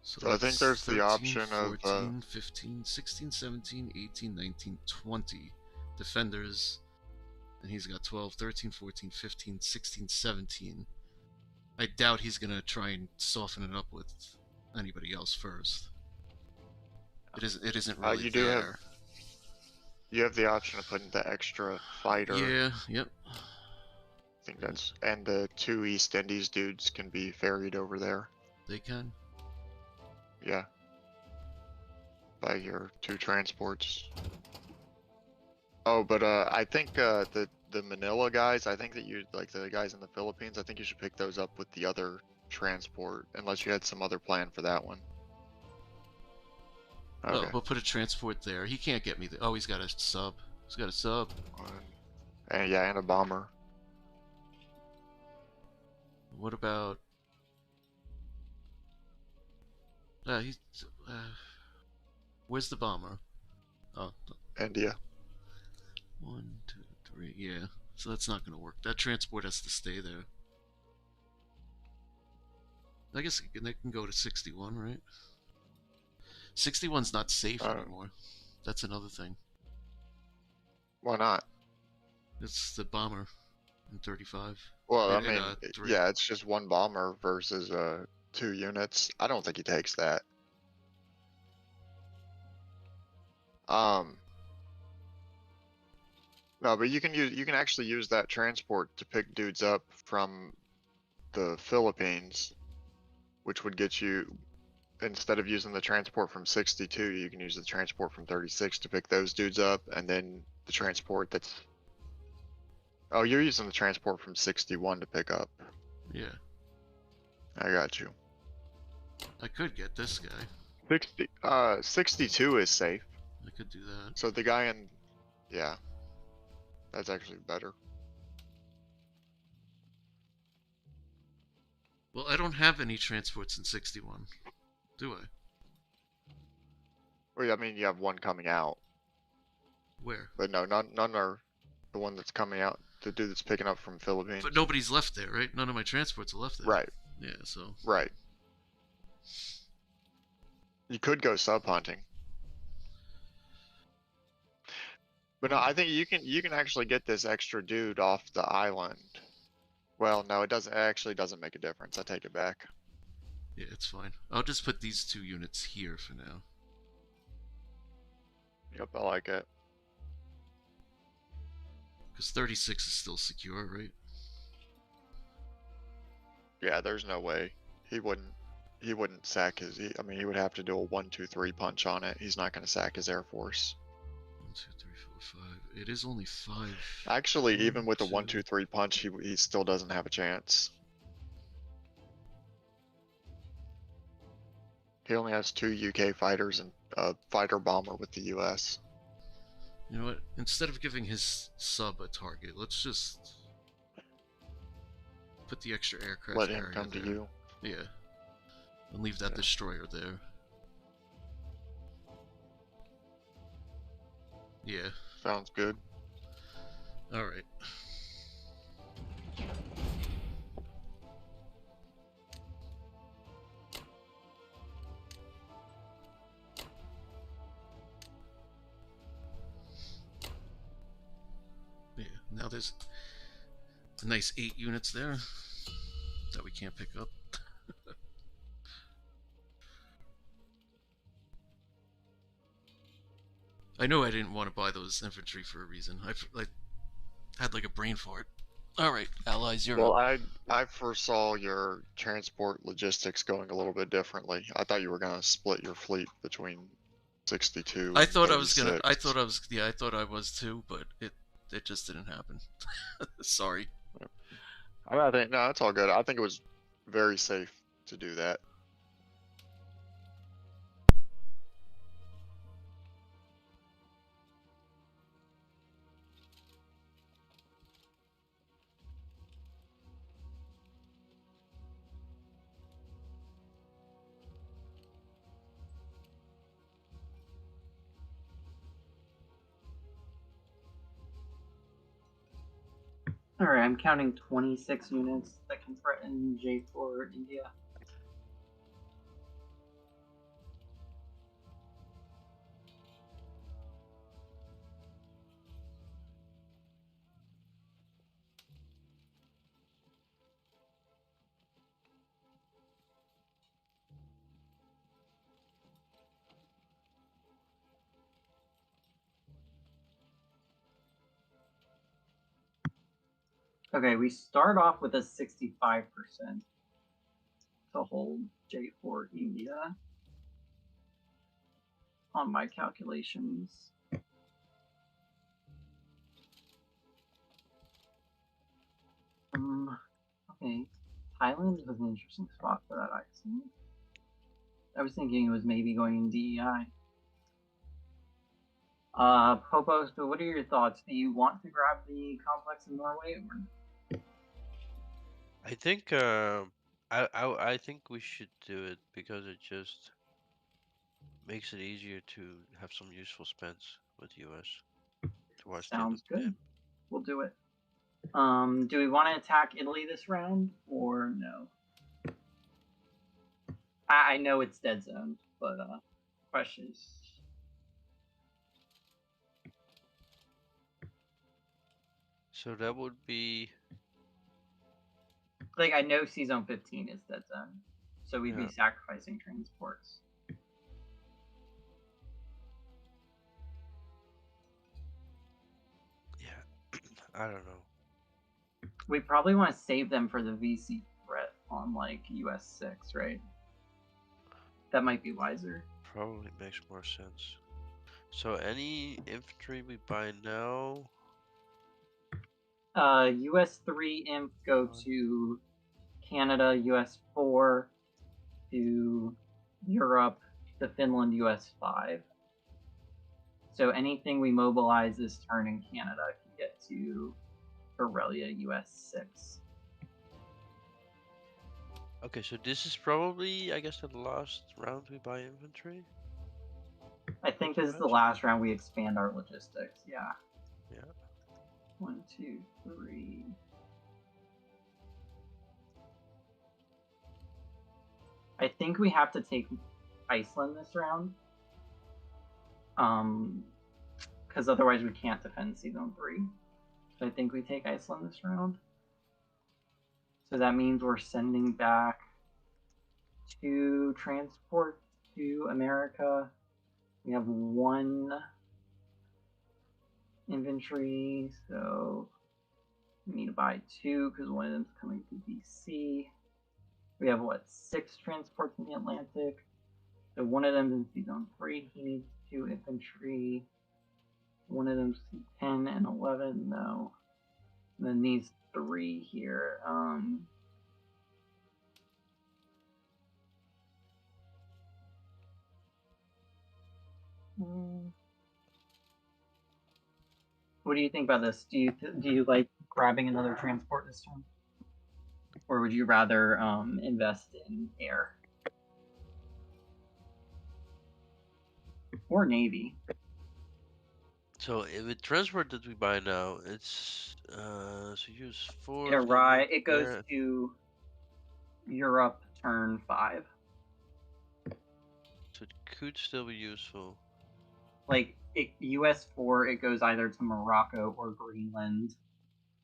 So I think there's 13, the option of 14, 15, 16, 17, 18, 19, 20 defenders. And he's got 12, 13, 14, 15, 16, 17. I doubt he's going to try and soften it up with anybody else first. It isn't really you there. You have the option of putting the extra fighter. Yeah, yep. I think that's, and the 2 East Indies dudes can be ferried over there. They can. Yeah. By your 2 transports. Oh, but I think the Manila guys, I think that you, like the guys in the Philippines, I think you should pick those up with the other transport, unless you had some other plan for that one. Okay. Well, we'll put a transport there. He can't get me there. Oh, he's got a sub. He's got a sub. And yeah, and a bomber. What about... he's... where's the bomber? Oh, India. 1, 2, 3. Yeah. So that's not going to work. That transport has to stay there. I guess they can go to 61, right? 61's not safe anymore. That's another thing. Why not? It's the bomber in 35. Well, I And, mean, 3. yeah, it's just 1 bomber versus 2 units. I don't think he takes that. No, but you can actually use that transport to pick dudes up from the Philippines, which would get you, instead of using the transport from 62, you can use the transport from 36 to pick those dudes up, and then the transport that's... Oh, you're using the transport from 61 to pick up. Yeah. I got you. I could get this guy. 62 is safe. I could do that. So the guy in... Yeah. That's actually better. Well, I don't have any transports in 61. Do I? Well, I mean, you have 1 coming out. Where? But no, none are the one that's coming out. The dude that's picking up from Philippines. But nobody's left there, right? None of my transports are left there. Right. Yeah, so Right. You could go sub hunting. But no, I think you can actually get this extra dude off the island. Well, no, it actually doesn't make a difference. I take it back. yeah, it's fine. I'll just put these 2 units here for now. Yep, I like it. Because 36 is still secure, right? Yeah, there's no way he wouldn't sack his. I mean, he would have to do a 1-2-3 punch on it. He's not going to sack his Air Force. 1, 2, 3, 4, 5. It is only 5. Actually, even with the 1, 2. 1-2-3 punch, he still doesn't have a chance. He only has 2 UK fighters and a fighter bomber with the US. You know what? Instead of giving his sub a target, let's just put the extra aircraft Let him carrier come there. to you. Yeah. And leave that destroyer there. Yeah. Sounds good. Alright. Yeah, now there's a nice 8 units there that we can't pick up. I know I didn't want to buy those infantry for a reason. I had like a brain fart. Alright, allies, you're Well, up. I foresaw your transport logistics going a little bit differently. I thought you were gonna split your fleet between 62 I and thought I was gonna. 36. I thought I was too, but it just didn't happen. Sorry. I think no, it's all good. I think it was very safe to do that. Alright, I'm counting 26 units that can threaten J4 India. Okay, we start off with a 65% to hold J4 India on my calculations. Okay, Thailand was an interesting spot for that accent. I was thinking it was maybe going in DEI. Popos, but what are your thoughts? Do you want to grab the complex in Norway or? I think I think we should do it because it just makes it easier to have some useful spends with US towards the end of Sounds the good. game. We'll do it. Do we want to attack Italy this round or no? I know it's dead zone, but questions. So that would be Like I know C zone 15 is dead zone, so we'd be sacrificing transports. yeah. I don't know. We probably want to save them for the VC threat on like US 6, right? That might be wiser. Probably makes more sense. So any infantry we buy now? US 3 imp go to Canada, US 4 to Europe, to Finland, US 5. So anything we mobilize this turn in Canada can get to Aurelia, US 6. Okay, so this is probably, I guess, the last round we buy infantry? I think this is the last round we expand our logistics, yeah. Yeah. 1, 2, 3. I think we have to take Iceland this round. Because otherwise we can't defend Season 3. So I think we take Iceland this round. So that means we're sending back 2 transport to America. We have 1 infantry, so we need to buy 2 because one of them's coming to DC. We have, what, 6 transports in the Atlantic. So one of them's in Season 3. He needs 2 infantry. One of them's 10 and 11, no. And then these 3 here. What do you think about this? Do you like grabbing another transport this turn, or would you rather invest in air or navy? So with transport that we buy now, it's so use 4. Yeah, right. It goes there. to Europe turn 5. So it could still be useful. Like US 4, it goes either to Morocco or Greenland,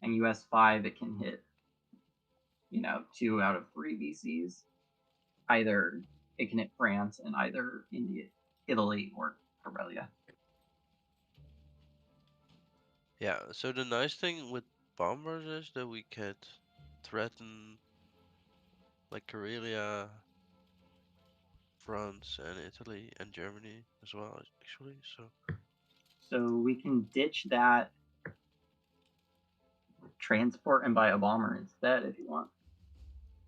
and US 5, it can hit 2 out of 3 VCs. Either it can hit France and either India, Italy, or Karelia. Yeah, so the nice thing with bombers is that we can threaten like Karelia, France, and Italy, and Germany as well, actually. So we can ditch that transport and buy a bomber instead if you want.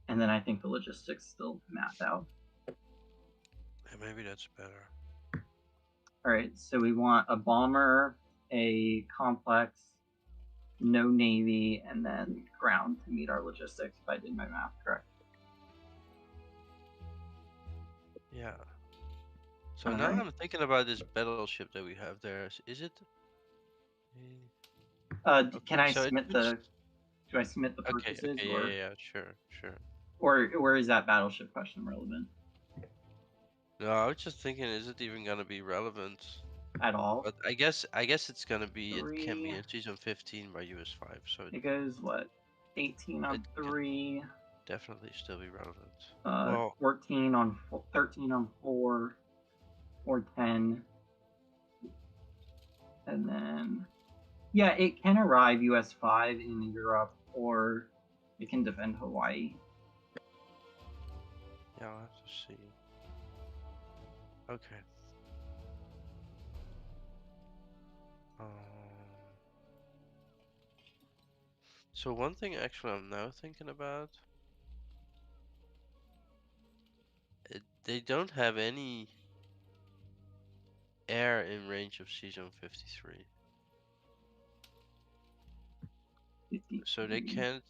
And then I think the logistics still math out. Yeah, maybe that's better. All right, so we want a bomber, a complex, no navy, and then ground to meet our logistics, if I did my math correct. Yeah. So now I'm thinking about this battleship that we have there. Is it? Can I so submit the? Do I submit the purchases? Okay, or yeah, sure. Or is that battleship question relevant No, I was just thinking, is it even gonna be relevant? at all? But I guess it's gonna be. It can be 3. in season 15 by US 5, so It goes what? 18 on it 3. definitely still be relevant. Well, 14 on 13 on 4, or 10, and then yeah, it can arrive US 5 in Europe, or it can defend Hawaii. yeah, I'll have to see. Okay. So one thing actually I'm now thinking about, they don't have any air in range of season 53. 53. So they can't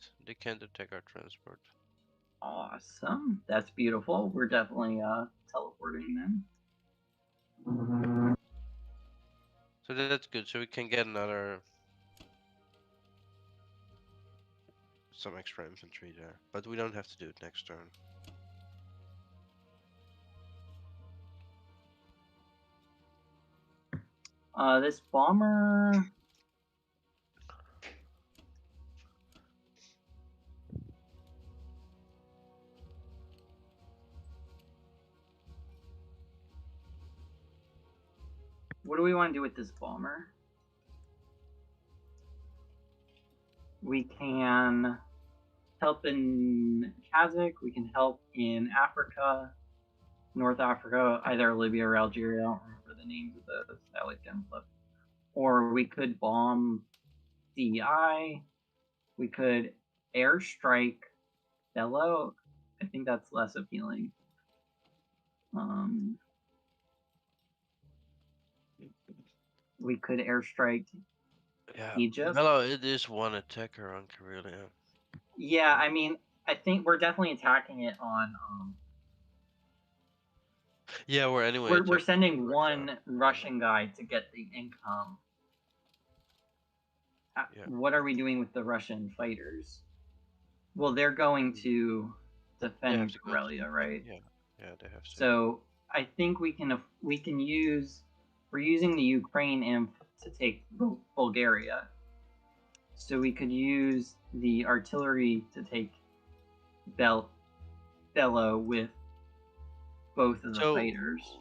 attack our transport. Awesome. That's beautiful. We're definitely teleporting then. So that's good. So we can get some extra infantry there, but we don't have to do it next turn. This bomber. What do we want to do with this bomber? We can help in Kazakh. We can help in Africa, North Africa, either Libya or Algeria. I don't remember the names of those. I like them flip. Or we could bomb DI. We could airstrike Bello. I think that's less appealing. We could airstrike Egypt. Bello, it is one attacker on Karelia. Yeah, I mean, I think we're definitely attacking it on. Yeah, we're sending one Russian guy to get the income. Yeah. What are we doing with the Russian fighters? Well, they're going to defend Karelia, right? Yeah. Yeah, they have to. So I think we can use. We're using the Ukraine imp to take Bulgaria. So we could use the artillery to take Bello with both of the fighters.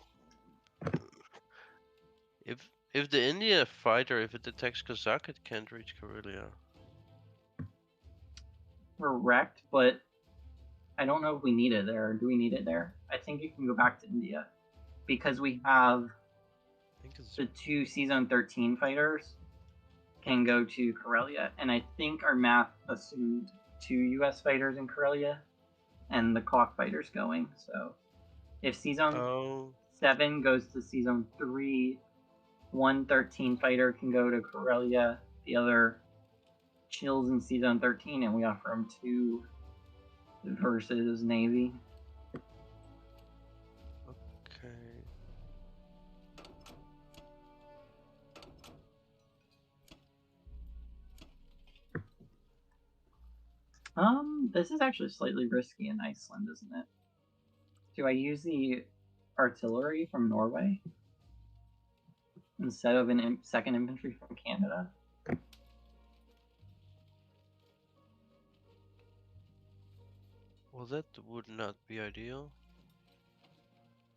If the India fighter, if it attacks Kazakh, it can't reach Karelia. Correct, but I don't know if we need it there. Do we need it there? I think it can go back to India because we have the 2 Season 13 fighters can go to Karelia, and I think our math assumed 2 U.S. fighters in Karelia and the Koch fighters going. So if Season 7 goes to Season 3, 1 13 fighter can go to Karelia, the other chills in Season 13, and we offer them 2 versus Navy. Okay. This is actually slightly risky in Iceland, isn't it? Do I use the artillery from Norway instead of an second infantry from Canada? Well, that would not be ideal.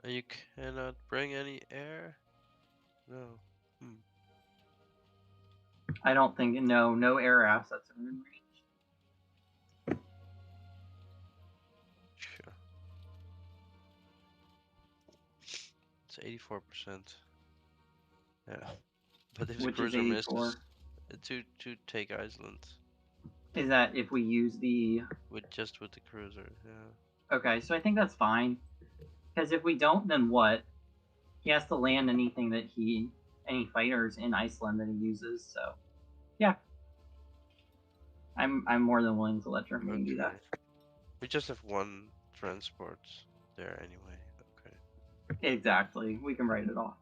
And you cannot bring any air? No. I don't think, no air assets are in range. Sure. It's 84%. Yeah. But if the Which is cruiser 84. misses, to take Iceland. Is that if we use the... With the cruiser, yeah. Okay, so I think that's fine. Because if we don't, then what? He has to land anything that any fighters in Iceland that he uses, so... Yeah. I'm more than willing to let Germany do that. We just have 1 transport there anyway. Okay. Exactly. We can write it off.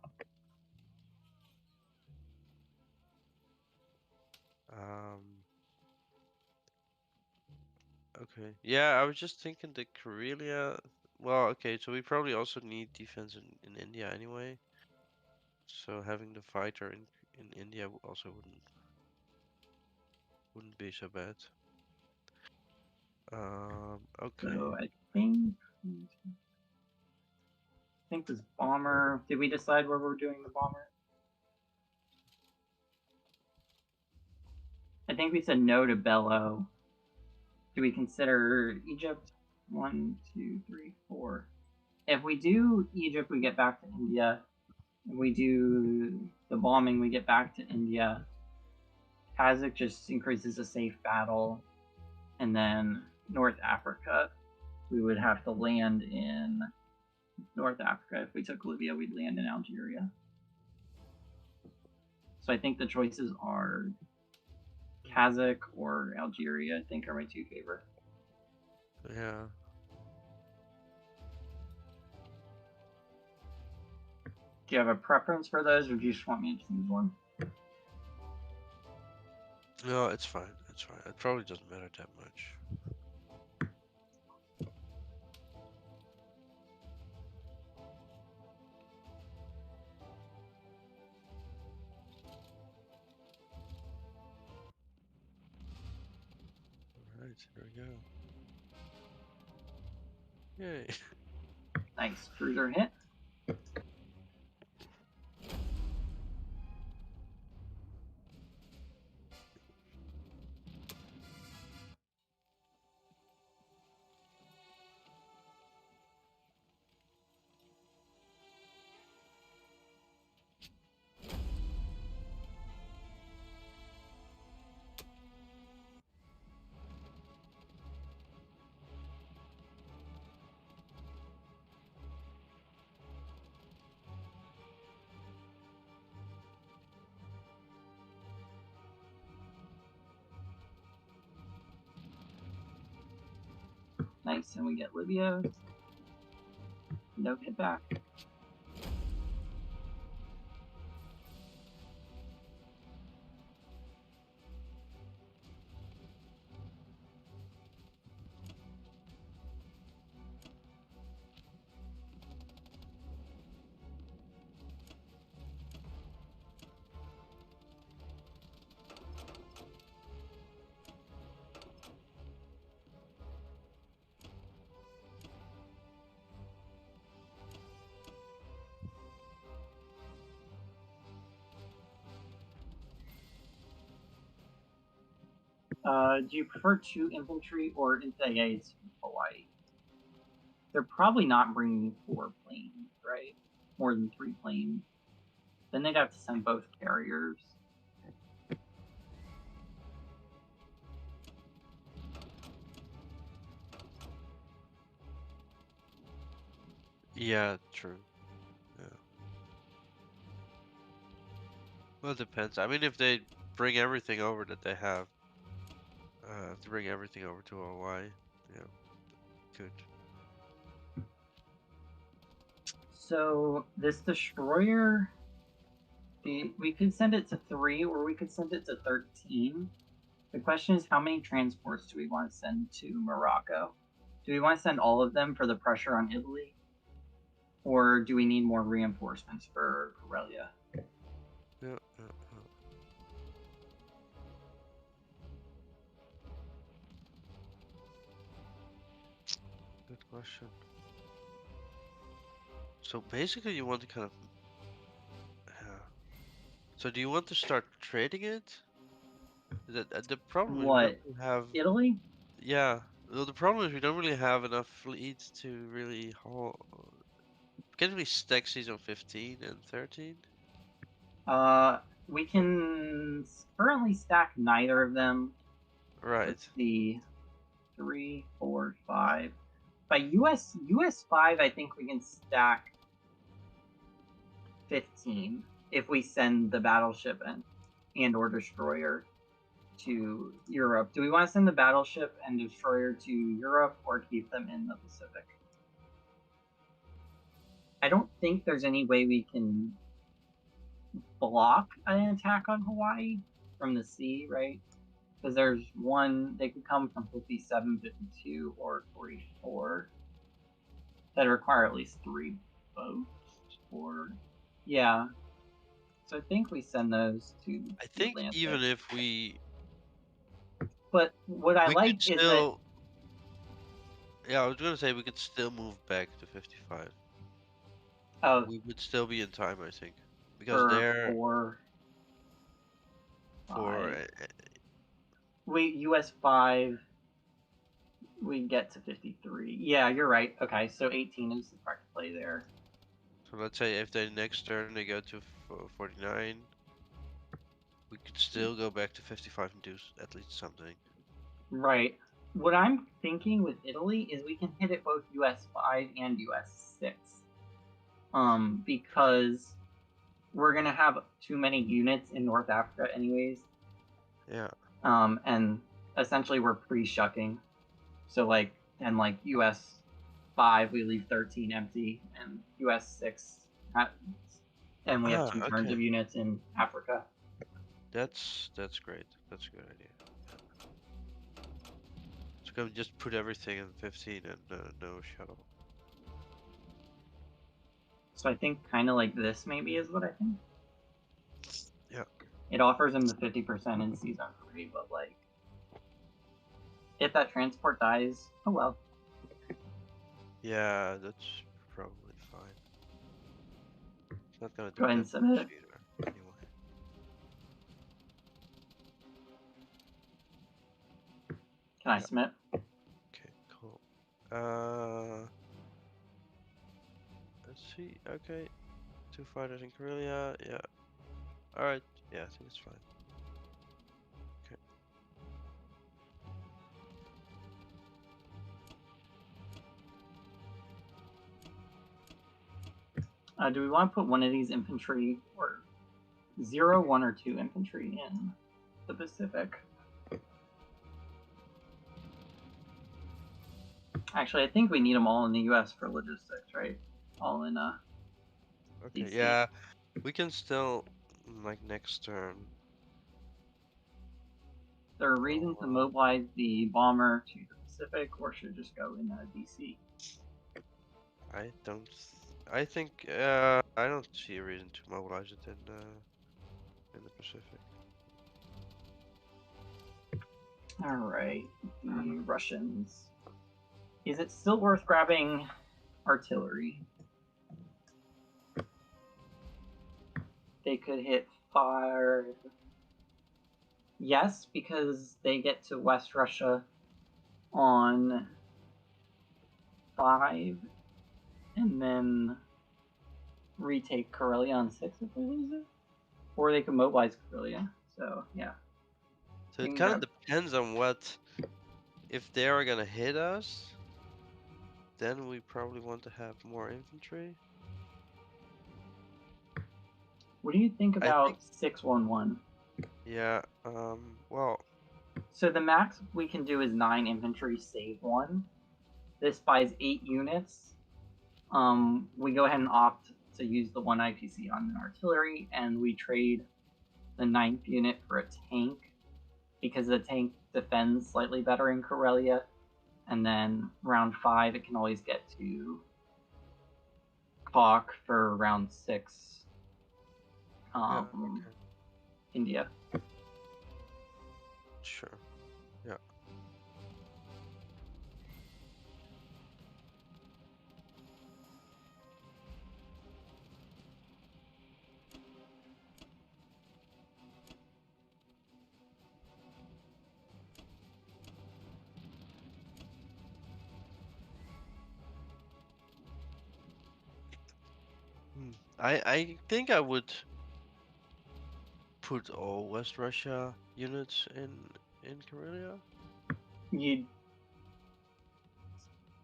Okay. Yeah, I was just thinking the Karelia. Well, okay, so we probably also need defense in India anyway. So having the fighter in India also wouldn't be so bad. Okay. So I think this bomber. Did we decide where we're doing the bomber? I think we said no to Bello. Do we consider Egypt? 1, 2, 3, 4. If we do Egypt, we get back to India. If we do the bombing, we get back to India. Kazakh just increases a safe battle. And then North Africa, we would have to land in North Africa. If we took Libya, we'd land in Algeria. So I think the choices are Kazakh or Algeria, I think, are my 2 favorite. Yeah. Do you have a preference for those, or do you just want me to choose one? No, it's fine. It's fine. It probably doesn't matter that much. Alright, here we go. Yay. Nice. Cruiser hit. Nice, and we get Libya. No hit back. Do you prefer 2 infantry or NTAs from Hawaii? They're probably not bringing 4 planes, right? More than 3 planes. Then they'd have to send both carriers. Yeah, true. Yeah. Well, it depends. I mean, if they bring everything over that they have, if they bring everything over to Hawaii, yeah, good. So this destroyer, we could send it to 3 or we could send it to 13. The question is, how many transports do we want to send to Morocco? Do we want to send all of them for the pressure on Italy? Or do we need more reinforcements for Karelia? Yeah. Good question. So basically, you want to kind of. So do you want to start trading it? The problem is we What? don't really have. Italy? Yeah. Well, the problem is we don't really have enough fleets to really haul. Can we stack season 15 and 13? We can currently stack neither of them. Right. Let's see. 3, 4, 5. By US 5, I think we can stack 15 if we send the battleship and or destroyer to Europe. Do we want to send the battleship and destroyer to Europe or keep them in the Pacific? I don't think there's any way we can block an attack on Hawaii from the sea, right? Because there's one, they could come from 57, 52, or 44 that require at least 3 boats. Or, yeah. So I think we send those to I think Atlantic. even if we. But what I We like could is still. Yeah, I was gonna say we could still move back to 55. that We would still be in time, I think, because for they're 4, for 5. Wait, US 5, we get to 53. Yeah, you're right. Okay, so 18 is the correct play there. so let's say if they next turn they go to 49, we could still go back to 55 and do at least something. Right. What I'm thinking with Italy is we can hit it both US 5 and US 6. Because we're gonna have too many units in North Africa anyways. Yeah. And essentially we're pre-shucking. So like US 5 we leave 13 empty and US 6 and we have 2 turns okay. of units in Africa. That's great. That's a good idea. So can we just put everything in 15 and no shuttle? So I think kind of like this maybe is what I think. Yeah. It offers him the 50% in season 3, but like if that transport dies, oh well. Yeah, that's probably fine. It's not gonna do Go ahead and that submit much it. either, anyway. Can I submit? Okay, cool. Let's see. Okay, 2 fighters in Karelia. Yeah. All right. Yeah, I think it's fine. Okay. Do we want to put one of these infantry or 0, 1, or 2 infantry in the Pacific? Actually, I think we need them all in the U.S. for logistics, right? All in Okay. DC. Yeah, we can still like next turn. Is there a reason to mobilize the bomber to the Pacific, or should it just go in DC? I don't. I think I don't see a reason to mobilize it in the Pacific. All right, the Russians. Is it still worth grabbing artillery? They could hit 5, Yes, because they get to West Russia on 5, and then retake Karelia on 6 if they lose it. Or they can mobilize Karelia. So, yeah. So You it can kind of grab- depends on what. If they are gonna hit us, then we probably want to have more infantry. What do you think I about think- 611? Yeah. Well. So the max we can do is 9 infantry, save 1. This buys 8 units. We go ahead and opt to use the 1 IPC on the artillery, and we trade the 9th unit for a tank, because the tank defends slightly better in Karelia, and then round 5 it can always get to Kalk for round 6. Yeah, okay. India. Sure. Yeah. I think I would put all West Russia units in Karelia. You'd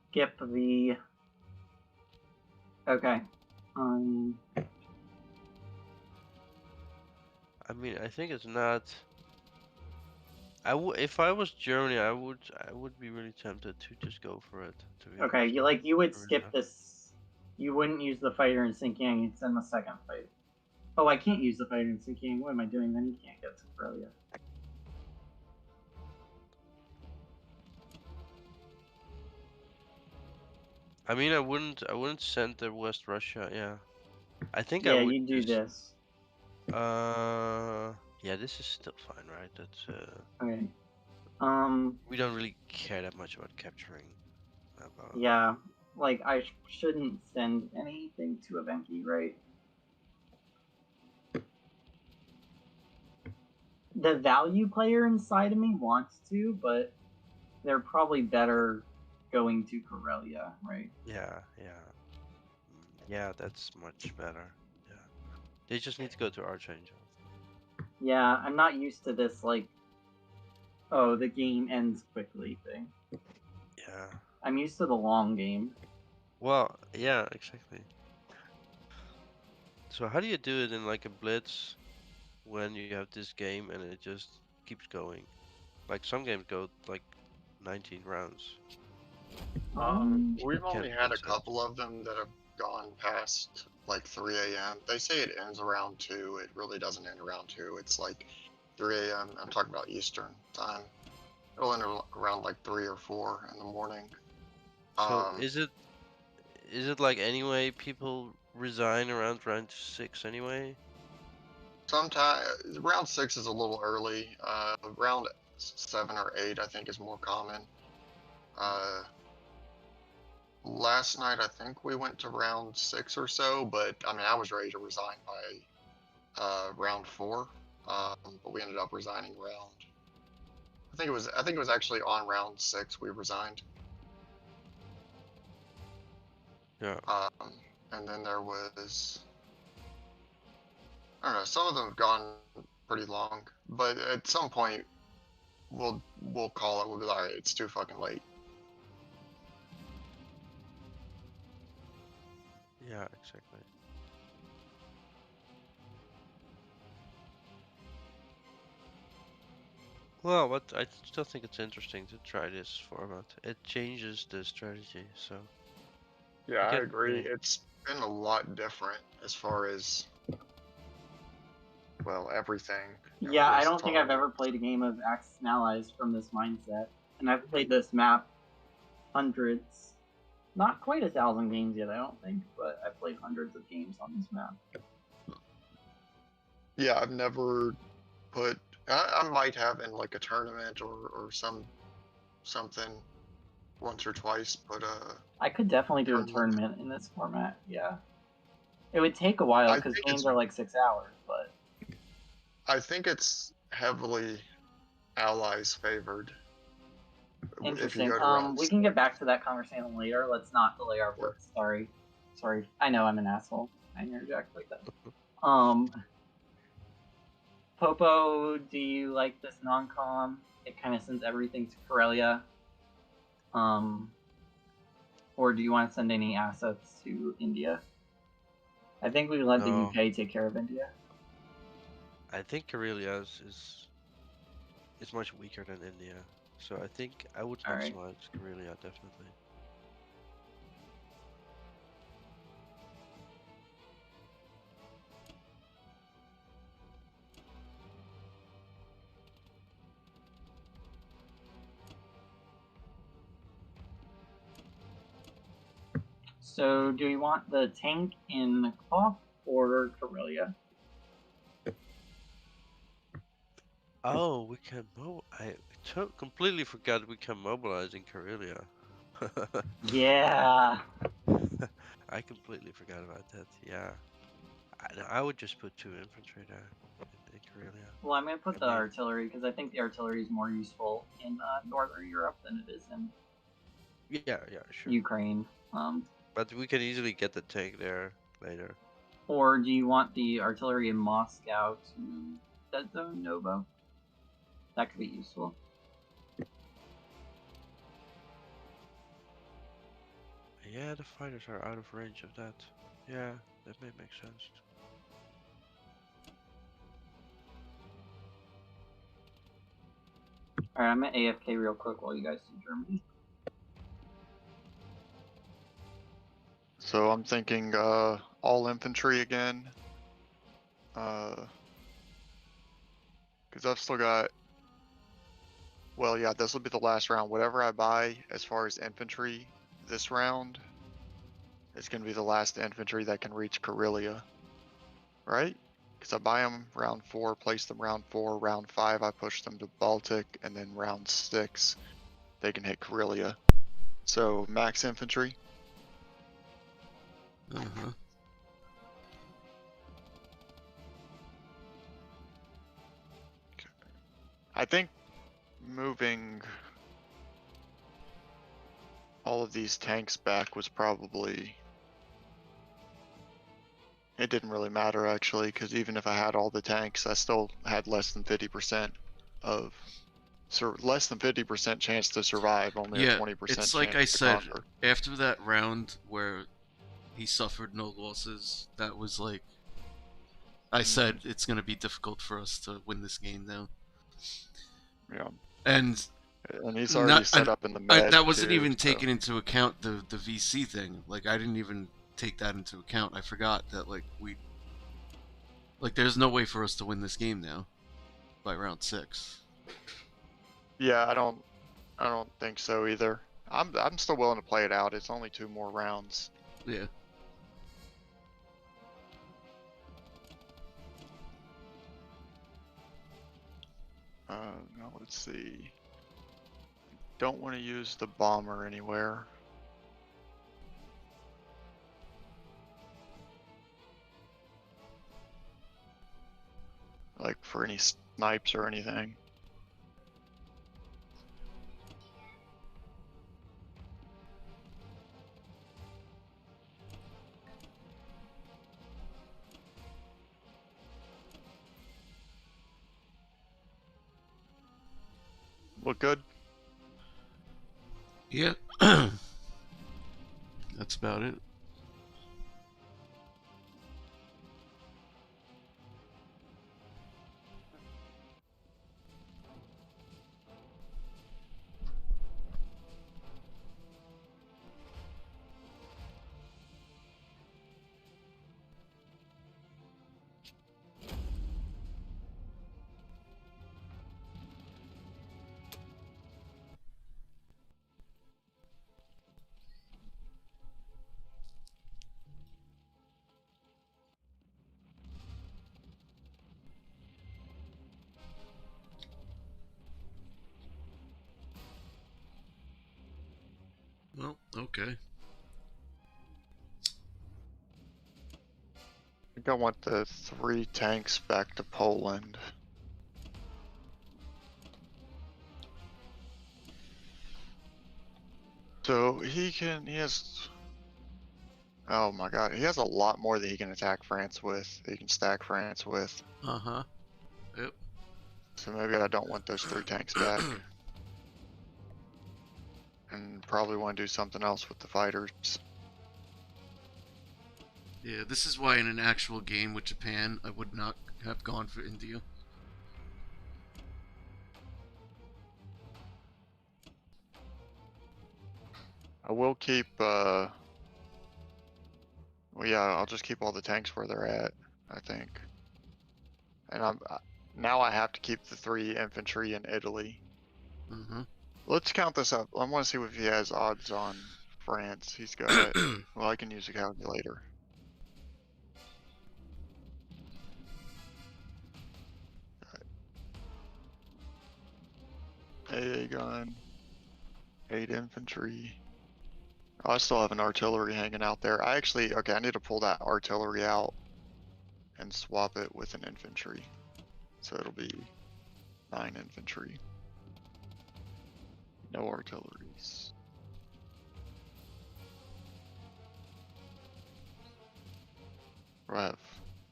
skip the... Okay. I mean, I think it's not. If I was Germany, I would be really tempted to just go for it. To be Okay, honest. you would Karelia. skip this. You wouldn't use the fighter in Sinkiang, you'd send the second fight. Oh, I can't use the fighter in Sinkiang. What am I doing? Then you can't get to Karelia. I mean, I wouldn't send the West Russia. Yeah, I think I Yeah, would you do just, this. yeah, this is still fine, right? That's Okay. we don't really care that much about capturing. Yeah, like I shouldn't send anything to Evenki, right? The value player inside of me wants to, but they're probably better going to Karelia, right? Yeah, yeah, that's much better. Yeah, they just need to go to Archangel. Yeah, I'm not used to this, like, oh, the game ends quickly thing. Yeah. I'm used to the long game. Well, yeah, exactly. So how do you do it in like a Blitz when you have this game and it just keeps going? Like some games go like 19 rounds. We've only Can't had a miss it. couple of them that have gone past like 3 a.m. They say it ends around 2. It really doesn't end around 2. It's like 3 a.m. I'm talking about Eastern time. It'll end around like 3 or 4 in the morning. So is it like anyway people resign around round 6 anyway? Sometimes round 6 is a little early. Round 7 or 8 I think is more common. Last night I think we went to round 6 or so, but I mean I was ready to resign by round 4, but we ended up resigning round. I think it was actually on round 6 we resigned. Yeah. And then there was, I don't know, some of them have gone pretty long, but at some point we'll call it. We'll be like, alright, it's too fucking late. Yeah, exactly. Well, but I still think it's interesting to try this format. It changes the strategy, so. Yeah, I get- agree. yeah. It's been a lot different as far as, well, everything. Yeah, I don't think I've ever played a game of Axis and Allies from this mindset. And I've played this map hundreds. Not quite 1,000 games yet, I don't think, but I've played hundreds of games on this map. Yeah, I've never put. I might have in like a tournament or something once or twice, but I could definitely do a tournament in this format. Yeah, it would take a while because games are like 6 hours, but I think it's heavily allies favored. If you Interesting. go to round We can get back to that conversation later. Let's not delay our blitz. Sorry. I know I'm an asshole. I interject like that. Popo, do you like this non-com? It kind of sends everything to Corellia. Or do you want to send any assets to India? I think we let the No. UK take care of India. I think Karelia is much weaker than India, so I think I would Alright. nationalize Karelia definitely. So, do you want the tank in Cloth or Karelia? Oh, we can I completely forgot we can mobilize in Karelia. Yeah. I completely forgot about that. Yeah, I would just put 2 infantry there in Karelia. Well, I'm going to put I the mean- artillery because I think the artillery is more useful in Northern Europe than it is in Yeah, sure. Ukraine. But we can easily get the tank there later. Or do you want the artillery in Moscow to Dead Zone Novo? That could be useful. Yeah, the fighters are out of range of that. Yeah, that may make sense. Alright, I'm at AFK real quick while you guys do Germany. So I'm thinking all infantry again. Because I've still got. Well, yeah, this will be the last round. Whatever I buy as far as infantry this round is going to be the last infantry that can reach Karelia. Right? Because I buy them round 4, place them round 4, round 5 I push them to Baltic, and then round 6 they can hit Karelia. So max infantry. Uh-huh. I think moving all of these tanks back was probably. It didn't really matter actually, because even if I had all the tanks, I still had less than 50% of. Less than 50% chance to survive, only a 20% it's like chance I to said, conquer. after that round where he suffered no losses, that was like, I said it's going to be difficult for us to win this game now. Yeah. And he's already set up in the med. that wasn't too, even so. taking into account the VC thing. Like, I didn't even take that into account. I forgot that, there's no way for us to win this game now by round 6. Yeah, I don't think so either. I'm still willing to play it out. It's only 2 more rounds. Yeah. Now let's see. Don't want to use the bomber anywhere. Like for any snipes or anything. Look good? Yeah. That's about it. Well, okay. I think I want the 3 tanks back to Poland. So he has. Oh my god, he has a lot more that he can attack France with. That he can stack France with. Uh-huh. Yep. So maybe I don't want those 3 tanks back. And probably want to do something else with the fighters. Yeah, this is why in an actual game with Japan, I would not have gone for India. I will keep, well yeah, I'll just keep all the tanks where they're at, I think. And now I have to keep the 3 infantry in Italy. Mm-hmm. Let's count this up. I want to see if he has odds on France. He's got, well, I can use a calculator. AA gun, 8 infantry. Oh, I still have an artillery hanging out there. Okay, I need to pull that artillery out and swap it with an infantry. So it'll be 9 infantry. No artilleries. I have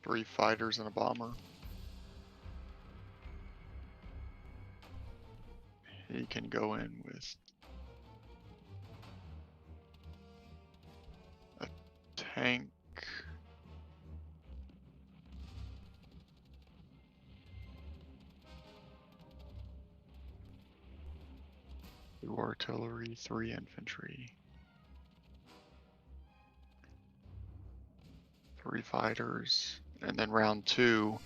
3 fighters and a bomber. He can go in with a tank. Two artillery, 3 infantry. 3 fighters. And then round 2,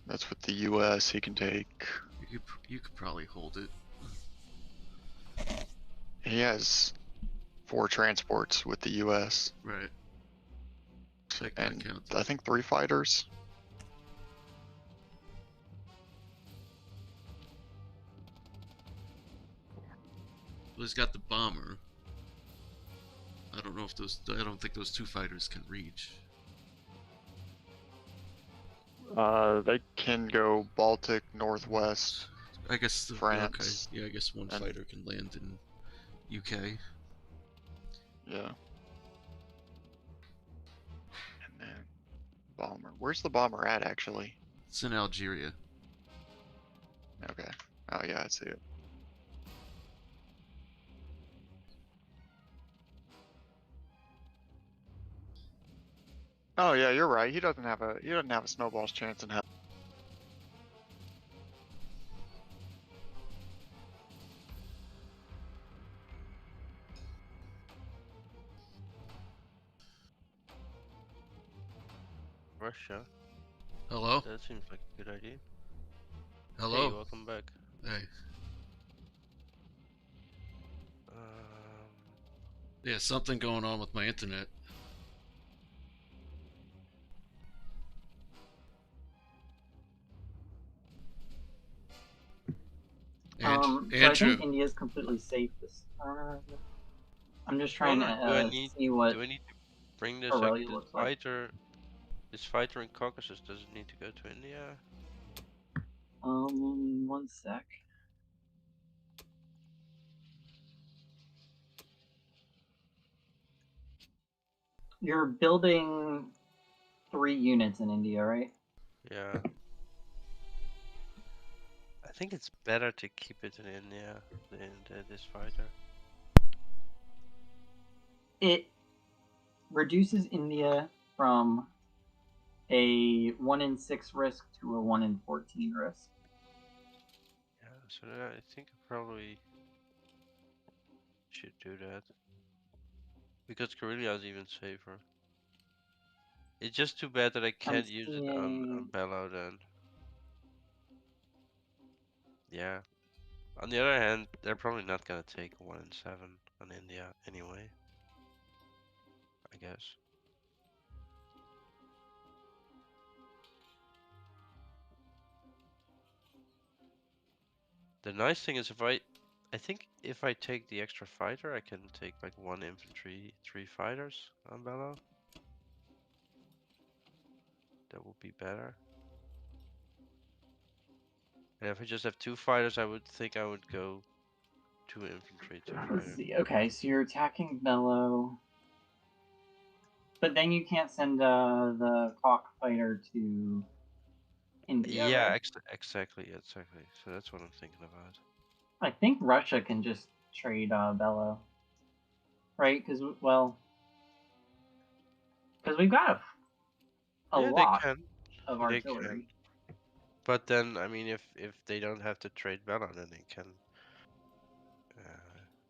that's with the US, he can take. You could probably hold it. He has 4 transports with the US. Right. Check And that count. I think 3 fighters. Well, he's got the bomber. I don't know if those. I don't think those 2 fighters can reach. They can go Baltic, Northwest, I guess France. Okay. Yeah, I guess 1 and- fighter can land in UK. Yeah. And then bomber. Where's the bomber at actually? It's in Algeria. Okay. Oh yeah, I see it. Oh yeah, you're right. He doesn't have a snowball's chance in hell. Russia. Hello? That seems like a good idea. Hello? Hey, welcome back. Hey. Yeah, something going on with my internet. So I Andrew. think India's completely safe this time. I'm just trying do I to need, see what do I need to bring this Aurelia looks like. this fighter in Caucasus? Does it need to go to India? 1 sec. You're building 3 units in India, right? Yeah. I think it's better to keep it in India than this fighter. It reduces India from a 1 in 6 risk to a 1 in 14 risk. Yeah, so I think I probably should do that. Because Karelia is even safer. It's just too bad that I can't use it on Bello then. Yeah. On the other hand, they're probably not gonna take 1 in 7 on India anyway. I guess. The nice thing is I think if I take the extra fighter, I can take like 1 infantry, 3 fighters on Bello. That would be better. And if I just have 2 fighters, I would think I would go 2 infantry to Let's fire. see. Okay, so you're attacking Bellow. But then you can't send the cockfighter to India, Yeah, right? exactly. So that's what I'm thinking about. I think Russia can just trade Bellow. Right? Because, well... Because we've got a Yeah, lot they can. of They artillery. can. But then, I mean, if they don't have to trade Bella, then they can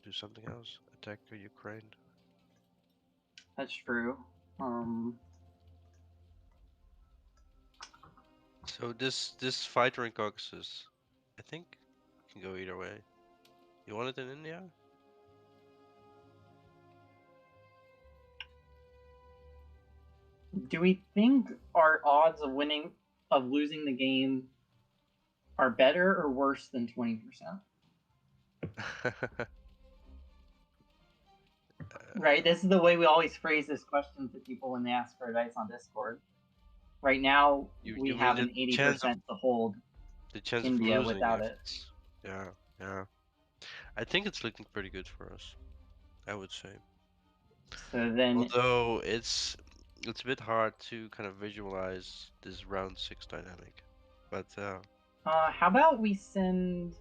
do something else. Attack Ukraine. That's true. So this fighter in Caucasus, I think, can go either way. You want it in India? Do we think our odds of losing the game are better or worse than 20%? Right? This is the way we always phrase this question to people when they ask for advice on Discord. Right now, we you have mean an the chance 80% to hold the chance India of losing without if it. it's yeah. I think it's looking pretty good for us. I would say. So then, Although it's a bit hard to kind of visualize this round 6 dynamic. But how about we send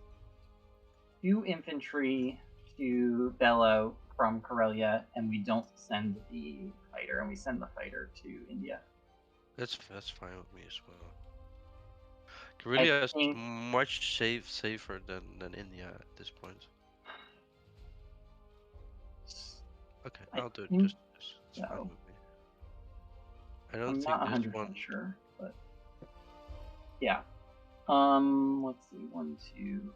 2 infantry to Bellow from Karelia, and we don't send the fighter, and we send the fighter to India. that's fine with me as well. Karelia is think- much safer than India at this point. Okay, I I'll do it think just this. It's fine so. with me. I don't I'm think not this 100% one. sure, but yeah. Let's see, 1, 2.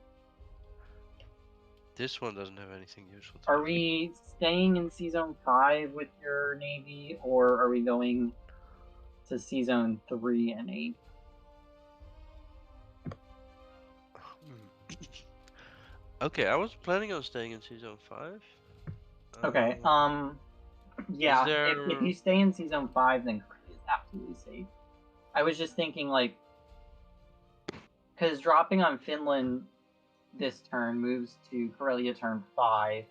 This one doesn't have anything useful. Are we staying in Season 5 with your navy, or are we going to Season 3 and 8? Okay, I was planning on staying in Season 5. Okay. Yeah. If you stay in Season 5, then Korea is absolutely safe. I was just thinking, like, because dropping on Finland this turn moves to Karelia turn 5.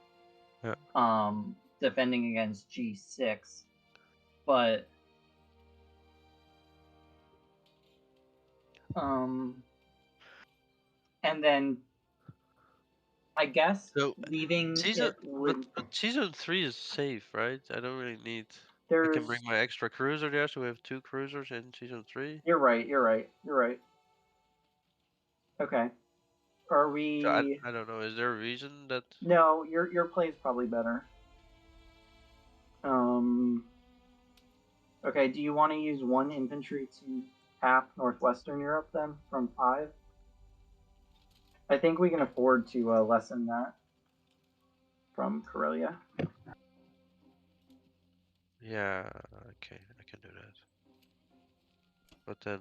Yeah. Defending against G6, but and then I guess So leaving season, it would. but Season 3 is safe, right? I don't really need. I There's. can bring my extra cruiser there, so we have 2 cruisers in Season 3. You're right. Okay. Are we? So I don't know. Is there a reason that? No, your play is probably better. Okay. Do you want to use 1 infantry to half northwestern Europe then from 5? I think we can afford to lessen that from Karelia. Yeah. Okay, I can do that. But then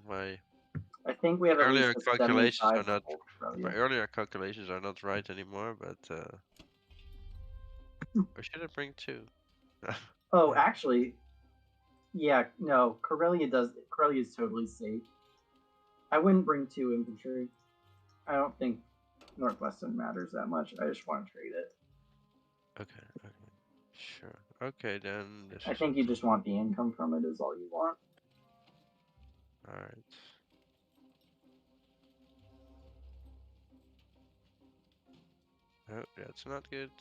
I think we have at earlier least a calculations 75 are not. to hold My Karelia. earlier calculations are not right anymore. But or should I bring 2? Oh, actually, yeah, no, Karelia is totally safe. I wouldn't bring 2 infantry. I don't think Northwestern matters that much. I just want to trade it. Okay. Sure. Okay, then this I is think you just want the income from it is all you want. alright. Oh, that's not good.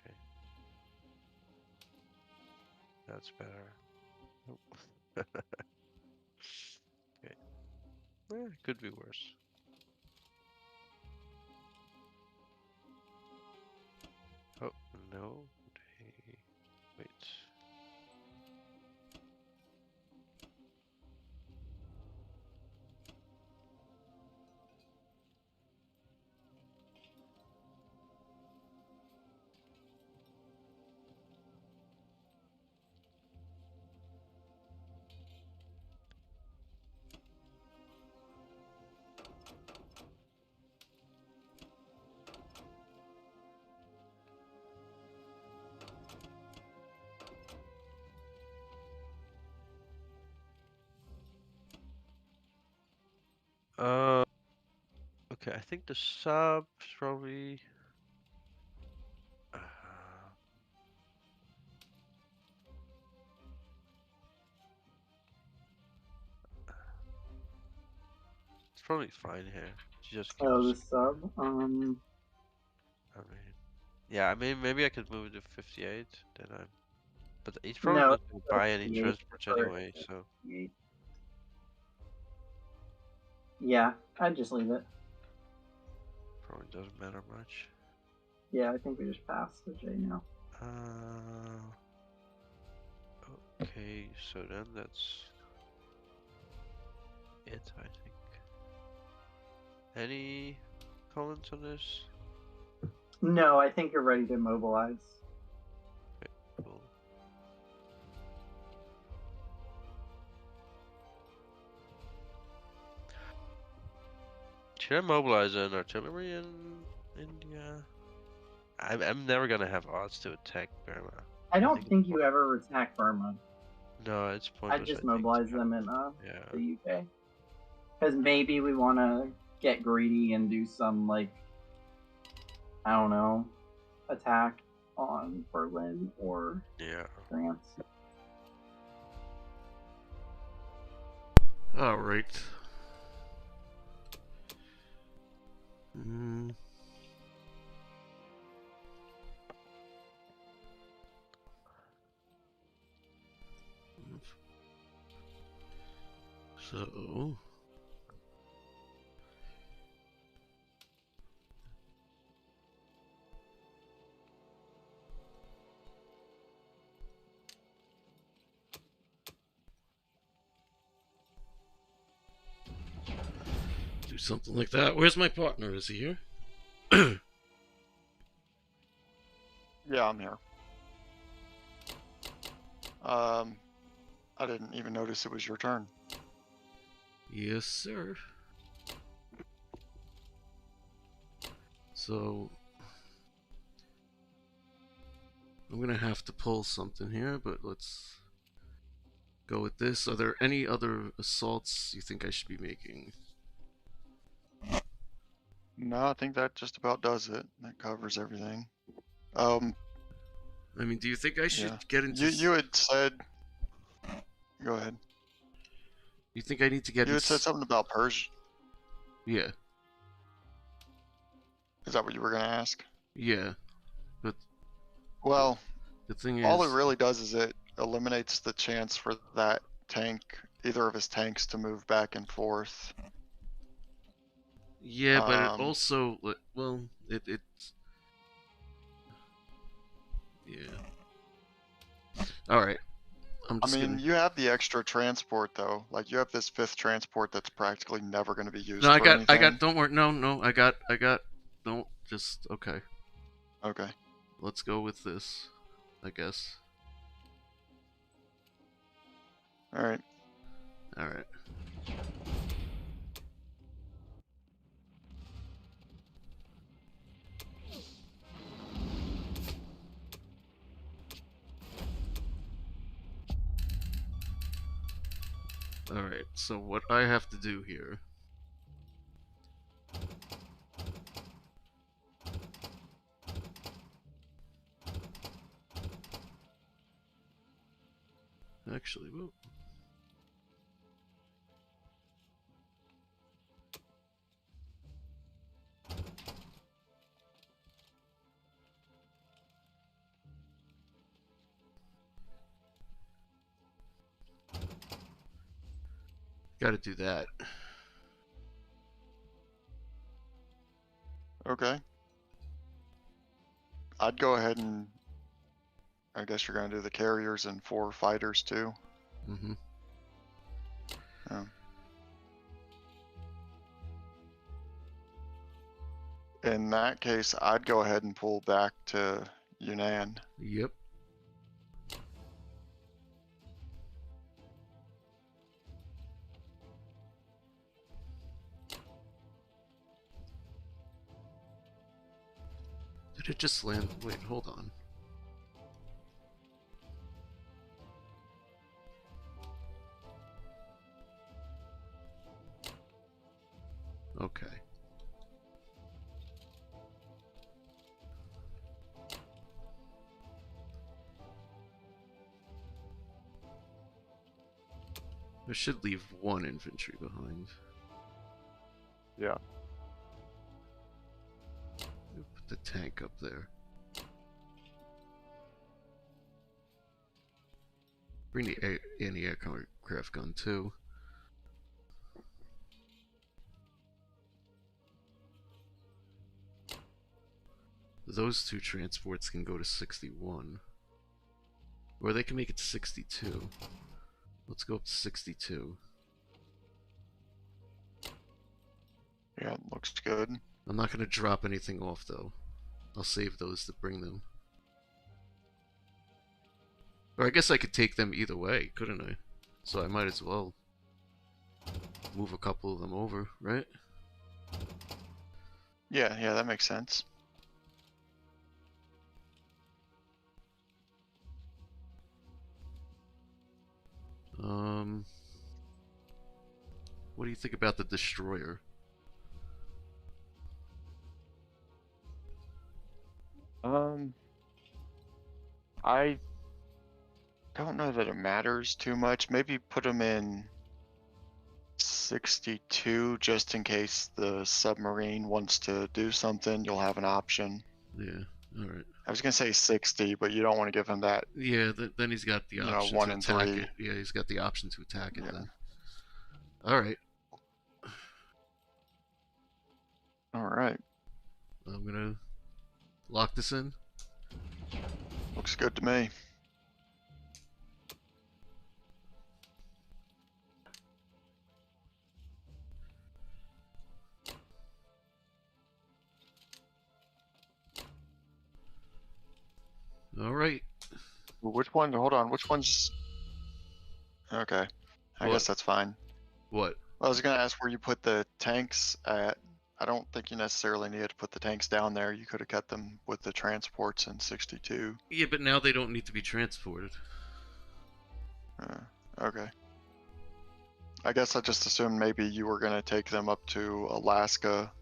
Okay. That's better. Oh. Okay. Well, it could be worse. Oh, no. Wait. Okay, I think the sub's probably. It's probably fine here. Just keep Oh, us. the sub. I mean, yeah. I mean, maybe I could move it to 58. Then I'm. But he's probably No, not going to buy any 58 transports for anyway, so. 58. Yeah, I'd just leave it. Probably doesn't matter much. Yeah, I think we just passed the J now. Okay, so then that's it, I think. Any comments on this? No, I think you're ready to mobilize. Okay, cool. Should I mobilize an artillery in India? I'm never gonna have odds to attack Burma. I don't think you ever attack Burma. No, it's pointless. I'd just I think, mobilize them in yeah. the UK. Because maybe we want to get greedy and do some, like, I don't know, attack on Berlin or Yeah. France. All right. Mm. So. Do something like that. Where's my partner? Is he here? Yeah, I'm here. I didn't even notice it was your turn. Yes, sir. So I'm gonna have to pull something here, but let's go with this. Are there any other assaults you think I should be making? No, I think that just about does it. That covers everything. I mean, do you think I should Yeah. get into? You had said. Go ahead. You think I need to get? You had said something about Persia. Yeah. Is that what you were gonna ask? Yeah. But Well, the thing is, all it really does is it eliminates the chance for that tank, either of his tanks, to move back and forth. yeah, but it also, well, it yeah. All right. I mean, you have the extra transport though. Like you have this 5th transport that's practically never going to be used. No, I got. anything. Don't worry. No, I got. Don't just. Okay. Okay. Let's go with this, I guess. All right. All right. All right. So what I have to do here. Actually, whoa. Got to do that. Okay. I'd go ahead and. I guess you're going to do the carriers and 4 fighters too. Mm-hmm. In that case, I'd go ahead and pull back to Yunnan. Yep. Did it just land? Wait, hold on. Okay. I should leave 1 infantry behind. Yeah. Put the tank up there. Bring the anti-aircraft gun too. Those 2 transports can go to 61. Or they can make it to 62. Let's go up to 62. Yeah, looks good. I'm not going to drop anything off though. I'll save those to bring them. Or I guess I could take them either way, couldn't I? So I might as well move a couple of them over, right? Yeah, that makes sense. What do you think about the destroyer? I don't know that it matters too much. Maybe put them in 62 just in case the submarine wants to do something. You'll have an option. Yeah, alright. I was gonna say 60, but you don't want to give him that. Yeah, then he's got the option 1 to and attack 3. it. Yeah, he's got the option to attack it Yeah. then. Alright. Alright. I'm gonna lock this in. Looks good to me. Alright. Which one? Hold on. Which one's... Okay. I What? guess that's fine. What? I was gonna ask where you put the tanks at. I don't think you necessarily needed to put the tanks down there. You could have kept them with the transports in 62. Yeah, but now they don't need to be transported. Okay. I guess I just assumed maybe you were gonna take them up to Alaska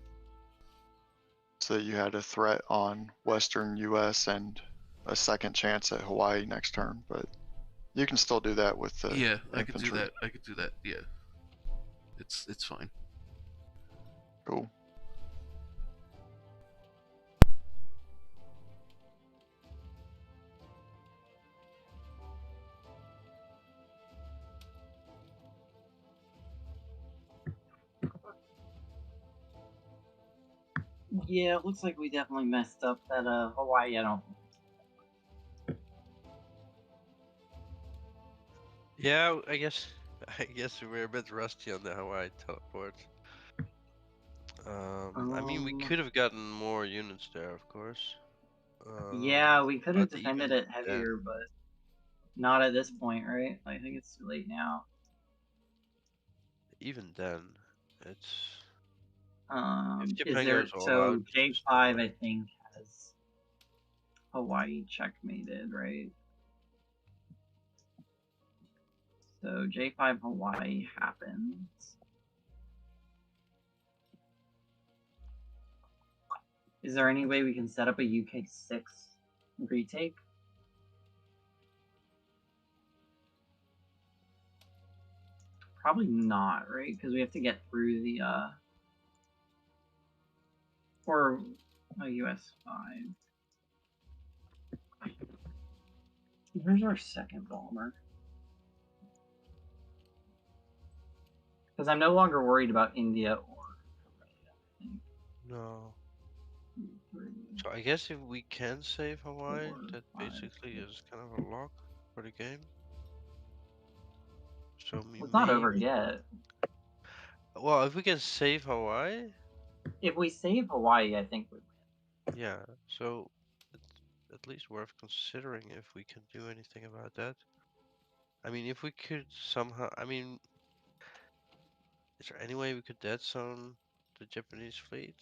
so that you had a threat on Western US and a second chance at Hawaii next turn, but you can still do that with the Yeah, I could do infantry. that. I could do that. Yeah. It's fine. Cool. Yeah, it looks like we definitely messed up that Hawaii. I don't. Yeah, I guess we're a bit rusty on the Hawaii teleport. I mean, we could have gotten more units there, of course. Yeah, we could have but defended even it heavier, but not at this point, right? I think it's too late now. Even then, it's Is Japan there goes all so out, it's just J5 not I think has Hawaii checkmated, right? So J5 Hawaii happens. Is there any way we can set up a UK6 retake? Probably not, right? Because we have to get through the or a US5. Where's our second bomber? Because I'm no longer worried about India or Korea. No. 3, So I guess if we can save Hawaii, 4, that 5, basically 6. is kind of a lock for the game. So we It's not may. over yet. Well, if we can save Hawaii, If we save Hawaii, I think we win. yeah. So it's at least worth considering if we can do anything about that. I mean, if we could somehow, I mean, is there any way we could dead zone the Japanese fleet?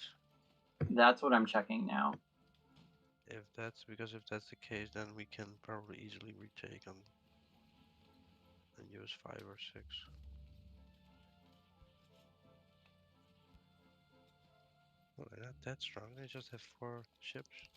That's what I'm checking now. If that's the case, then we can probably easily retake on and use 5 or 6. Well, they're not that strong. They just have 4 ships.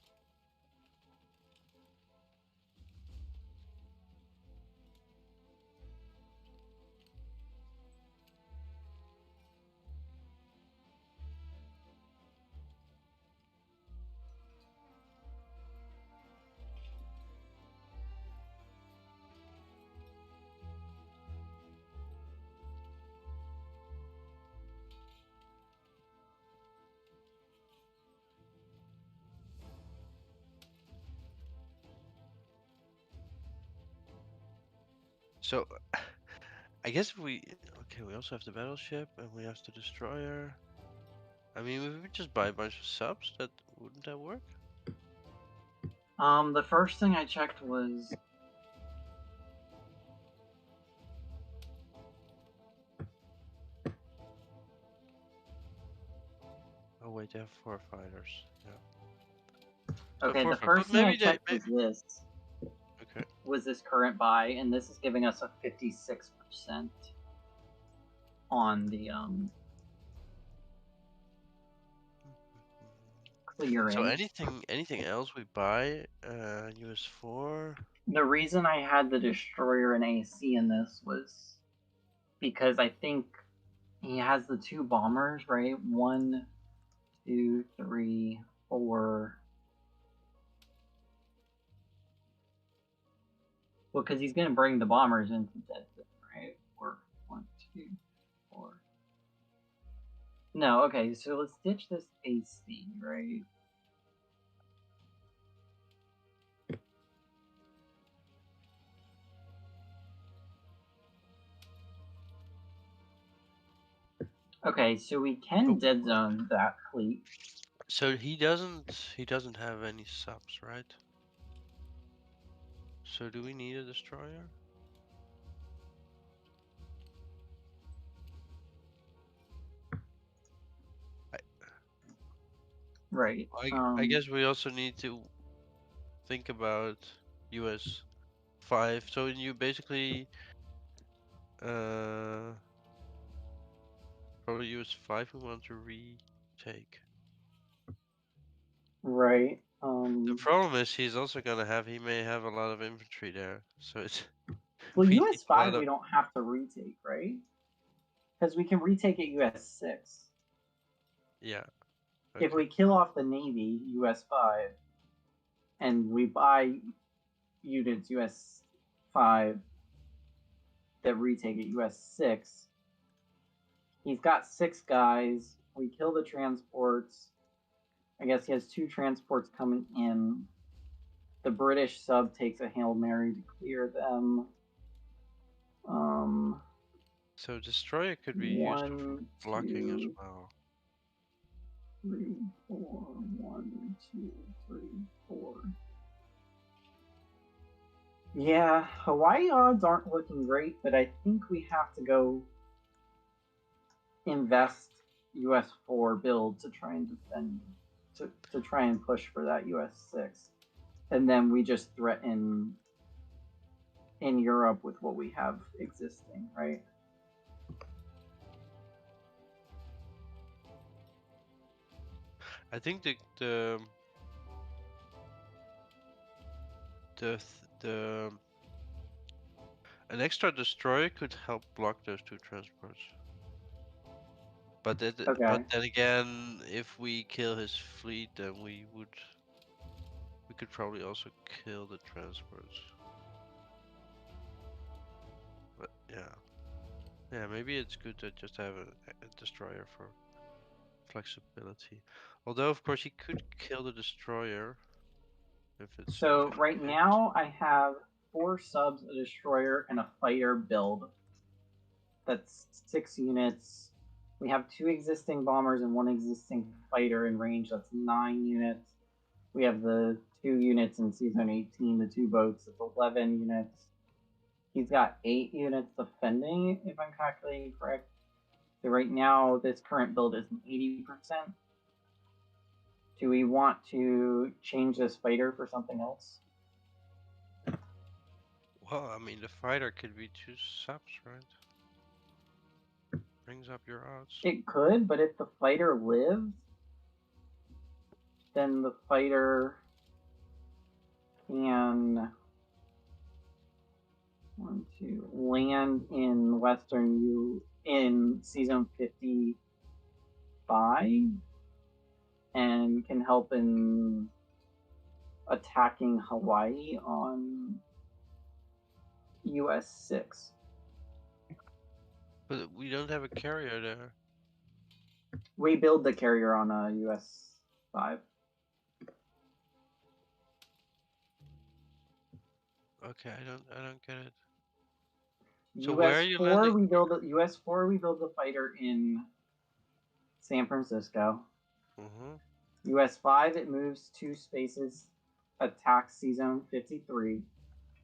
So, I guess if we we also have the battleship and we have the destroyer. I mean, if we just buy a bunch of subs, wouldn't that work? The first thing I checked was Oh wait, they have 4 fighters. Yeah. okay. four The fi- first but thing I maybe they checked was this. okay. Was this current buy, and this is giving us a 56% on the clearing. So anything else we buy, US4. The reason I had the destroyer and AC in this was because I think he has the 2 bombers, right? 1, 2, 3, 4. Well, because he's gonna bring the bombers into dead zone, right? 4, 1, 2, 4. No, okay, so let's ditch this AC, right? Okay, so we can dead zone that fleet. So he doesn't have any subs, right? So do we need a destroyer? Right. I guess we also need to think about US 5. So you basically probably US 5 we want to retake. Right. The problem is he may have a lot of infantry there, so it's well, we US need a 5 lot of- we don't have to retake, right? Because we can retake at US 6. yeah. If we kill off the Navy, US 5, and we buy units US 5 that retake at US 6, he's got 6 guys. We kill the transports. I guess he has 2 transports coming in. The British sub takes a Hail Mary to clear them. So destroyer could be used for blocking as well. 3, 4, 1, 2, 3, 4. Yeah, Hawaii odds aren't looking great, but I think we have to go invest US 4 build to try and defend, to try and push for that US 6. And then we just threaten in Europe with what we have existing, right? I think an extra destroyer could help block those 2 transports. But but then again, if we kill his fleet, then we could probably also kill the transports. But yeah, maybe it's good to just have a destroyer for flexibility. Although of course he could kill the destroyer if it's. So right now I have 4 subs, a destroyer, and a fighter build. That's 6 units. We have 2 existing bombers and 1 existing fighter in range. That's 9 units. We have the 2 units in Season 18, the 2 boats. That's 11 units. He's got 8 units defending, if I'm calculating correct. So right now, this current build is 80%. Do we want to change this fighter for something else? Well, I mean, the fighter could be 2 subs, right? Brings up your odds. It could, but if the fighter lives, then the fighter can land in in Season 55 and can help in attacking Hawaii on US 6. But we don't have a carrier there. We build the carrier on a US 5. Okay, I don't get it. So where are you landing? US4 we build the fighter in San Francisco. US5 it moves 2 spaces, attacks Zone 53,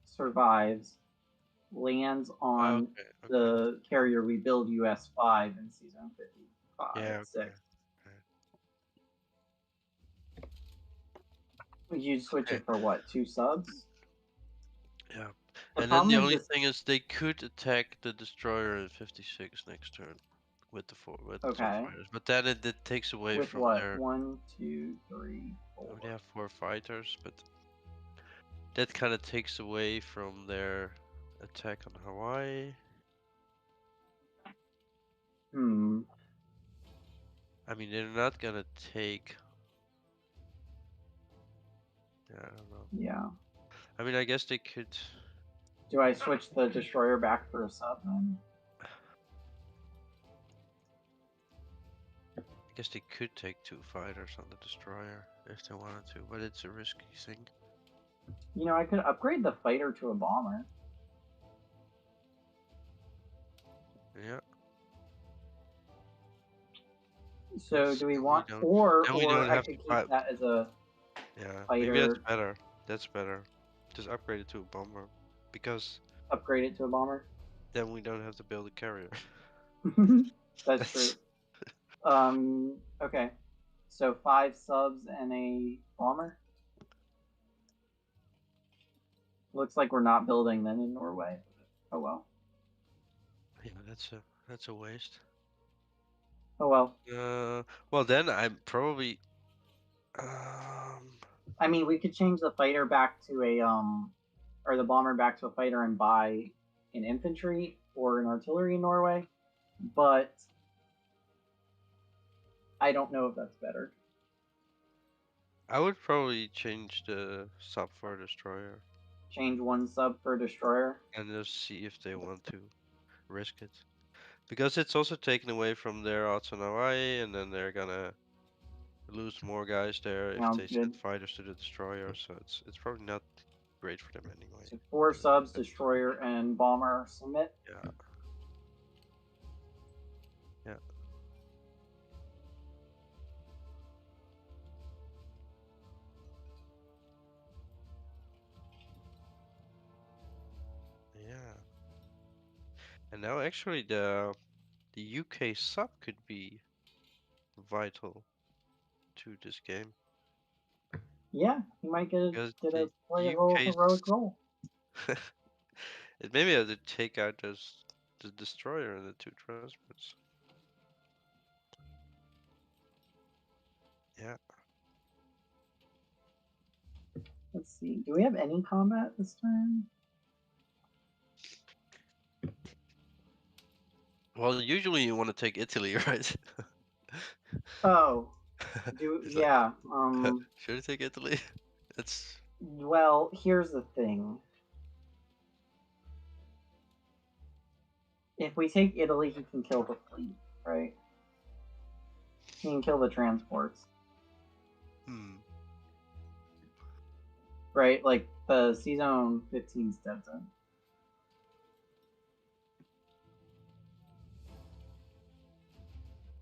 survives, lands on the carrier we build US5 in Zone 55. Yeah. 6. You'd switch it for what? 2 subs? Yeah. The And then the problem only is thing is they could attack the destroyer in 56 next turn with the 2 fighters, but then it takes away with from what? their. 1, 2, 3, 4. Oh, they have 4 fighters, but that kind of takes away from their attack on Hawaii. I mean, they're not gonna take. Yeah, I don't know. Yeah. I mean, I guess they could. Do I switch the destroyer back for a sub then? I guess they could take 2 fighters on the destroyer if they wanted to, but it's a risky thing. You know, I could upgrade the fighter to a bomber. Yeah. So do we want, or I could keep that as a yeah, fighter. maybe that's better. That's better. Just upgrade it to a bomber, because upgrade it to a bomber. Then we don't have to build a carrier. That's true. Okay. So 5 subs and a bomber. Looks like we're not building then in Norway. Oh well. Yeah, that's a waste. Oh well. Well then I'm probably. I mean, we could change the fighter back to a or the bomber back to a fighter and buy an infantry or an artillery in Norway, but I don't know if that's better. I would probably change the sub for a destroyer. Change 1 sub for a destroyer. And just see if they want to risk it. Because it's also taken away from their odds on Hawaii, and then they're gonna lose more guys there if they send fighters to the destroyer, so it's probably not great for them anyway. So 4 subs, destroyer and bomber submit. Yeah. Yeah. Yeah. And now actually the UK sub could be vital to this game. Yeah, he might get a heroic role. It maybe have to take out the destroyer and the 2 transports. Yeah. Let's see. Do we have any combat this turn? Well, usually you want to take Italy, right? Oh. Yeah. Should I take Italy? It's. Well, here's the thing. If we take Italy, he can kill the fleet, right? He can kill the transports. Right? Like the Zone 15's dead zone.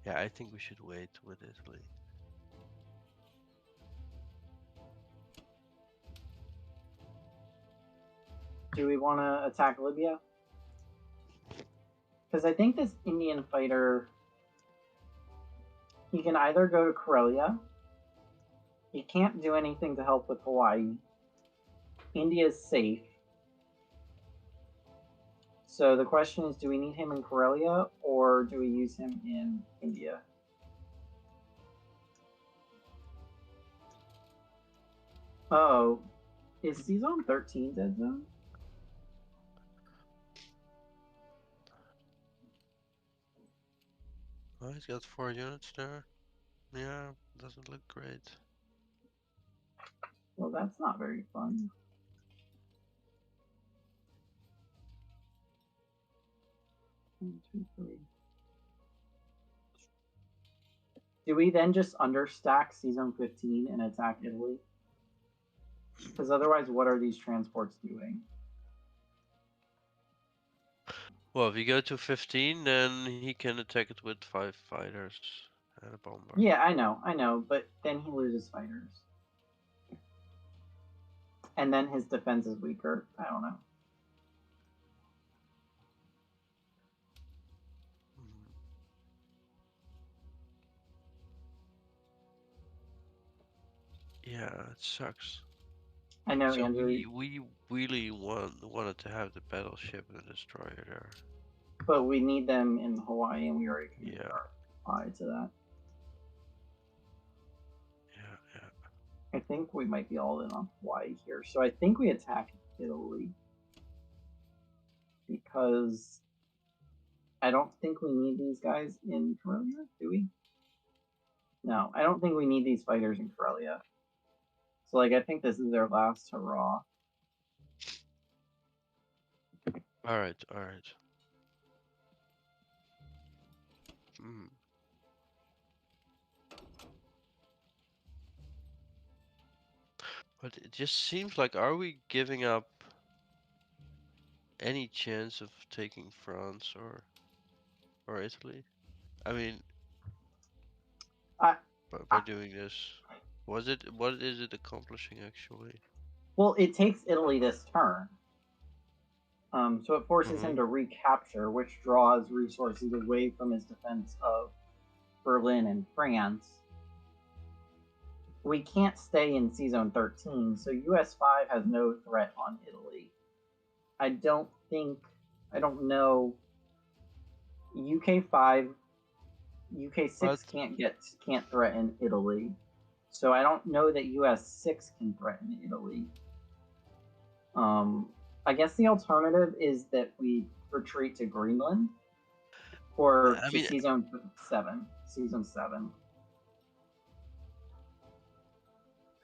Yeah, I think we should wait with Italy. Do we want to attack Libya? Because I think this Indian fighter, he can either go to Karelia, he can't do anything to help with Hawaii, India's safe. So the question is, do we need him in Karelia or do we use him in India? Oh, is Zone 13 dead zone? Oh, he's got 4 units there. Yeah, doesn't look great. Well, that's not very fun. One, two, three. Do we then just understack Zone 15 and attack Italy? Because otherwise, what are these transports doing? Well, if you go to 15, then he can attack it with 5 fighters and a bomber. Yeah, I know, but then he loses fighters. And then his defense is weaker. I don't know. Yeah, it sucks. I know, So Andrew. we really wanted to have the battleship and the destroyer there. But we need them in Hawaii, and we already committed Yeah. our reply to that. Yeah. I think we might be all in on Hawaii here. So I think we attack Italy. Because I don't think we need these guys in Karelia, do we? No, I don't think we need these fighters in Karelia. So, like, I think this is their last hurrah. Alright. But it just seems like, are we giving up any chance of taking France or Italy? I mean, by doing this, what is it accomplishing actually? Well, it takes Italy this turn. So it forces him to recapture, which draws resources away from his defense of Berlin and France. We can't stay in C-Zone 13, so US 5 has no threat on Italy. I don't know. UK 5, UK 6 can't threaten Italy. So I don't know that US 6 can threaten Italy. I guess the alternative is that we retreat to Greenland or to Season 7.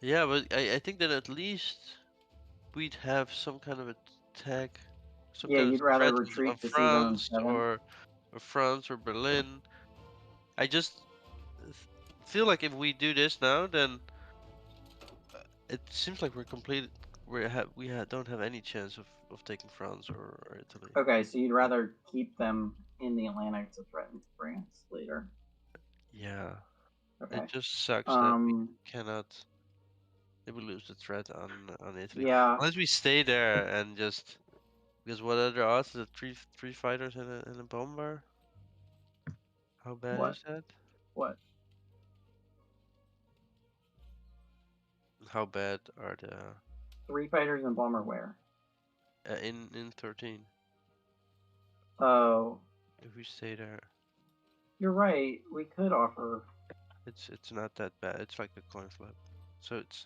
Yeah, but I think that at least we'd have some kind of attack. You'd rather retreat to Season 7 or France or Berlin. I just feel like if we do this now, then it seems like we don't have any chance of taking France or Italy. Okay, so you'd rather keep them in the Atlantic to threaten France later. Yeah. Okay. It just sucks that we cannot. They will lose the threat on Italy. Yeah. Unless we stay there and just because what are the odds? The three fighters and a bomber. How bad is that? What? How bad are the 3 fighters and bomber where? In 13? Oh. If we stay there. You're right. We could offer. It's not that bad. It's like a coin flip. So it's.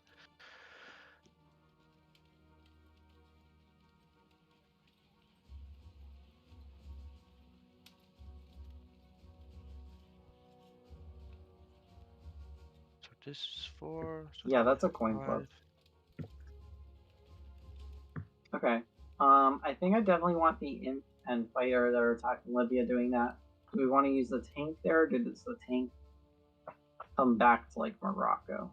So this is 4. So yeah, that's a coin flip. Okay. I think I definitely want the imp and fighter that are attacking Libya doing that. Do we want to use the tank there? Or does the tank come back to like Morocco?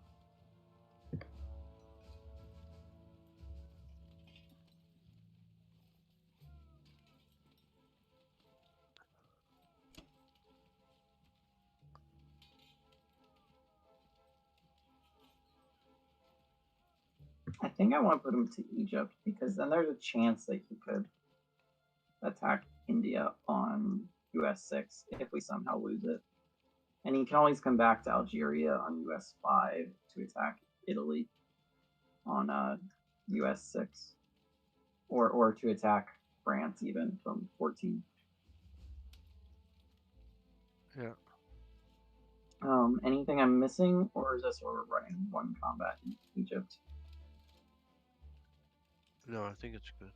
I think I want to put him to Egypt because then there's a chance that he could attack India on US 6 if we somehow lose it. And he can always come back to Algeria on US 5 to attack Italy on US 6. Or to attack France even from 14. Yeah. Anything I'm missing, or is this where we're running one combat in Egypt? No, I think it's good.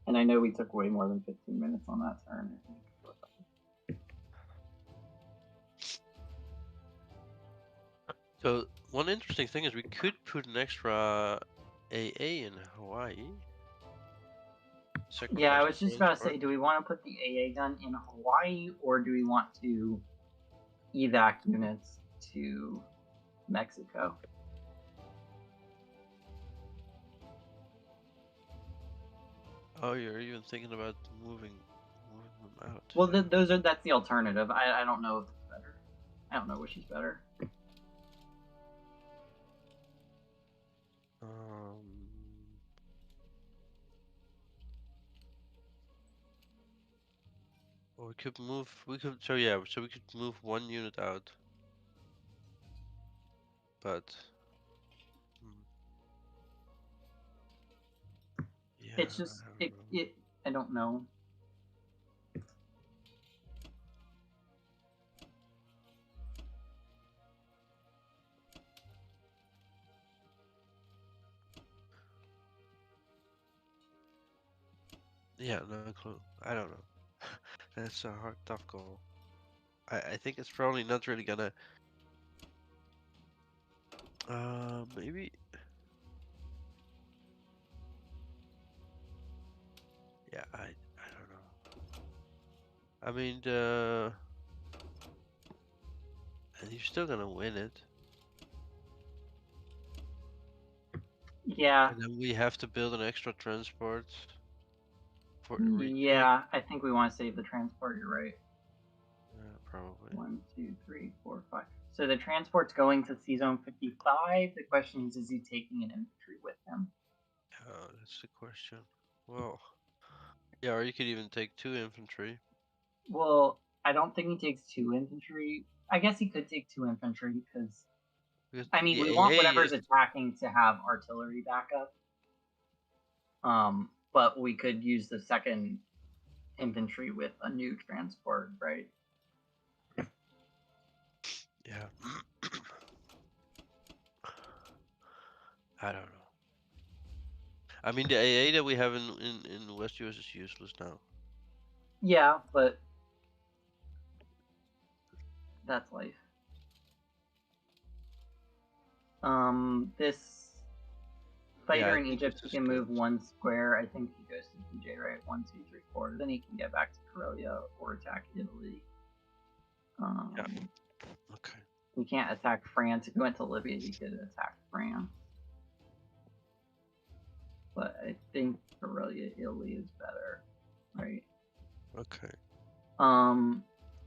And I know we took way more than 15 minutes on that turn. So one interesting thing is we could put an extra AA in Hawaii. Yeah, I sacrifice was the just about to say, transport. do we want to put the AA gun in Hawaii, or do we want to evac units to Mexico? Oh, you're even thinking about moving them out. Well, that's the alternative. I don't know if it's better. I don't know which is better. Or we could move. We could. So yeah. So we could move one unit out. But. Yeah. It's just I don't know. Yeah, no clue. I don't know. That's a hard, tough call. I think it's probably not really gonna. Maybe. Yeah, I don't know. I mean, and you're still gonna win it. Yeah. And then we have to build an extra transport for the retake. Yeah, I think we want to save the transport. You're right. Yeah, probably. 1, 2, 3, 4, 5. So the transport's going to C-Zone 55. The question is he taking an infantry with him? That's the question. Well, yeah, or you could even take 2 infantry. Well, I don't think he takes 2 infantry. I guess he could take 2 infantry because I mean, we want whatever's attacking to have artillery backup. But we could use the 2nd infantry with a new transport, right? Yeah. I don't know. I mean, the AA that we have in West US is useless now. Yeah, but that's life. This fighter in Egypt, he can move 1 square. I think he goes to PJ, right? 1, 2, 3, 4. Then he can get back to Karelia or attack Italy. Yeah. Okay. He can't attack France. If he went to Libya, he could attack France. But I think Karelia, Italy is better, right? Okay.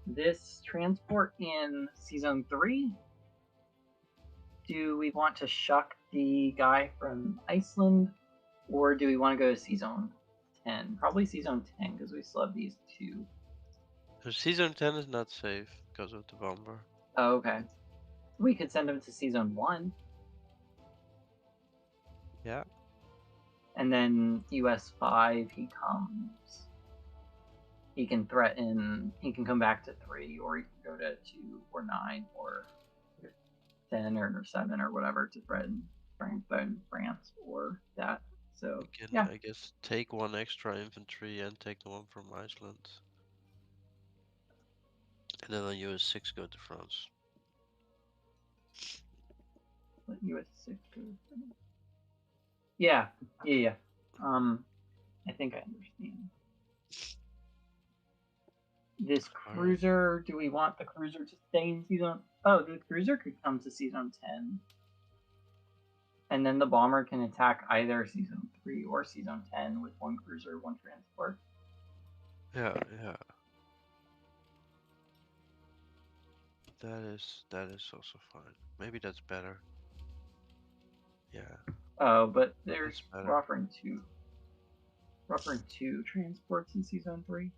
This transport in Season 3, do we want to shuck the guy from Iceland, or do we want to go to Season 10? Probably Season 10, because we still have these 2. So Season 10 is not safe because of the bomber. Oh, okay. We could send him to Season 1. Yeah. And then US 5, he comes. He can threaten. He can come back to 3, or he can go to 2 or 9 or 10 or 7 or whatever to threaten France or that. So We can, yeah, I guess, take 1 extra infantry and take the one from Iceland. And then on US 6 go to France. let US 6 go to France. Yeah. I think I understand. This cruiser, do we want the cruiser to stay in Season? Oh, the cruiser could come to Season 10. And then the bomber can attack either Season 3 or Season 10 with 1 cruiser, 1 transport. Yeah. That is also fine. Maybe that's better. Yeah. Oh, but we're offering 2. We're offering 2 transports in Season 3.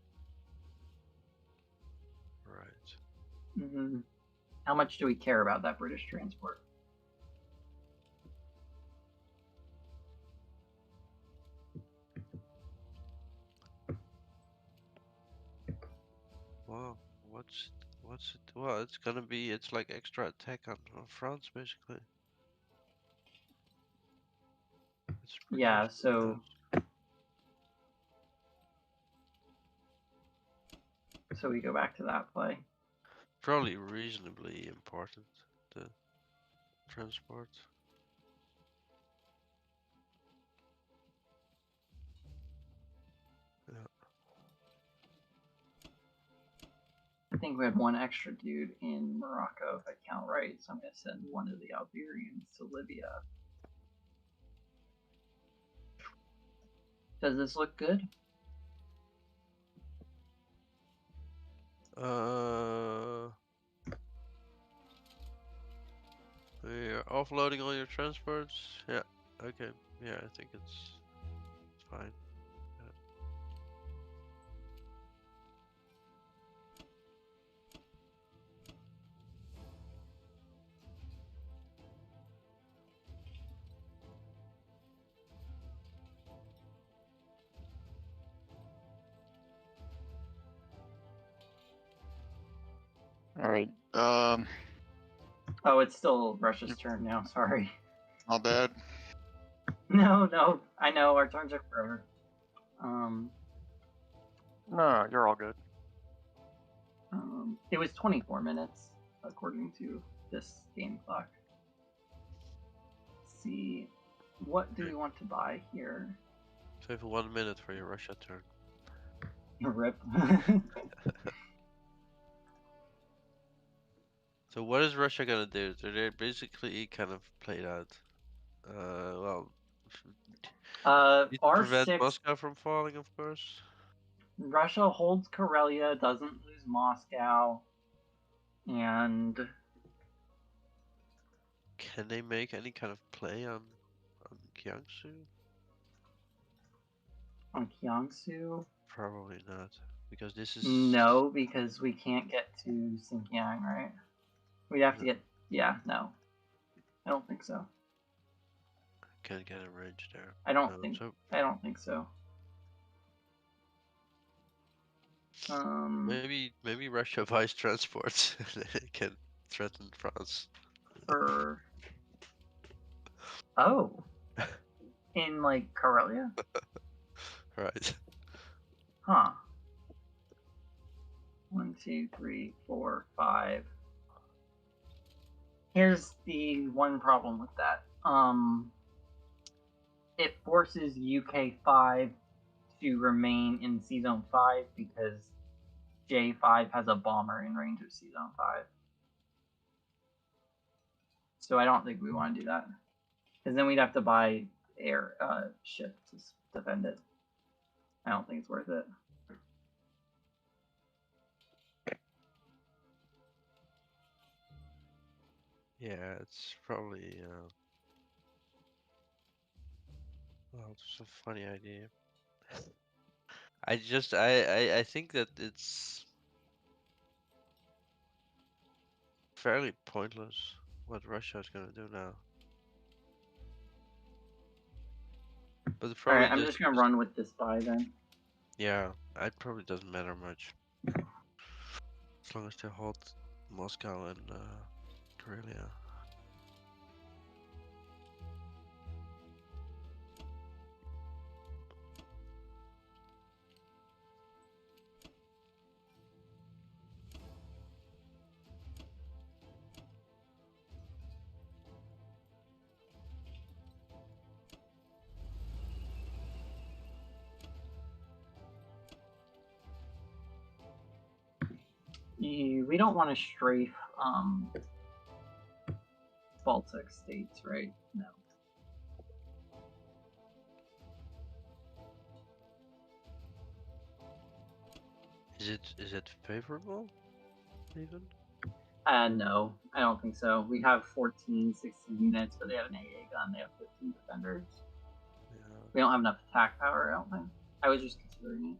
Right. How much do we care about that British transport? Well, what's it? Well, it's gonna be. It's like extra attack on France, basically. Yeah. So. So we go back to that play. Probably reasonably important, the transport. I think we had one extra dude in Morocco, if I count right. So I'm gonna send one of the Algerians to Libya. Does this look good? You're offloading all your transports. Yeah. Okay. Yeah, I think it's fine. All right. Oh, it's still Russia's turn now. Sorry. Not bad. No, I know our turns are forever. No, you're all good. It was 24 minutes according to this game clock. Let's see, what do we want to buy here? Save 1 minute for your Russia turn. Rip. So what is Russia gonna do? So they're basically kind of played out. Well, need to prevent R6. Moscow from falling, of course. Russia holds Karelia, doesn't lose Moscow, and Can they make any kind of play on Jiangsu? on Jiangsu. Probably not, because this is No, because we can't get to Xinjiang, right? We'd have to get. Yeah, no, I don't think so. Can't get a range there. I don't think. So I don't think so. maybe Russia buys transports. They can threaten France. For oh, in like Karelia, Right. huh? 1, 2, 3, 4, 5. Here's the one problem with that. It forces UK5 to remain in C Zone 5 because J5 has a bomber in range of C Zone 5. So I don't think we want to do that. Because then we'd have to buy air ship to defend it. I don't think it's worth it. Yeah, it's probably well, it's a funny idea. I think that it's fairly pointless what Russia is gonna do now. But it probably Alright, I'm just gonna run with this buy then. Yeah, it probably doesn't matter much. As long as they hold Moscow and Karelia. We don't want to strafe Baltic states, right? No. Is it favorable even? No, I don't think so. We have 14, 16 units, but they have an AA gun. They have 15 defenders. Yeah. We don't have enough attack power, I don't think. I was just considering it.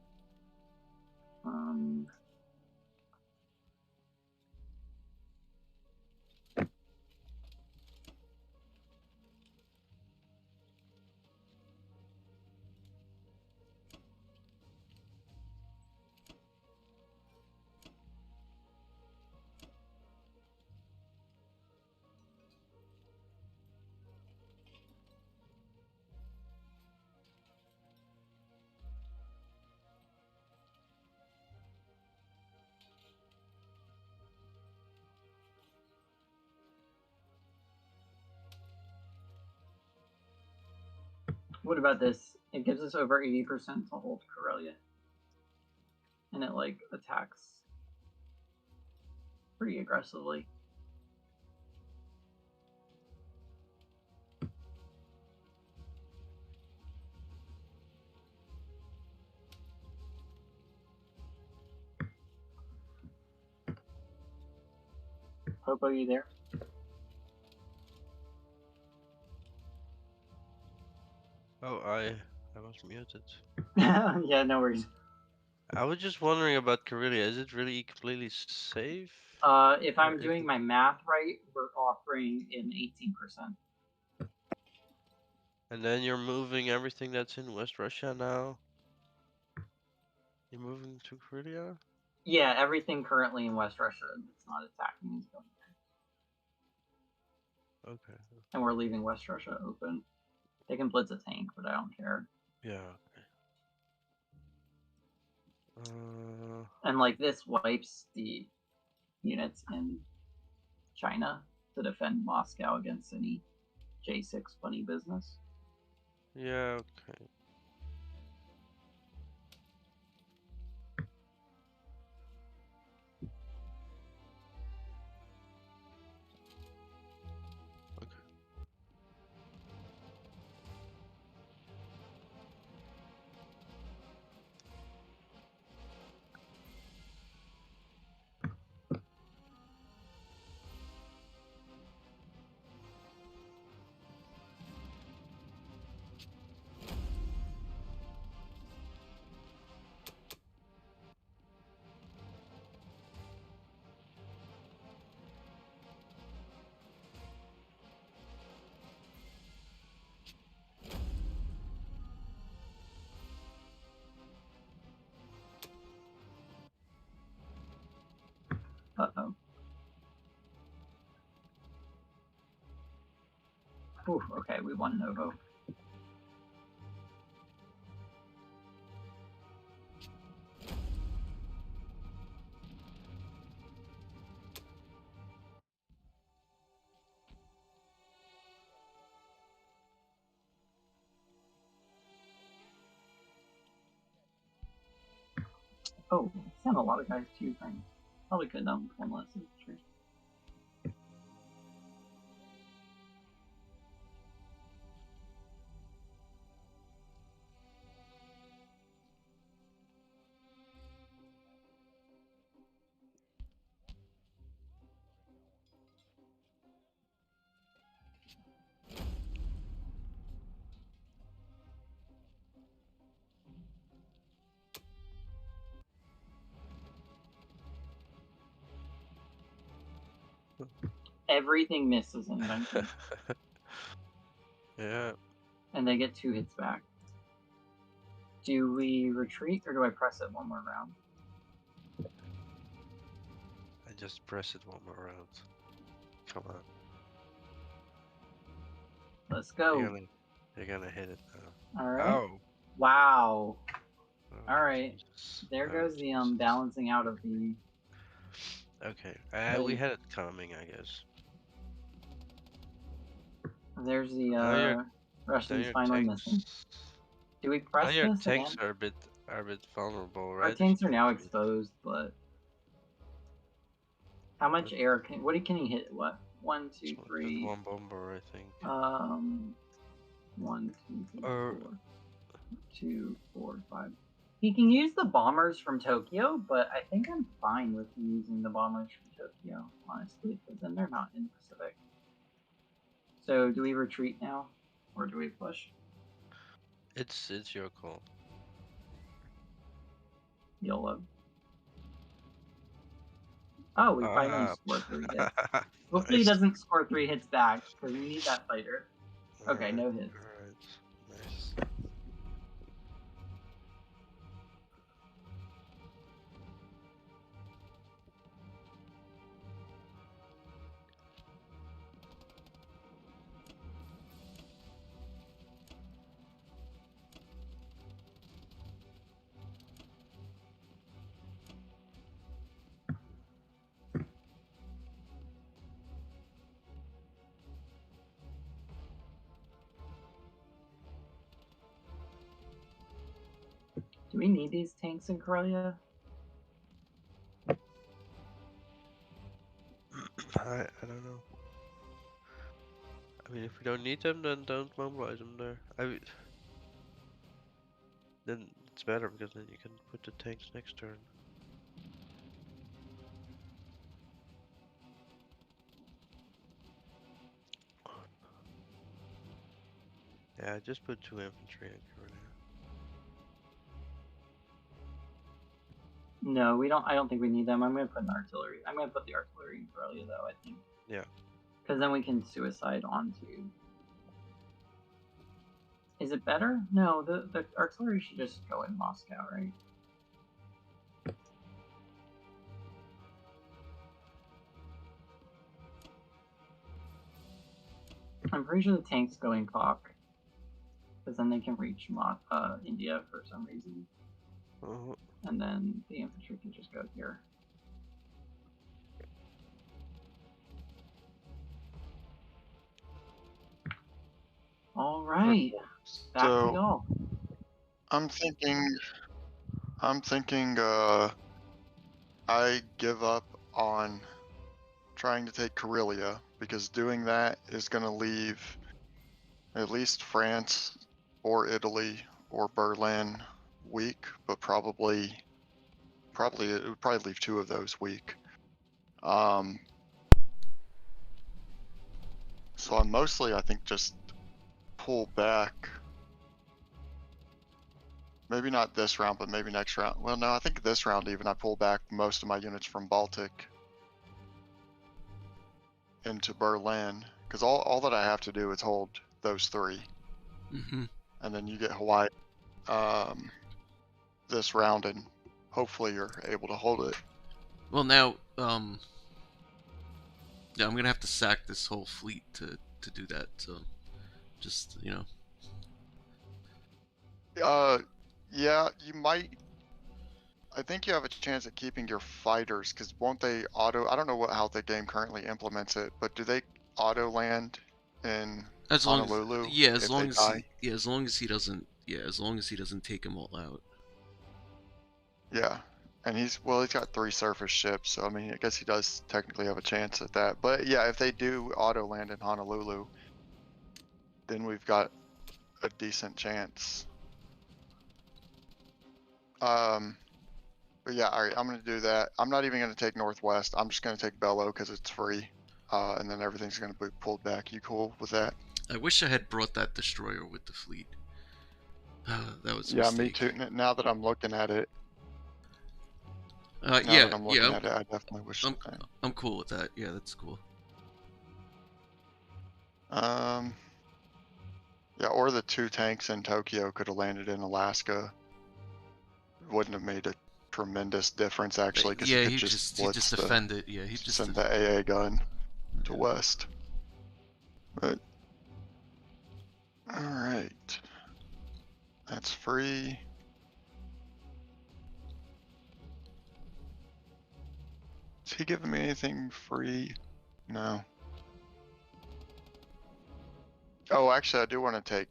What about this? It gives us over 80% to hold Karelia. And it, like, attacks pretty aggressively. Popo, you there? Oh, I was muted. Yeah, no worries. I was just wondering about Karelia. Is it really completely safe? If Or I'm is doing it- my math right, we're offering an 18%. And then you're moving everything that's in West Russia now? You're moving to Karelia? Yeah, everything currently in West Russia that's not attacking is going there. Okay. And we're leaving West Russia open. They can blitz a tank, but I don't care. Yeah, okay. And like this wipes the units in China to defend Moscow against any J6 funny business. Yeah, okay. Uh-oh. Ooh, okay, we won Novo. Oh, sent a lot of guys to Ukraine. Probably could have done with one less. Sure. Everything misses in Duncan. Yeah. And they get 2 hits back. Do we retreat or do I press it one more round? I just press it one more round. Come on. Let's go. You're gonna hit it now. Alright. Oh. Wow. Oh, Alright. Jesus. There Oh, goes the Jesus. balancing out of the... Okay. We Wait. had it coming, I guess. There's the Now your Russians finally missing. Do we press your this tanks again? are a bit vulnerable, right? Our If tanks you are now retreat. exposed, but how much air can can he hit? What? 1, 2, Just 3. one bomber, I think. 1, 2, 3, Or 4, 2, 4, 5. He can use the bombers from Tokyo, but I think I'm fine with him using the bombers from Tokyo, honestly, because then they're not in the Pacific. So do we retreat now, or do we push? it's your call. YOLO. Oh, we finally scored 3 hits. Hopefully he Nice. doesn't score 3 hits back, because we need that fighter. Okay, no hits. Alright. Nice. Do we need these tanks in Karelia? I don't know. I mean, if we don't need them, then don't mobilize them there. Then it's better because then you can put the tanks next turn. Yeah, just put 2 infantry in for now. No, we don't. I don't think we need them. I'm gonna put an artillery. I'm gonna put the artillery in earlier though. I think. Yeah. Because then we can suicide onto. Is it better? No, the artillery should just go in Moscow, right? I'm pretty sure the tanks go in Clock. Because then they can reach India for some reason. And then the infantry can just go here. All right. Back to y'all. I'm thinking I give up on trying to take Karelia because doing that is going to leave at least France or Italy or Berlin weak, but probably it would probably leave 2 of those weak. So I'm mostly, I think, just pull back. Maybe not this round, but maybe next round. Well, no, I think this round even I pull back most of my units from Baltic into Berlin, because all that I have to do is hold those 3. And then you get Hawaii this round, and hopefully you're able to hold it. Well, now, yeah, I'm gonna have to sack this whole fleet to do that. So, just Yeah, you might. I think you have a chance at keeping your fighters, because won't they auto? I don't know how the game currently implements it, but do they auto land in Honolulu? As long as he doesn't take them all out. Yeah, and he's got 3 surface ships, so I mean, I guess he does technically have a chance at that. But yeah, if they do auto land in Honolulu, then we've got a decent chance. But yeah, alright, I'm gonna do that. I'm not even gonna take Northwest. I'm just gonna take Bello because it's free. And then everything's gonna be pulled back. You cool with that? I wish I had brought that destroyer with the fleet. That was a yeah, mistake. me too. Now that I'm looking at it. I definitely wish. I'm cool with that. Yeah, that's cool. Yeah, or the 2 tanks in Tokyo could have landed in Alaska. Wouldn't have made a tremendous difference actually, because yeah, he just defended. Yeah, he just send the AA gun to West. But all right, that's free. Is he giving me anything free? No. Oh, actually, I do want to take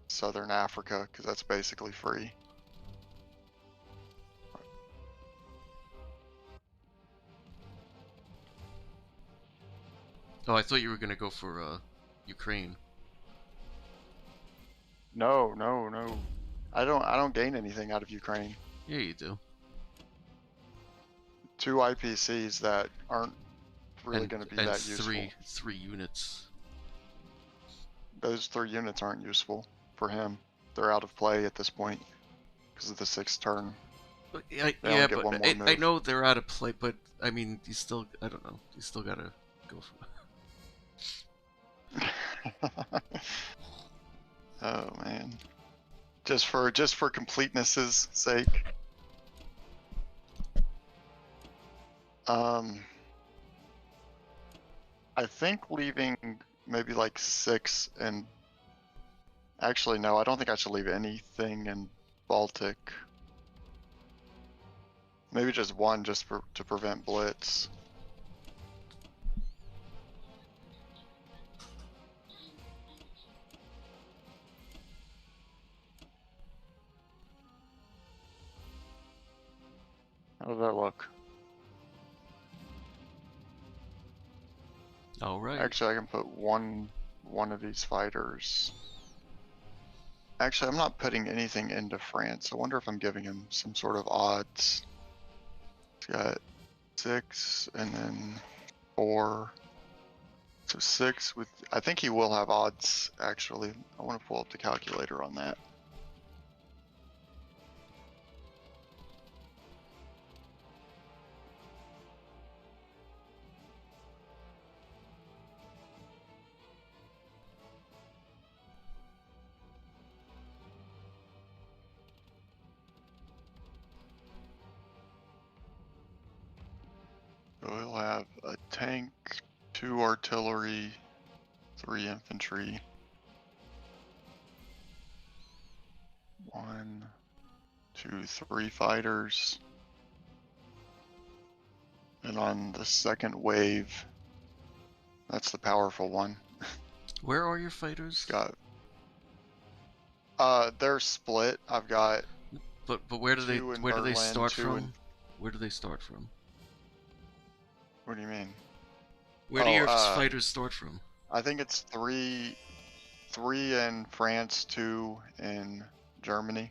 Southern Africa because that's basically free. Oh, I thought you were gonna go for Ukraine. No. I don't gain anything out of Ukraine. Yeah, you do. 2 IPCs that aren't really going to be that useful. Three units. Those 3 units aren't useful for him. They're out of play at this point because of the 6th turn. But, I know they're out of play, but I mean, I don't know. You still gotta go for it. Oh man, just for completeness' sake. I think leaving maybe like 6 and actually no, I don't think I should leave anything in Baltic. Maybe just 1 just to prevent Blitz. How does that look? All right. Actually, I can put one of these fighters. Actually, I'm not putting anything into France. I wonder if I'm giving him some sort of odds. He's got 6 and then 4. So 6 with, I think he will have odds actually. I want to pull up the calculator on that. So he'll have a tank, 2 artillery, 3 infantry. 1, 2, 3 fighters. And on the second wave, that's the powerful one. Where are your fighters? Got they're split. I've got But where do they 2 in where do they Berlin, start 2 from? in- Where do they start from? What do you mean? Where do Oh, your fighters start from? I think it's 3 in France, 2 in Germany.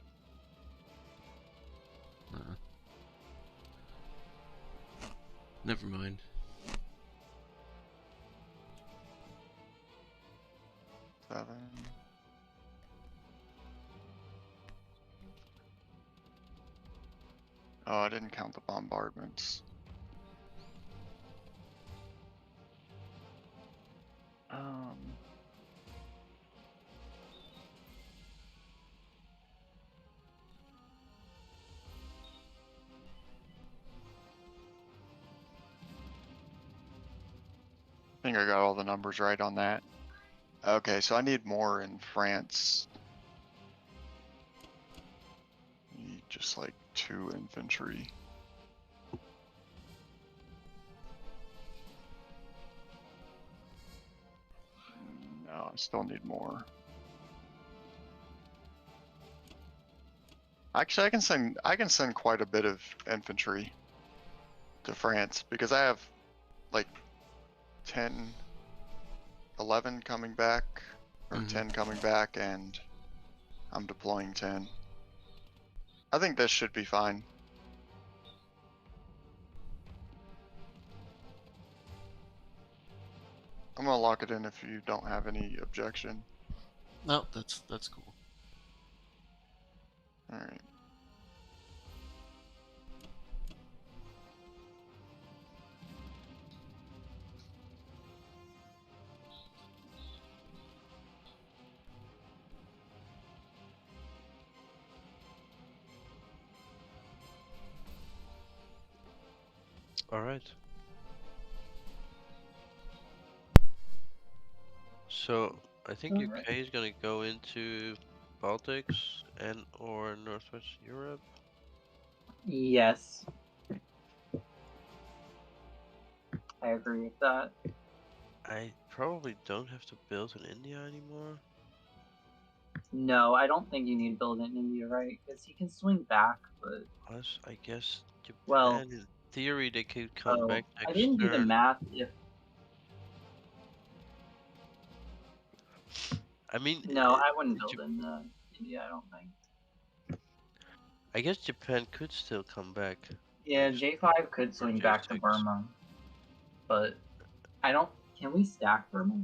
Never mind. Seven. Oh, I didn't count the bombardments. I think I got all the numbers right on that. Okay, so I need more in France. Need just like 2 infantry. No, I still need more. Actually, I can send quite a bit of infantry to France because I have like 10, 11 coming back, or 10 coming back, and I'm deploying 10. I think this should be fine. I'm gonna lock it in if you don't have any objection. No, that's cool. Alright. Alright. So, I think UK is gonna go into Baltics and or Northwest Europe. Yes. I agree with that. I probably don't have to build in India anymore. No, I don't think you need to build in India, right? Because he can swing back, but... Plus, I guess Japan, Well, in theory, they could come back I next didn't do the turn. math if... I mean... No, I wouldn't build in India, I don't think. I guess Japan could still come back. Yeah, J5 could swing back to J6. Burma, but I don't... Can we stack Burma?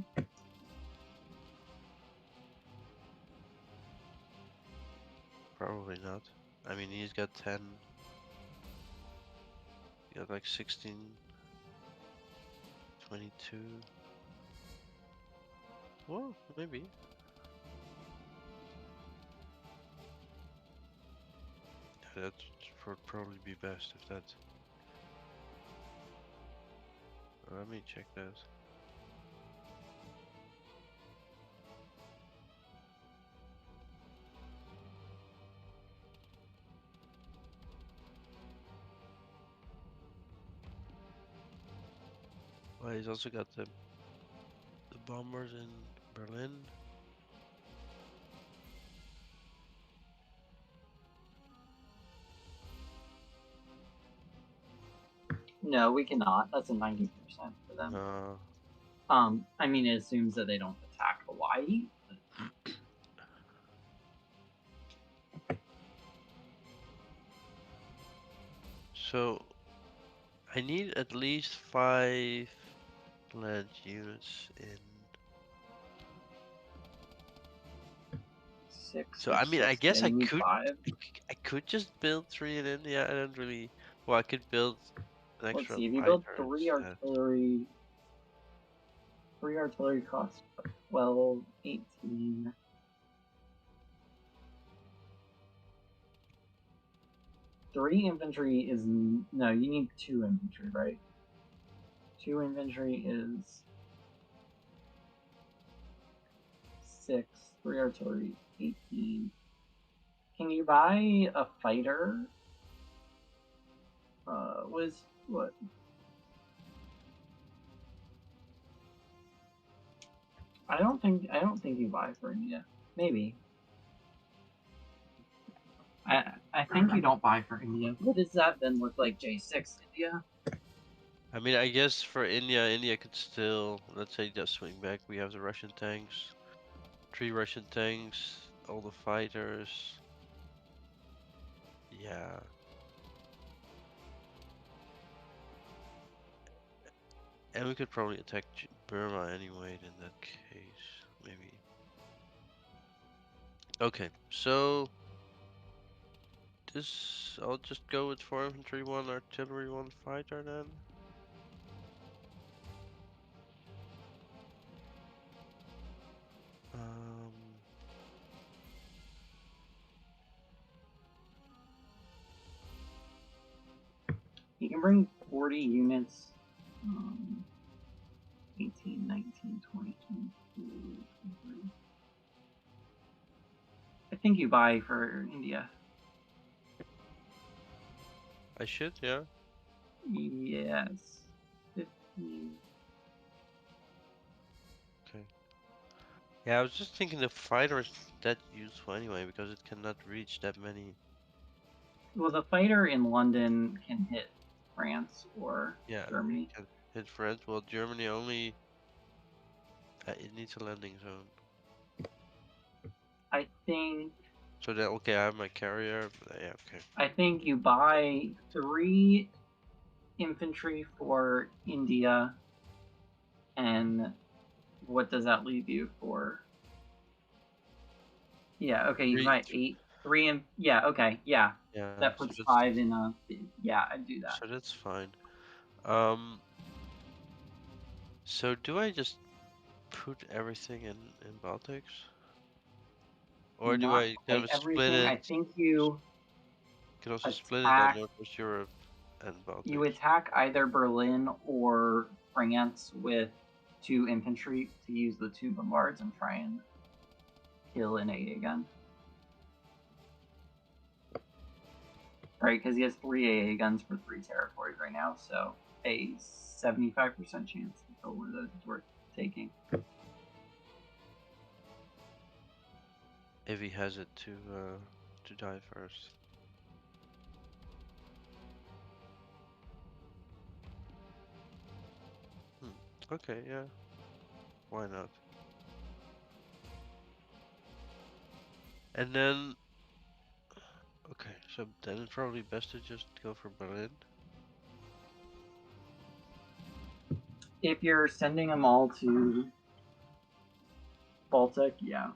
Probably not. I mean, he's got 10. He got like 16, 22. Well, maybe. That would probably be best if that. Let me check that. Well, he's also got the bombers in Berlin. No, we cannot. That's a 90% for them. I mean, it assumes that they don't attack Hawaii. So, I need at least 5 land units in. 6. So I mean, I guess Yeah, I you need could, 5. I could just build 3 in India. I don't really. Well, I could build an Let's extra see. If you build fighter 3 instead. artillery, 3 artillery costs 12, 18. Three infantry is no. You need 2 infantry, right? 2 infantry is 6. 3 artillery 18. Can you buy a fighter? What? I don't think you buy for India. Maybe. I think you don't buy for India. What does that then look like? J6 India? I mean, I guess for India could still, let's say, just swing back. We have the Russian tanks, 3 Russian tanks, all the fighters. Yeah. And we could probably attack Burma anyway in that case, maybe. Okay, so this, I'll just go with 4 infantry, 1 artillery, 1 fighter then. You can bring 40 units. 18, 19, 20, 22, 23. I think you buy for India. I should, yeah. Yes. 15. Okay. Yeah, I was just thinking the fighter is that useful anyway because it cannot reach that many. Well, the fighter in London can hit France or Germany. Can hit France. Well, Germany only. It needs a landing zone. I think. So that okay, I have my carrier. Yeah, okay. I think you buy 3 infantry for India, and what does that leave you for? Yeah, okay, you buy 8, 3, and yeah, okay, yeah. Yeah. That puts 5 in a. Yeah, I'd do that. So that's fine. So do I just put everything in Baltics? Or do I kind of split it? I think you Can also split it on attack. Northwest Europe and Baltics. You attack either Berlin or France with 2 infantry to use the 2 bombards and try and kill an AA gun. Right, because he has 3 AA guns for 3 territories right now, so a 75% chance to kill one of those is worth taking. If he has it to die first. Okay, yeah. Why not? And then okay, so then it's probably best to just go for Berlin. If you're sending them all to Baltic, yeah.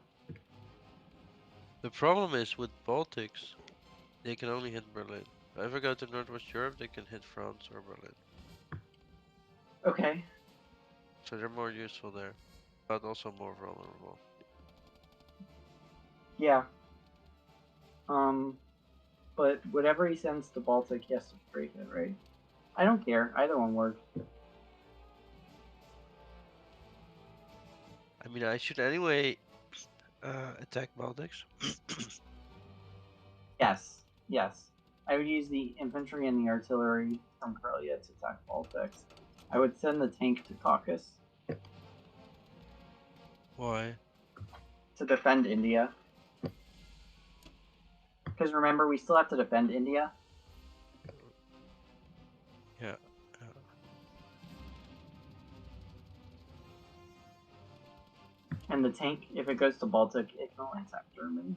The problem is with Baltics, they can only hit Berlin. If I go to Northwest Europe, they can hit France or Berlin. Okay. So they're more useful there, but also more vulnerable. Yeah. But whatever he sends to Baltic, he has to break it, right? I don't care. Either one works. I mean, I should anyway attack Baltics. Yes. Yes. I would use the infantry and the artillery from Karelia to attack Baltics. I would send the tank to Caucasus. Why? To defend India. Because remember, we still have to defend India. Yeah. And the tank, if it goes to Baltic, it can only attack Germany.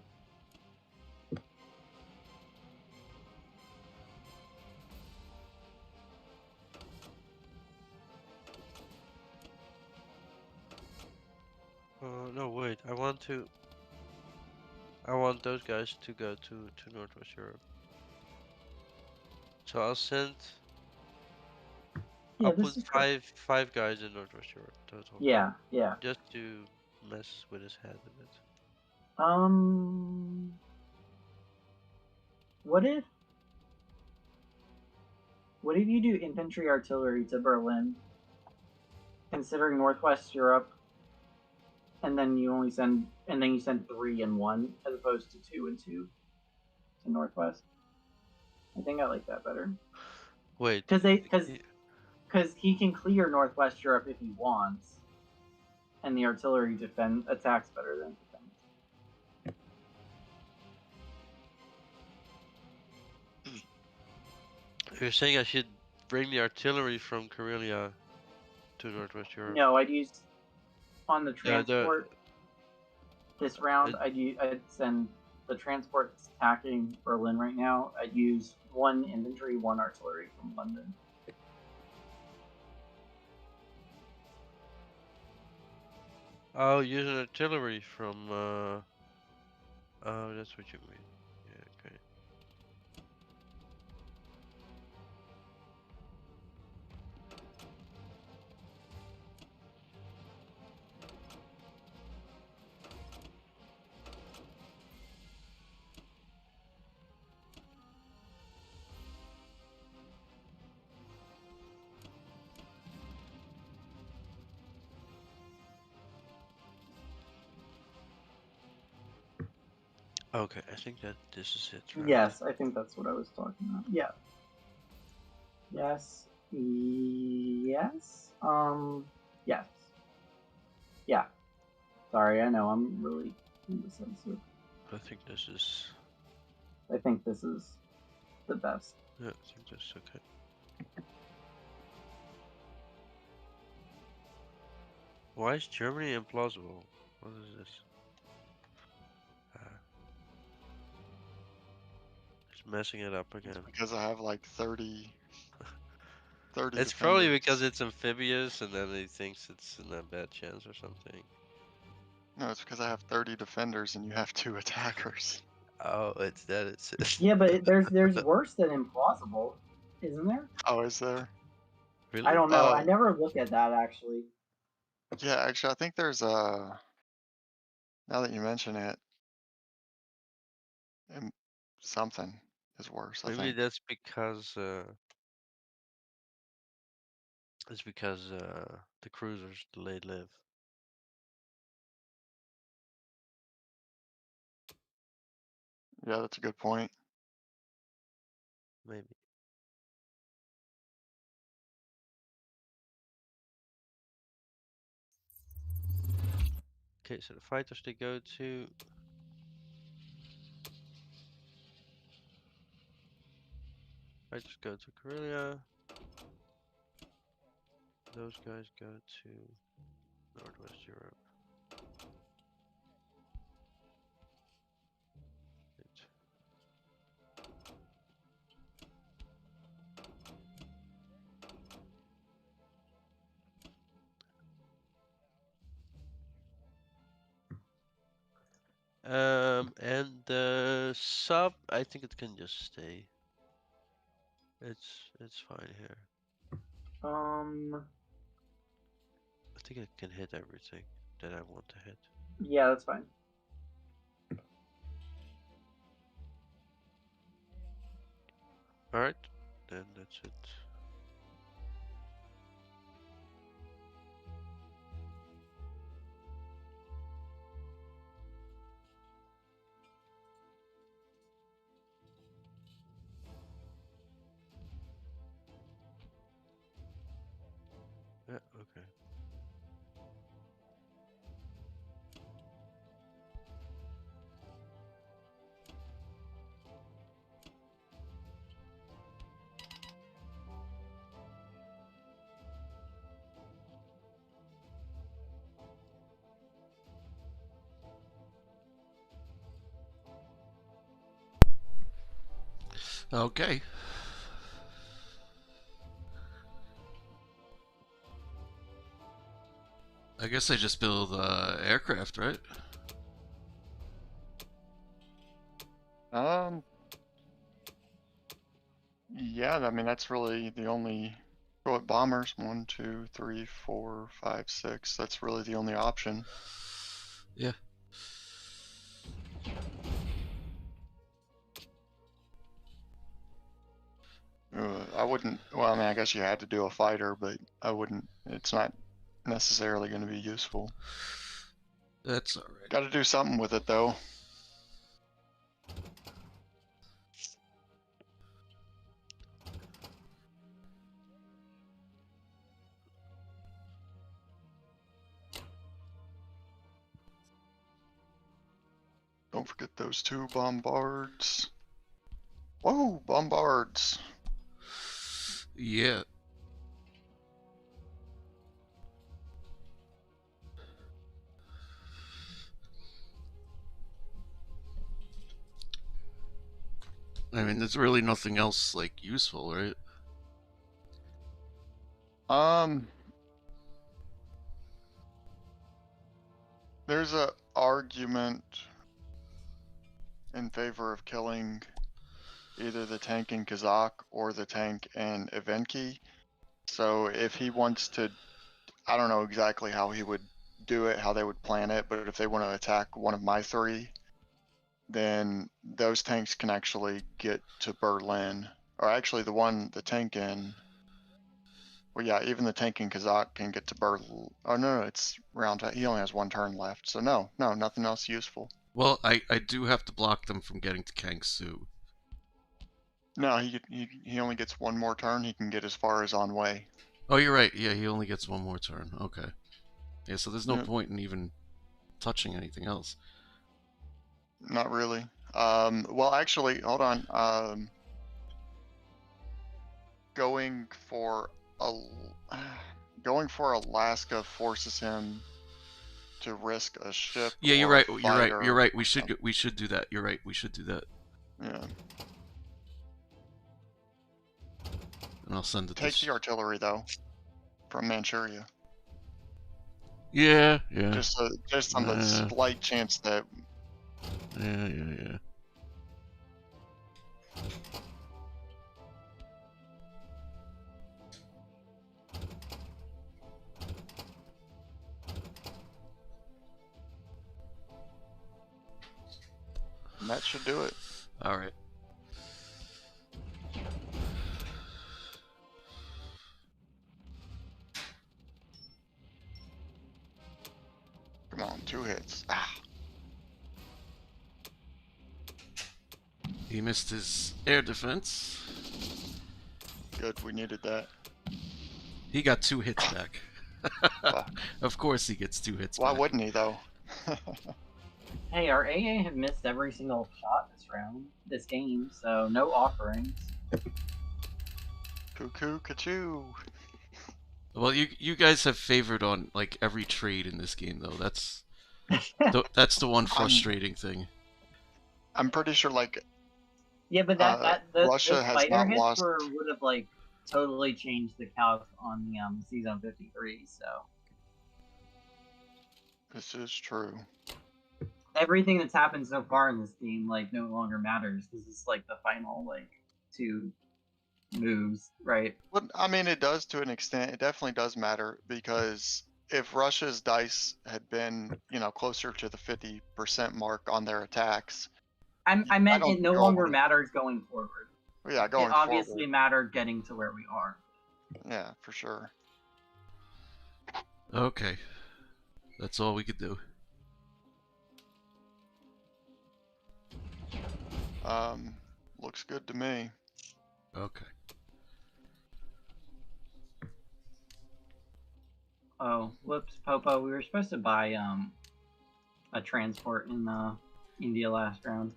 No, wait. I want those guys to go to Northwest Europe. So I'll send. Yeah, I'll this put is good. five guys in Northwest Europe total. Yeah, yeah. Just to mess with his head a bit. What if you do infantry artillery to Berlin, considering Northwest Europe, and then you send 3 and 1 as opposed to 2 and 2 to Northwest? I think I like that better. Wait. Because he can clear Northwest Europe if he wants, and the artillery attacks better than defends. You're saying I should bring the artillery from Karelia to Northwest Europe? No, I'd use on the transport. This round, I'd send the transport that's attacking Berlin right now. I'd use 1 infantry, 1 artillery from London. Oh, use an artillery from. Oh, that's what you mean. Yeah, okay. Okay, I think that this is it, right? Yes, I think that's what I was talking about. Yeah. Yes. Yes. Yes. Yeah. Sorry, I know I'm really indecisive. I think this is. I think this is the best. Yeah, I think that's okay. Why is Germany implausible? What is this? It's messing it up again. It's because I have like 30 It's probably defenders. because it's amphibious and then he thinks it's in a bad chance or something. No, it's because I have 30 defenders and you have 2 attackers. Oh, it's that. It's Yeah, but there's worse than implausible, isn't there? Oh, is there? really. I don't know. Oh. I never look at that actually. Yeah, actually, I think there's now that you mention it, something is worse. I Maybe think. that's because the cruisers delayed live. Yeah, that's a good point. Maybe. Okay, so the fighters they go to. Fighters go to Karelia. Those guys go to Northwest Europe. And the sub, I think it can just stay. It's fine here. I think it can hit everything that I want to hit. Yeah, that's fine. Alright, then that's it. Yeah, okay. Okay. I guess I just build aircraft, right? Yeah, I mean, that's really the only. Go at bombers. 1, 2, 3, 4, 5, 6. That's really the only option. Yeah. I wouldn't. Well, I mean, I guess you had to do a fighter, but I wouldn't. It's not necessarily going to be useful. That's alright. Got to do something with it, though. Don't forget those 2 bombards. Whoa, bombards. Yeah. I mean, there's really nothing else, like, useful, right? There's a argument in favor of killing either the tank in Kazakh or the tank in Evenki. So if he wants to, I don't know exactly how he would do it, how they would plan it, but if they want to attack one of my 3, then those tanks can actually get to Berlin. Or actually the tank in, well yeah, even the tank in Kazakh can get to Berlin. Oh no, it's round, he only has 1 turn left. So no, nothing else useful. Well, I do have to block them from getting to Kangsu. No, he only gets 1 more turn. He can get as far as on way. Oh, you're right. Yeah, he only gets 1 more turn. Okay. Yeah, so there's no Yep. point in even touching anything else. Not really. Well, actually, hold on. Going for Alaska forces him to risk a ship. Yeah, you're or a right. You're right. fighter. You're right. We should do that. You're right. We should do that. Yeah. And I'll send it. Take the artillery though, from Manchuria. Yeah. Just on the slight chance that. Yeah. And that should do it. All right. Come on, 2 hits. Ah. He missed his air defense. Good, we needed that. He got 2 hits back. Of course he gets 2 hits Why back. wouldn't he, though? Hey, our AA have missed every single shot this game, so no offerings. Cuckoo, ka-choo. Well, you guys have favored on like every trade in this game, though. That's the one frustrating thing. I'm pretty sure, like, yeah, but those Russia has fighter not hits lost. would have like totally changed the calc on the C-Zone 53. So This is true. everything that's happened so far in this game like no longer matters because it's like the final like 2 moves, right? But I mean, it does to an extent. It definitely does matter because if Russia's dice had been, closer to the 50% mark on their attacks. I meant it no longer matters going forward. Yeah, going forward. It obviously mattered getting to where we are. Yeah, for sure. Okay. That's all we could do. Looks good to me. Okay. Oh, whoops, Popo. We were supposed to buy a transport in India last round.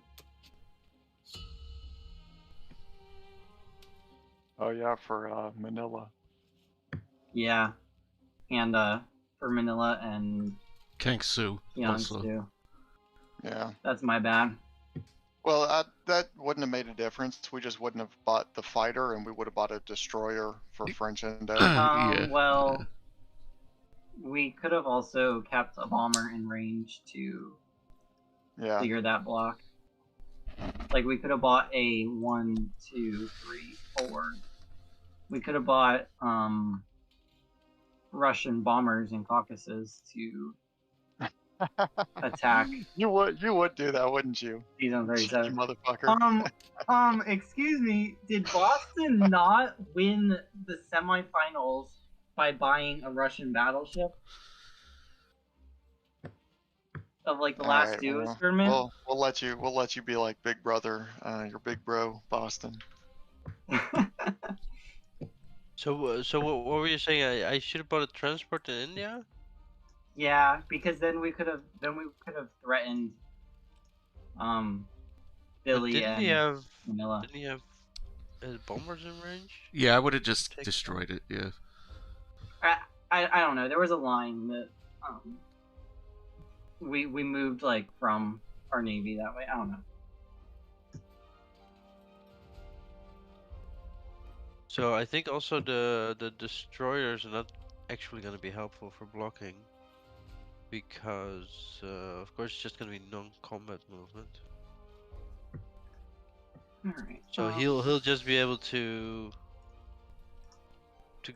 Oh yeah, for Manila. Yeah, and for Manila and Kangsu also. Jiangsu. Yeah. That's my bad. Well, that wouldn't have made a difference. We just wouldn't have bought the fighter, and we would have bought a destroyer for French Indo. Yeah. Well, we could have also kept a bomber in range to Yeah. clear that block. Like, we could have bought a 1, 2, 3, 4. We could have bought Russian bombers in Caucasus to attack You would do that, wouldn't you? season You 37. motherfucker. Excuse me, did Boston not win the semifinals by buying a Russian battleship? Of like the last Alright, duos tournament? we'll let you be like Big Brother, your big bro, Boston. So what were you saying? I should have bought a transport to India? Yeah, because then we could have threatened But Billy didn't and he have Manila. didn't he have bombers in range? Yeah, I would have just Take destroyed it. Yeah. I don't know. There was a line that we moved like from our navy that way. I don't know. So I think also the destroyers are not actually going to be helpful for blocking, because of course it's just going to be non-combat movement. All right. So he'll just be able to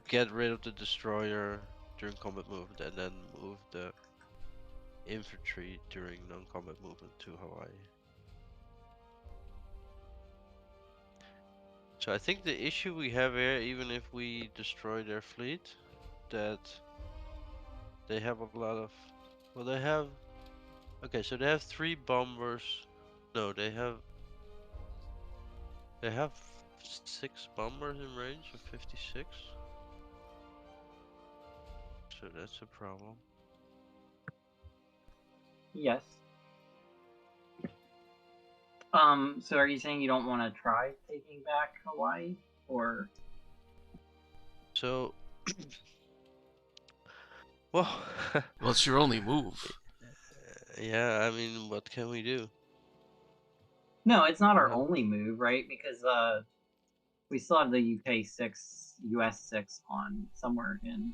get rid of the destroyer during combat movement and then move the infantry during non-combat movement to Hawaii. So I think the issue we have here, even if we destroy their fleet, that they have a lot of, well, they have, okay, so they have 3 bombers. No, they have 6 bombers in range of 56. So that's a problem. Yes. So are you saying you don't want to try taking back Hawaii, or? So, well, Well, it's your only move. yeah, I mean, what can we do? No, it's not our only move, right? Because we still have the UK 6, US 6 on somewhere in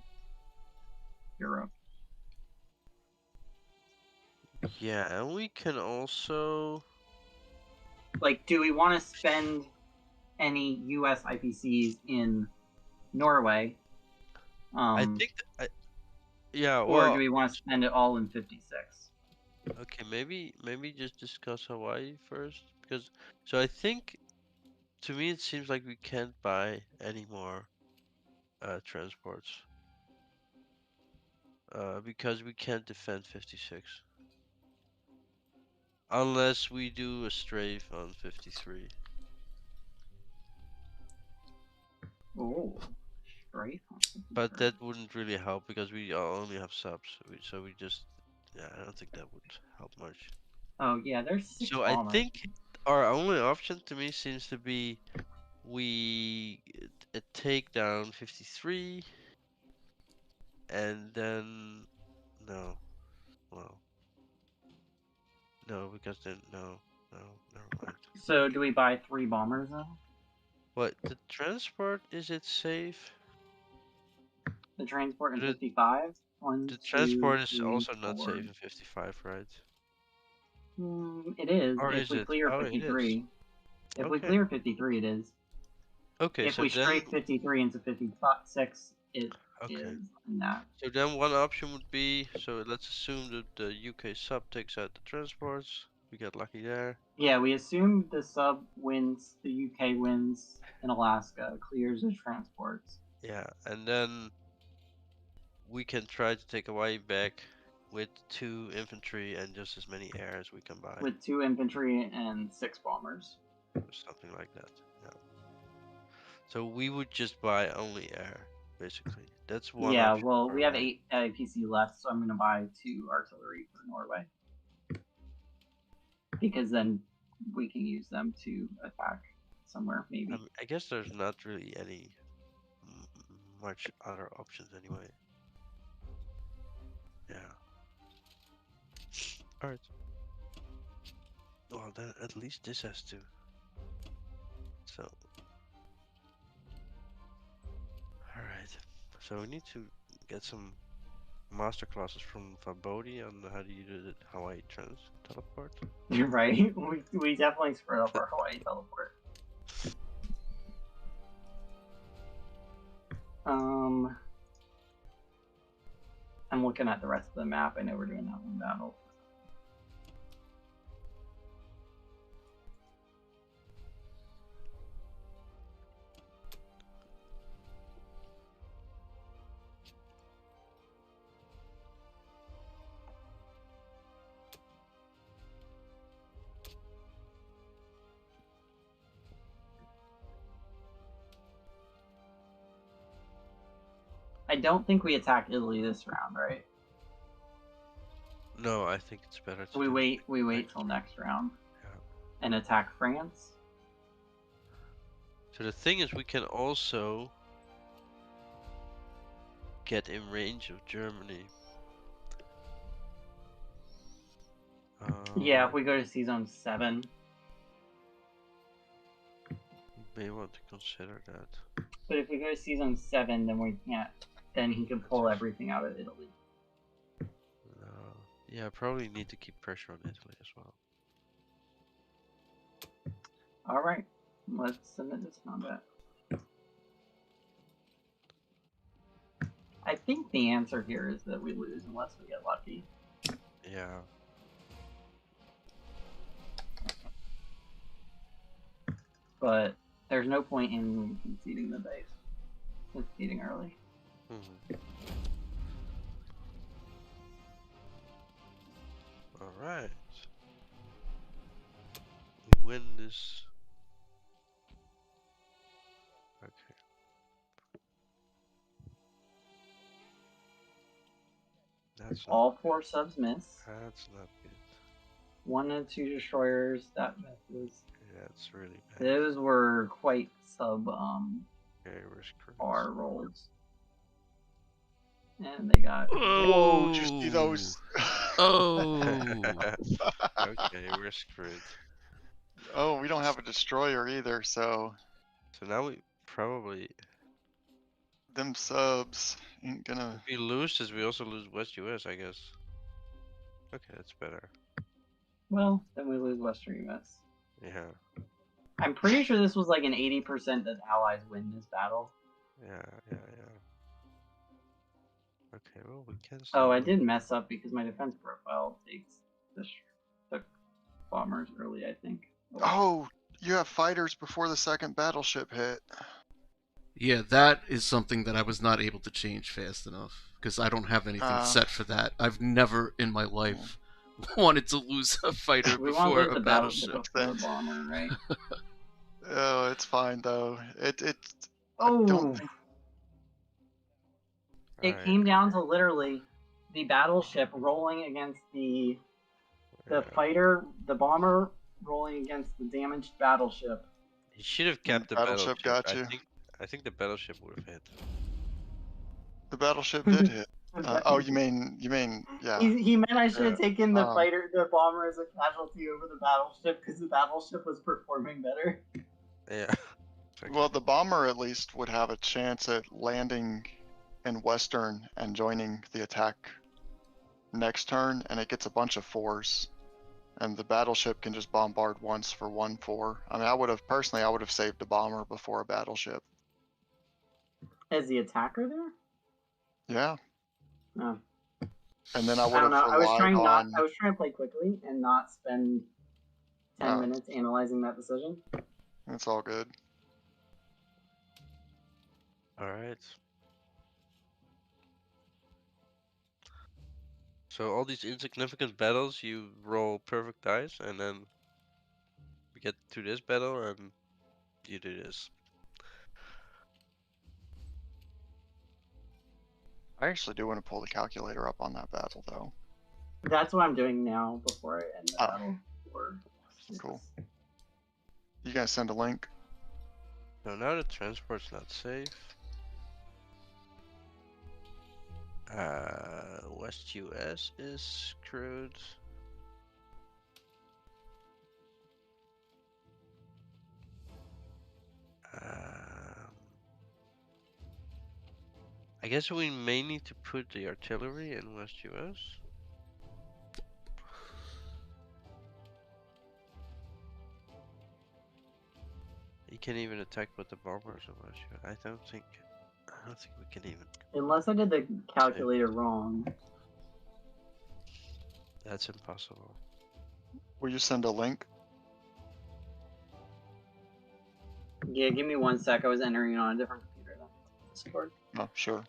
Europe. Yeah, and we can also, Like, do we want to spend any US IPCs in Norway? I think, yeah, or well, do we want to spend it all in 56? okay, maybe just discuss Hawaii first, because so I think, to me it seems like we can't buy any more transports because we can't defend 56 unless we do a strafe on 53. Oh, right. But that wouldn't really help because we only have subs, so we just, yeah, I don't think that would help much. Oh yeah, there's 6 So bombers. I think our only option to me seems to be we take down 53 and then no, well, no, because then no, never mind. So do we buy 3 bombers then? What, the transport, is it safe? The transport in The- 55? The transport 2, is 3, also not 4. safe in 55, right? It is. Or if is we it? clear Oh, it is. 53. If we Okay. clear 53, it is. Okay, If so we then, strafe 53 into 56, it okay. is not. So then one option would be, so let's assume that the UK sub takes out the transports. We get lucky there. Yeah, we assume the sub wins, the UK wins in Alaska, clears the transports. Yeah, and then we can try to take Hawaii back with 2 infantry and just as many air as we can buy. With 2 infantry and 6 bombers. Or something like that. Yeah. So we would just buy only air, basically. That's one Yeah, option well, for we have Hawaii. 8 PC left, so I'm going to buy 2 artillery for Norway. Because then we can use them to attack somewhere, maybe. I guess there's not really any much other options anyway. Yeah. Alright. Well, Oh, then at least this has to. So. Alright. So we need to get some master classes from Vabodi on how do you do the Hawaii teleport. You're right. We definitely screwed up our Hawaii teleport. I'm looking at the rest of the map. I know we're doing that one battle. I don't think we attack Italy this round, right? No, I think it's better to We do wait till next round. Yeah. And attack France. So the thing is, we can also get in range of Germany. Yeah, if we go to C-Zone 7. You may want to consider that. But if we go to C-Zone 7, then we can't. Then he can pull everything out of Italy. No. Yeah, probably need to keep pressure on Italy as well. Alright, let's submit this combat. I think the answer here is that we lose unless we get lucky. Yeah. But there's no point in conceding the base. Conceding early. Alright. We win this. Okay. That's not All 4 subs miss. That's not good. 1 and 2 destroyers, that misses. Yeah, it's really bad. Those were quite sub Okay, we're screwed. R rolls. And they got Whoa, did you see those? Oh. Okay, we're screwed. Oh, we don't have a destroyer either, so So now we probably, them subs ain't gonna. if we lose this, we also lose West US, I guess. Okay, that's better. well, then we lose Western US. Yeah, I'm pretty sure this was like an 80% that Allies win this battle. yeah. Okay, well, we can Oh, I still- did mess up because my defense profile took bombers early, I think. Oh, you have fighters before the second battleship hit. Yeah, that is something that I was not able to change fast enough because I don't have anything set for that. I've never in my life wanted to lose a fighter We want to before lose a the battleship battleship. before the bomber, right? Oh, it's fine though. I Oh, don't think it Alright, came down to literally the battleship rolling against the yeah. fighter, the bomber rolling against the damaged battleship. He should have kept the battleship battleship. got you. I think the battleship would have hit. the battleship did hit. Oh, you mean yeah. He meant I should have taken the um, the bomber as a casualty over the battleship because the battleship was performing better. Yeah. Well, the bomber at least would have a chance at landing in Western and joining the attack next turn, and it gets a bunch of 4s. And the battleship can just bombard once for 1-4. I mean, I would have saved a bomber before a battleship. As the attacker there? Yeah. Oh. And then I I would don't have know. I was relied on. trying to play quickly and not spend 10 Oh. minutes analyzing that decision. It's all good. Alright. So all these insignificant battles, you roll perfect dice, and then we get to this battle, and you do this. I actually do want to pull the calculator up on that battle, though. That's what I'm doing now before I end the Oh. battle. Cool. You guys send a link? So now the transport's not safe. West US is screwed. I guess we may need to put the artillery in West US. You can't even attack with the bombers in West US. I don't think we can even. Unless I did the calculator wrong. That's impossible. Will you send a link? Yeah, give me 1 sec. I was entering on a different computer than Discord. Oh, sure.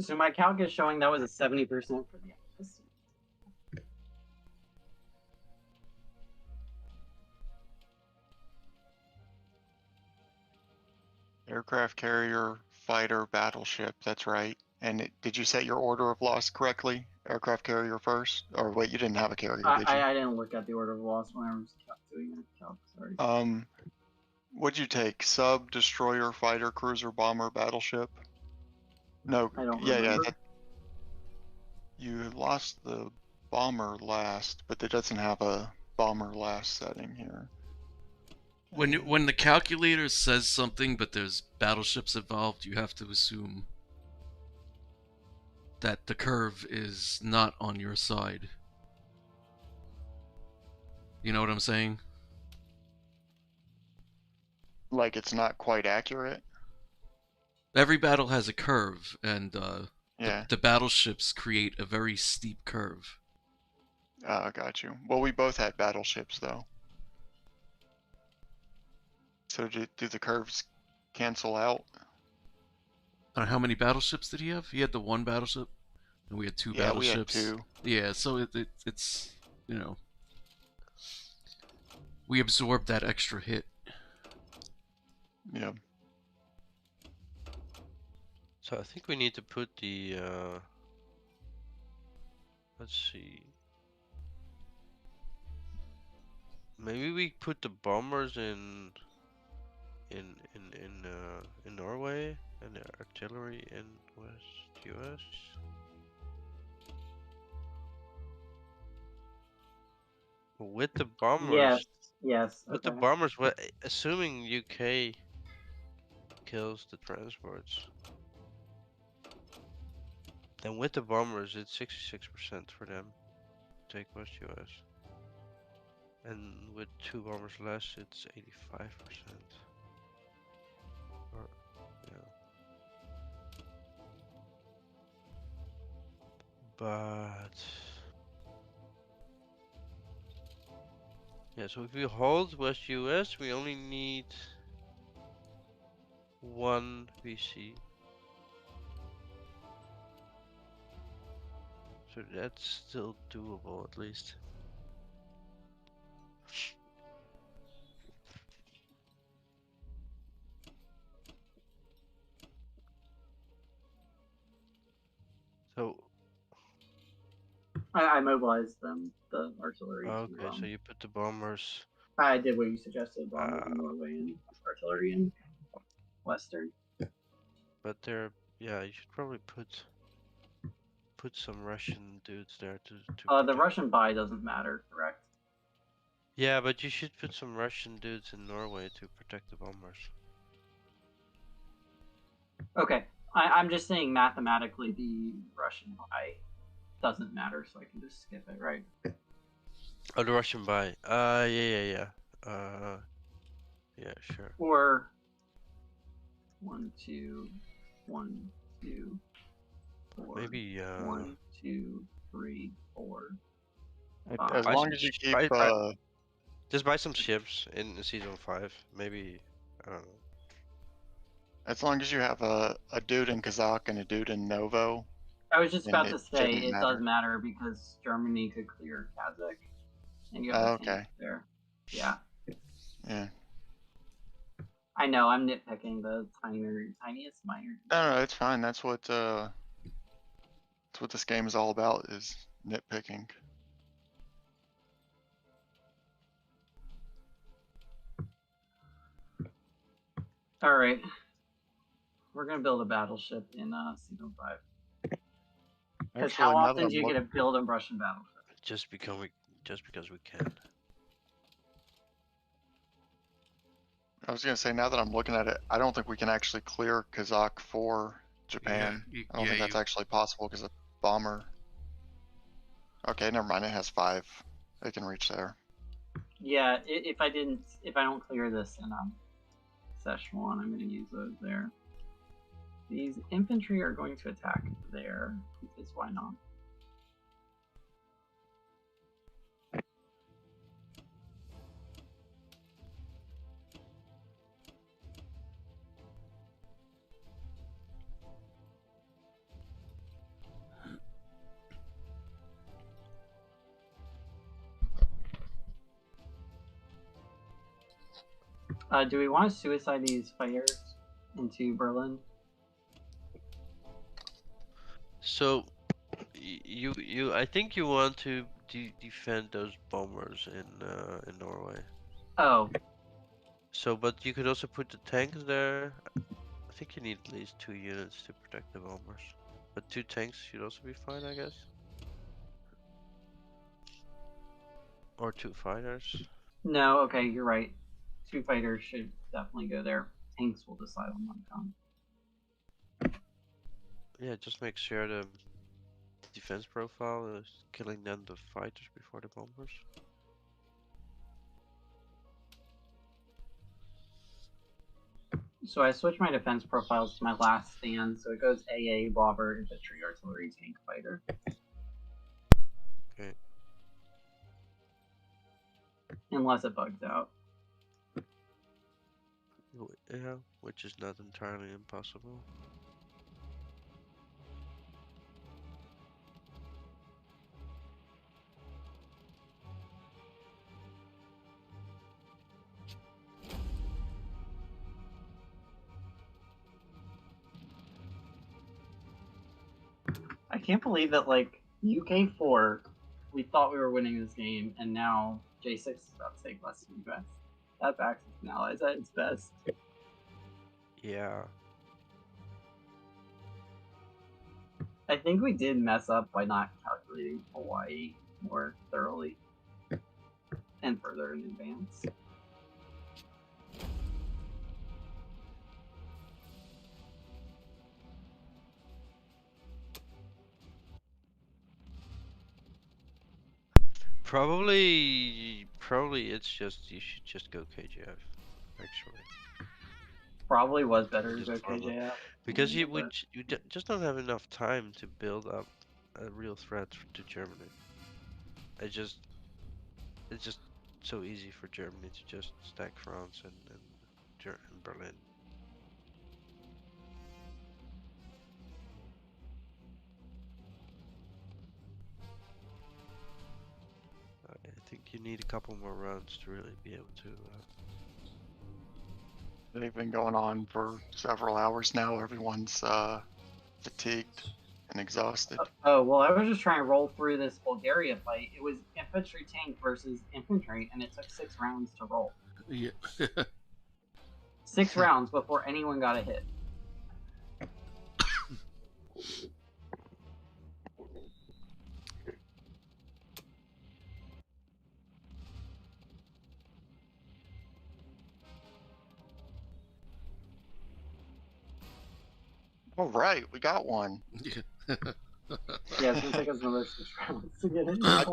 So my calc is showing that was a 70% for the Axis. Aircraft carrier, fighter, battleship. That's right. And did you set your order of loss correctly? Aircraft carrier first? Or wait, you didn't have a carrier, did you? I didn't look at the order of loss when I was doing that calc. Sorry. What'd you take? Sub, destroyer, fighter, cruiser, bomber, battleship? No, I don't yeah, remember. you lost the bomber last, but it doesn't have a bomber last setting here. When the calculator says something but there's battleships involved, you have to assume that the curve is not on your side. You know what I'm saying? Like it's not quite accurate? Every battle has a curve, and Yeah. the battleships create a very steep curve. Got you. Well, we both had battleships, though. So do the curves cancel out? How many battleships did he have? He had the one battleship, and we had two battleships. We had two. Yeah, so it's, you know, we absorbed that extra hit. Yeah. So I think we need to put the let's see. Maybe we put the bombers in Norway and the artillery in West US. With the bombers. Yes. With the okay. bombers, assuming UK kills the transports. Then with the bombers, it's 66% for them. Take West US. And with 2 bombers less, it's 85%. Or, yeah. But yeah, so if we hold West US, we only need 1 VC. So that's still doable, at least. So I mobilized them, the artillery. okay, so you put the bombers. I did what you suggested, bombers in Norway and artillery in Western. But they're, yeah, you should probably put some Russian dudes there to The protect. Russian buy doesn't matter, correct? Yeah, but you should put some Russian dudes in Norway to protect the bombers. Okay, I'm just saying mathematically the Russian buy doesn't matter, so I can just skip it, right? Oh, the Russian buy. Yeah. Yeah, sure. Or 1, 2, 1, 2, 4. Maybe 1, 2, 3, 4. As long as you keep just buy some ships in season 5. Maybe, I don't know. as long as you have a dude in Kazakh and a dude in Novo. I was just then about it to say shouldn't it matter. does matter because Germany could clear Kazakh, and you have a tank there. Yeah. Yeah. I know, I'm nitpicking the tiniest minor. No, it's fine. That's what this game is all about, is nitpicking. Alright. We're gonna build a battleship in Season 5. Because how now that often I'm do you get look- to build a Russian battleship? Just because we can. I was gonna say, now that I'm looking at it, I don't think we can actually clear Kazakh for Japan. I don't think that's actually possible because of bomber. Okay, never mind. It has 5. It can reach there. Yeah, if I don't clear this in Szechuan, I'm gonna use those there. These infantry are going to attack there, because why not? Do we want to suicide these fighters into Berlin? So, I think you want to defend those bombers in Norway. Oh. So, but you could also put the tanks there. I think you need at least 2 units to protect the bombers. But 2 tanks should also be fine, I guess. Or 2 fighters. No, okay, you're right. 2 fighters should definitely go there. Tanks will decide on one come. Yeah, just make sure the defense profile is killing then the fighters before the bombers. So I switched my defense profiles to my last stand, so it goes AA, bobber, infantry, artillery, tank, fighter. Okay. Unless it bugs out. Yeah, which is not entirely impossible. I can't believe that, like, UK4, we thought we were winning this game, and now J6 is about to take less than US. That's Axis and Allies at its best. Yeah. I think we did mess up by not calculating Hawaii more thoroughly and further in advance. Probably it's just, you should just go KJF, actually. Probably was better to Just go KJF. Because you just don't have enough time to build up a real threat to Germany. It's just so easy for Germany to just stack France and Berlin. I think you need a couple more rounds to really be able to. They've been going on for several hours now. Everyone's fatigued and exhausted. Oh, well, I was just trying to roll through this Bulgaria fight. It was infantry tank versus infantry, and it took 6 rounds to roll. Yeah. 6 rounds before anyone got a hit. All right, we got one. Yeah, it's gonna take us another 6 rounds to get it. I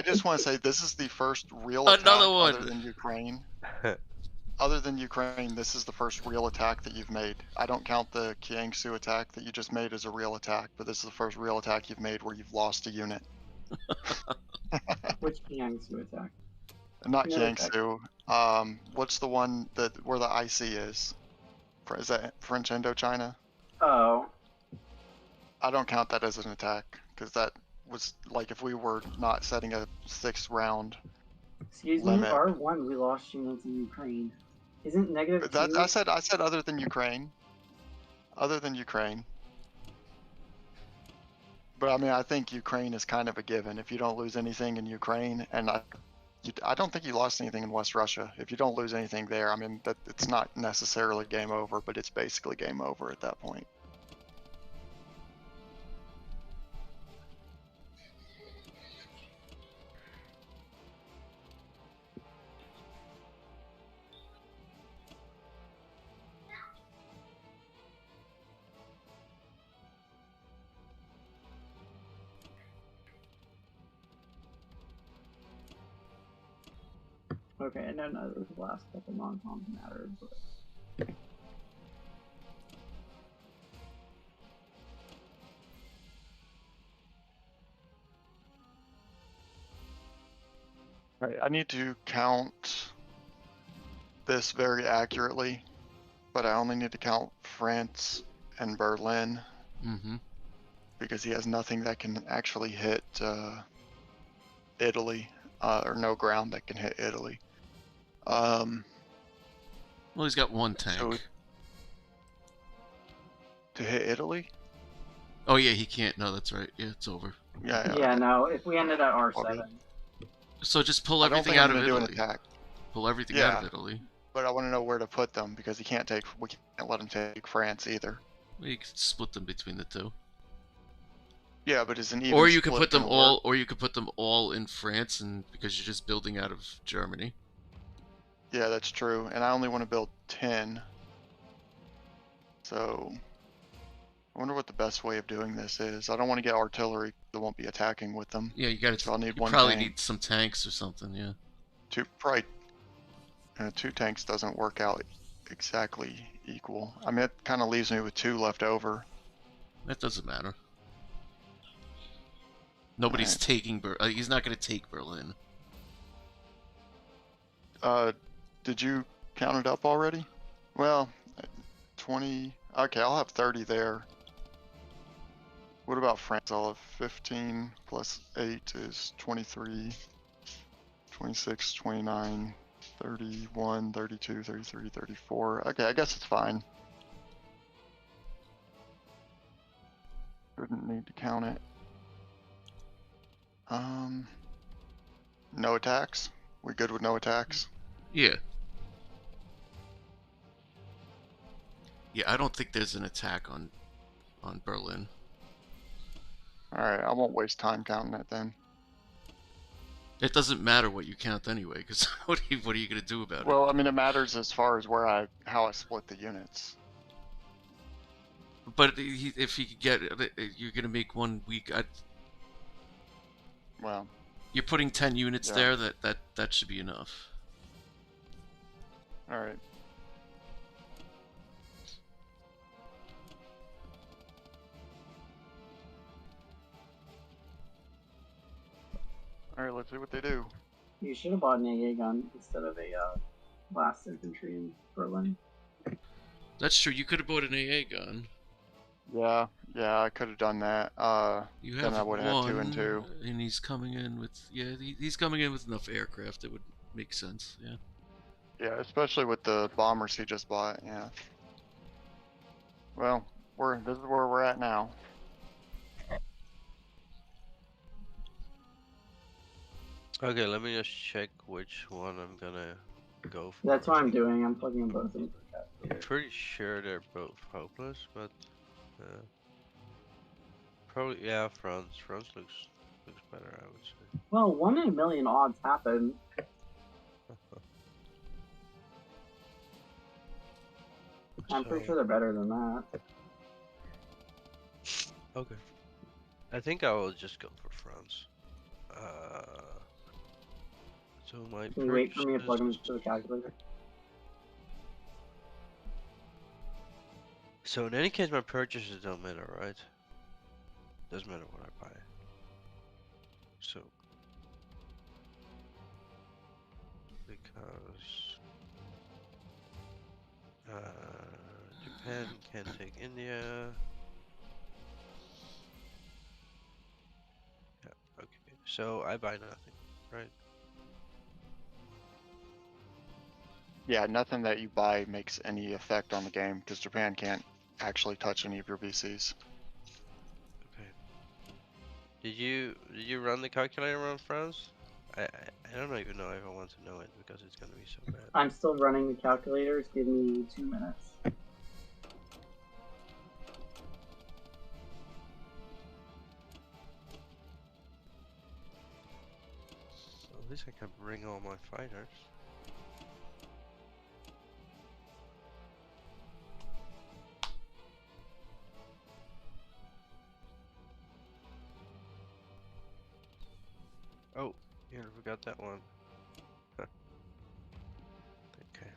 just want to say this is the first real Another attack one. other than Ukraine. Other than Ukraine, this is the first real attack that you've made. I don't count the Kiangsu attack that you just made as a real attack, but this is the first real attack you've made where you've lost a unit. Which Kiangsu attack? Not No Kiangsu. What's the one where the IC is? Is that French Indochina? Oh. I don't count that as an attack, because that was like if we were not setting a 6 round Excuse limit. me, R1, we lost units in Ukraine. Isn't negative That 2? I said other than Ukraine. Other than Ukraine. But I mean, I think Ukraine is kind of a given. If you don't lose anything in Ukraine, and I don't think you lost anything in West Russia. If you don't lose anything there, I mean, that it's not necessarily game over, but it's basically game over at that point. Okay, I know none of those last couple non-coms mattered, but... Right, I need to count this very accurately, but I only need to count France and Berlin Mm-hmm. because he has nothing that can actually hit Italy, or no ground that can hit Italy. Well, he's got one tank. So to hit Italy? Oh yeah, he can't. No, that's right. Yeah, it's over. Yeah. Yeah, Okay. no, if we ended at R7. So just pull I don't everything think out I'm of gonna do an Italy. attack, Pull everything Yeah. out of Italy. but I want to know where to put them because we can't let him take France either. Well, you could split them between the two. Yeah, but is an even Or you could split put them gonna all. work? Or you could put them all in France, and because you're just building out of Germany. Yeah, that's true. And I only want to build 10. So I wonder what the best way of doing this is. I don't want to get artillery that won't be attacking with them. Yeah, you got So I'll need You one probably tank. need some tanks or something. Yeah. Probably 2 tanks doesn't work out exactly equal. I mean, it kind of leaves me with 2 left over. That doesn't matter. Nobody's Right. taking he's not going to take Berlin. Did you count it up already? Well, 20. Okay, I'll have 30 there. What about France? I'll have 15 plus 8 is 23, 26, 29, 31, 32, 33, 34. Okay, I guess it's fine. Shouldn't need to count it. No attacks? We good with no attacks? Yeah. Yeah, I don't think there's an attack on Berlin. Alright, I won't waste time counting it then. It doesn't matter what you count anyway, because what are you going to do about it? Well, I mean, it matters as far as how I split the units. But if he could get, you're going to make 1 week. Well, You're putting 10 units Yeah. there. That should be enough. alright. Alright, let's see what they do. You should have bought an AA gun instead of a last infantry in Berlin. That's true. You could have bought an AA gun. Yeah, I could have done that. You Then have I would have had 2 and 2. and he's coming in with he's coming in with enough aircraft that would make sense. Yeah. Yeah, especially with the bombers he just bought, yeah. Well, this is where we're at now. Okay, let me just check which one I'm gonna go for. That's what I'm doing. I'm plugging them both in. I'm pretty sure they're both hopeless, but probably France. France looks better, I would say. Well, 1 in a million odds happen. I'm pretty sure they're better than that. Okay. I think I will just go for France. So my Can you wait for me to plug them purchases- into the calculator? So in any case, my purchases don't matter, right? Doesn't matter what I buy. So because Japan can't take India. Yeah. Okay. So I buy nothing, right? Yeah, nothing that you buy makes any effect on the game because Japan can't actually touch any of your VCs. Okay. Did you run the calculator on France? I don't even know if I want to know it because it's gonna be so bad. I'm still running the calculators. Give me 2 minutes. So at least I can bring all my fighters. Oh, yeah, I forgot that one. Huh. Okay.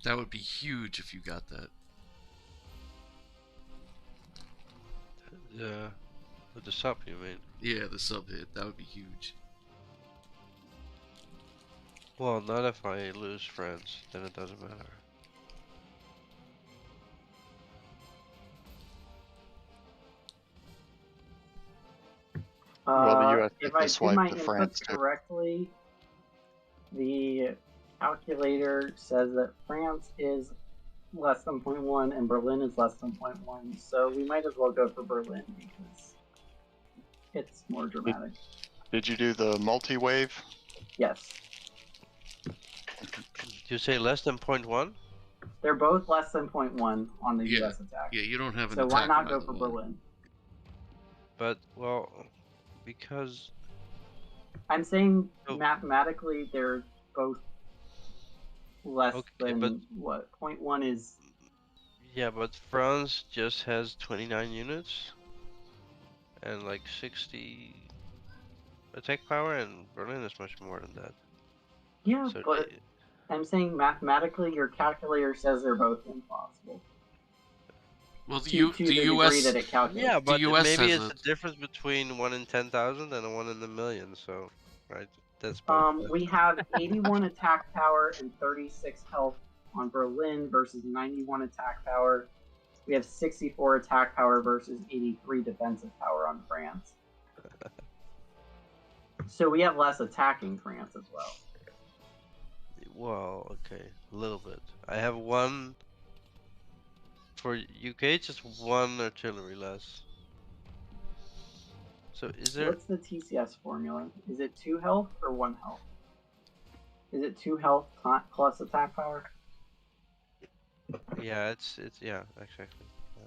That would be huge if you got that. The sub, you mean? Yeah, the sub hit. That would be huge. Well, not if I lose friends, then it doesn't matter. Well, the US If gets I to did swipe my to inputs France too. correctly, the calculator says that France is less than 0.1 and Berlin is less than 0.1. So we might as well go for Berlin because it's more dramatic. Did you do the multi-wave? Yes. You say less than 0.1? They're both less than 0.1 on the Yeah. US attack. Yeah, you don't have an So why attack not on go either for one. Berlin? But, well, because... I'm saying Oh. mathematically they're both less Okay, than but- what? 0.1 is. Yeah, but France just has 29 units and like 60 attack power, and Berlin is much more than that. Yeah, So but I'm saying mathematically your calculator says they're both impossible. Well, To the degree US, that it calculates. yeah, but US maybe has it's a difference between 1 in 10,000 and a 1 in a million, so, right? That's both. We have 81 attack power and 36 health on Berlin versus 91 attack power. We have 64 attack power versus 83 defensive power on France. So we have less attacking France as well. Well, okay, a little bit. I have one for UK, just one artillery less. So is there? What's the TCS formula? Is it 2 health or 1 health? Is it 2 health plus attack power? Yeah, it's yeah, exactly. Yeah.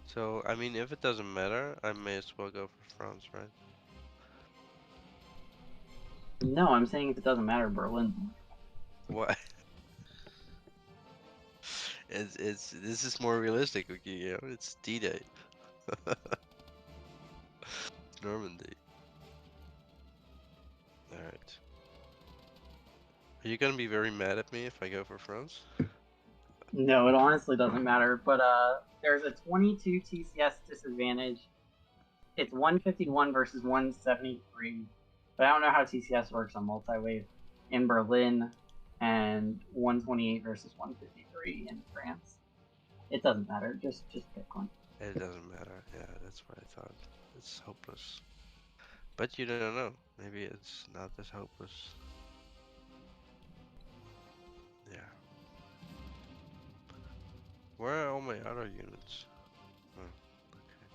So I mean, if it doesn't matter, I may as well go for France, right? No, I'm saying if it doesn't matter, Berlin. Why? It's this is more realistic, okay? You know, it's D-Day. Normandy. Alright. Are you gonna be very mad at me if I go for France? No, it honestly doesn't matter. But there's a 22 TCS disadvantage. It's 151 versus 173. But I don't know how TCS works on multi-wave in Berlin, and 128 versus 153 in France. It doesn't matter. Just pick one. It doesn't matter. Yeah, that's what I thought. It's hopeless. But you don't know. Maybe it's not as hopeless. Yeah. Where are all my other units? Oh, okay.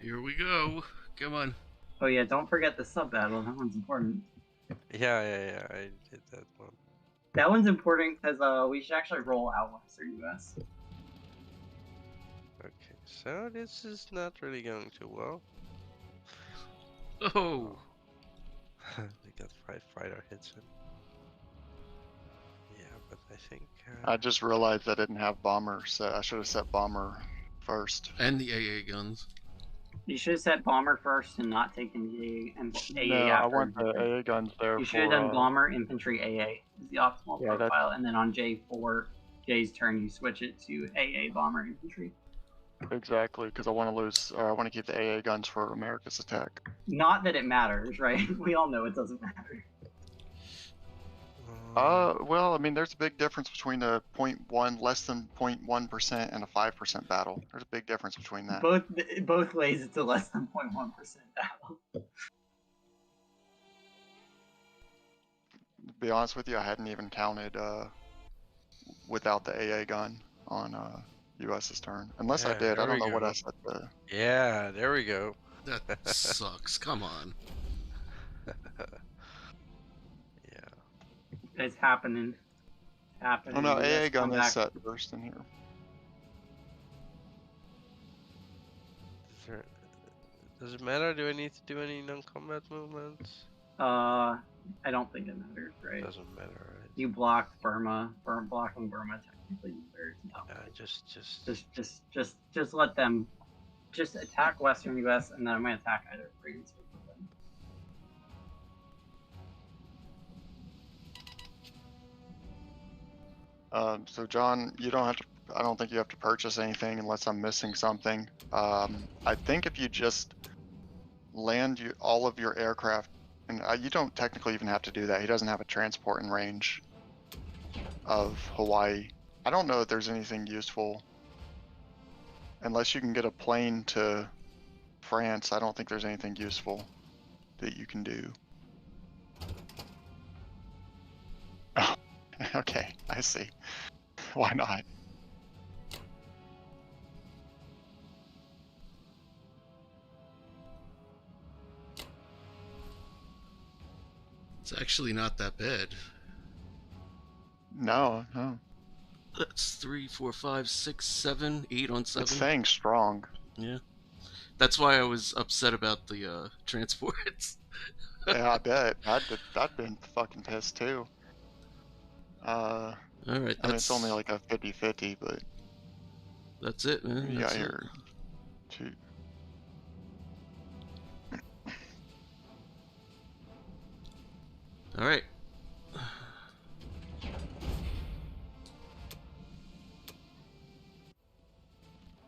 Here we go. Come on. Oh yeah, don't forget the sub battle. That one's important. Yeah, I did that one. That one's important because we should actually roll out Western US. Okay, so this is not really going too well. Oh. They got 5 fighter hits in. Yeah, but I think... I just realized I didn't have bomber set. I should have set bomber first. And the AA guns. You should have set bomber first and not taken the AA and AA No, I after. want the AA guns there You for. should have done bomber, infantry, AA is the optimal Yeah, profile, and then on J4, J's turn, you switch it to AA, bomber, infantry. Exactly, because I want to lose, or I want to keep the AA guns for America's attack. Not that it matters, right? We all know it doesn't matter. Well, I mean, there's a big difference between a less than 0.1% and a 5% battle. There's a big difference between that. Both ways, it's a less than 0.1% battle. To be honest with you, I hadn't even counted without the AA gun on US's turn. Unless I Yeah, did, I there don't we know what go. I said. Yeah, there we go. That sucks. Come on. Yeah. It's happening. Oh no, AA US gun is comeback. set first in here. Does it matter? Do I need to do any non-combat movements? I don't think it matters, right? Doesn't matter, right? You blocked Burma. Blocking Burma technically matters. No. Just let them. Just attack Western U.S. and then I'm gonna attack either France or Berlin. So John, you don't have to. I don't think you have to purchase anything unless I'm missing something. I think if you just land all of your aircraft, and you don't technically even have to do that. He doesn't have a transport in range of Hawaii. I don't know if there's anything useful. Unless you can get a plane to France, I don't think there's anything useful that you can do. Oh, okay, I see. Why not? It's actually not that bad. No, no. That's 3, 4, 5, 6, 7, 8 on 7. It's staying strong. Yeah. That's why I was upset about the transports. Yeah, I bet. I'd been fucking pissed too. Alright, I mean, it's only like a 50-50, but that's it, man. you That's got it. your two. Alright.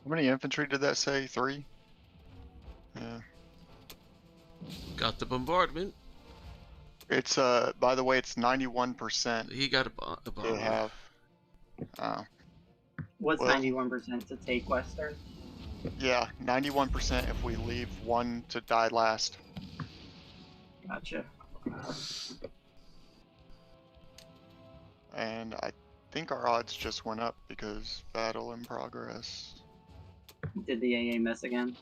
How many infantry did that say? 3? Yeah. Got the bombardment. It's by the way, it's 91%. He got a They bomber. have. Oh. What's Well- 91% to take Western? Yeah, 91% if we leave one to die last. Gotcha. And I think our odds just went up because battle in progress. Did the AA miss again?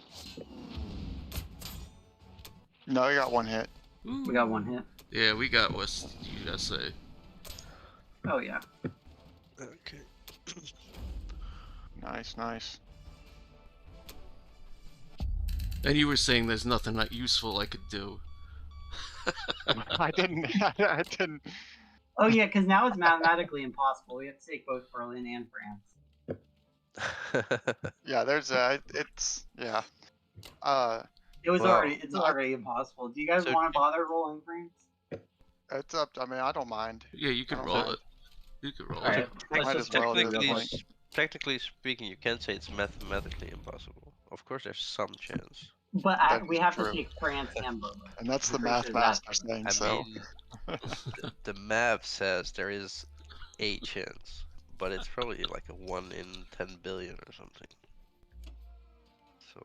No, he got 1 hit. Ooh. We got 1 hit. Yeah, we got West USA. Oh yeah. Okay. Nice, nice. And you were saying there's nothing that useful I could do. I didn't. I didn't. Oh yeah, because now it's mathematically impossible. We have to take both Berlin and France. Yeah, there's it's yeah. It's Well, already impossible. Do you guys So- want to bother rolling France? It's up. I mean, I don't mind. Yeah, you could I don't roll mind. it. You could roll Alright. it. Might as well at this technically, point. technically speaking, you can't say it's mathematically impossible. Of course, there's some chance. But That we is have true. to take France and Berlin. And that's the Pretty math sure master that's- saying I so. mean, the math says there is a chance, but it's probably like a 1 in 10 billion or something. So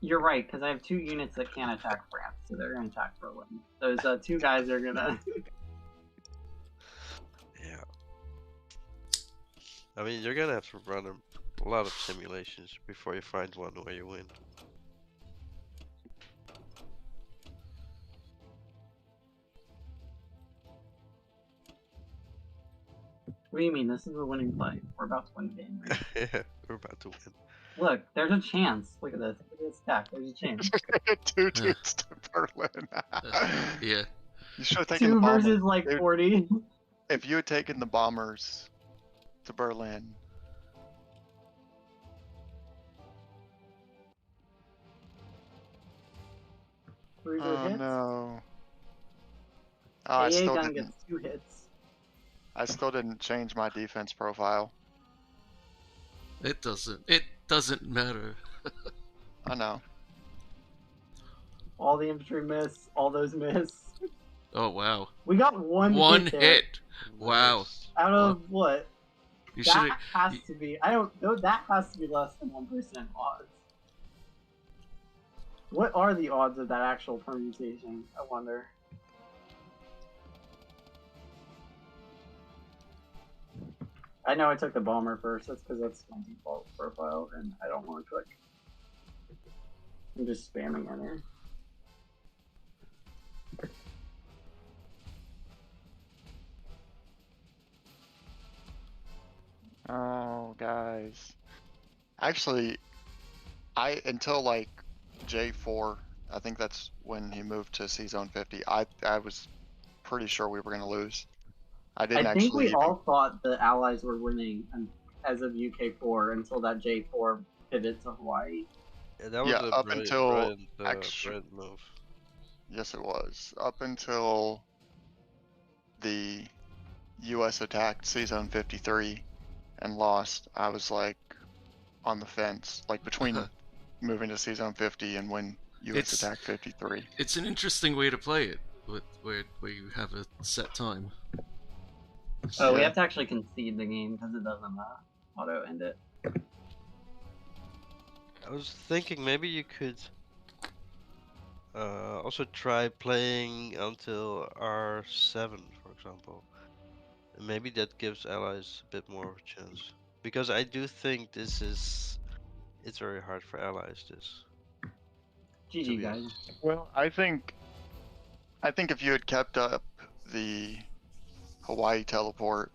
You're right, because I have 2 units that can't attack France, so they're gonna attack Berlin. Those 2 guys are gonna. yeah. I mean, you're gonna have to run a lot of simulations before you find one where you win. What do you mean? This is a winning play. We're about to win the game. Right? Yeah, we're about to win. Look, there's a chance. Look at this. Look at this stack. There's a chance. 2 dudes to Berlin. Yeah. You should have taken the 2 bombers. versus like dude. 40. If you had taken the bombers to Berlin. Cruiser Oh hits. no. Oh, I AA still gun didn't. gets 2 hits. I still didn't change my defense profile. It doesn't. doesn't matter. I know. All the infantry miss. All those miss. Oh wow. We got one One hit there. hit. Wow. Nice. Out of what? You should. That has to be. I don't know. That has to be less than 1% odds. What are the odds of that actual permutation? I wonder. I know I took the bomber first. That's because that's my default profile, and I don't want to click. I'm just spamming enter. Oh, guys. Actually, until like J4, I think that's when he moved to C Zone 50. I was pretty sure we were gonna lose. I didn't I think actually we even. all thought the Allies were winning as of UK4 until that J4 pivot to Hawaii. Yeah, that was Yeah, a up brilliant, until brilliant move. Yes, it was. Up until the US attacked C Zone 53 and lost, I was like on the fence, like between moving to C Zone 50 and when US attacked 53. It's an interesting way to play it, where you have a set time. Oh, we Yeah. have to actually concede the game because it doesn't auto end it. I was thinking maybe you could also try playing until R7, for example. And maybe that gives allies a bit more of a chance. Because I do think it's very hard for allies, this. to GG, be guys. honest. Well, I think if you had kept up the Hawaii teleport,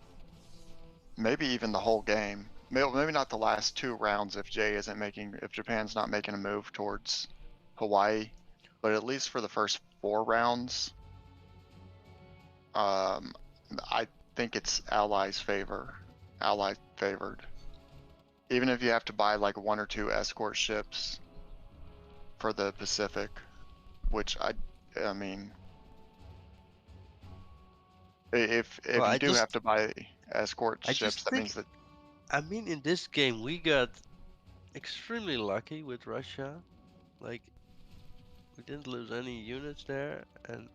maybe even the whole game, maybe not the last 2 rounds if if Japan's not making a move towards Hawaii, but at least for the first 4 rounds, I think it's Allies favored. Even if you have to buy like 1 or 2 escort ships for the Pacific, which I mean, if Well, you do have to buy escort I ships, just that think, means that I mean, in this game we got extremely lucky with Russia. Like, we didn't lose any units there, and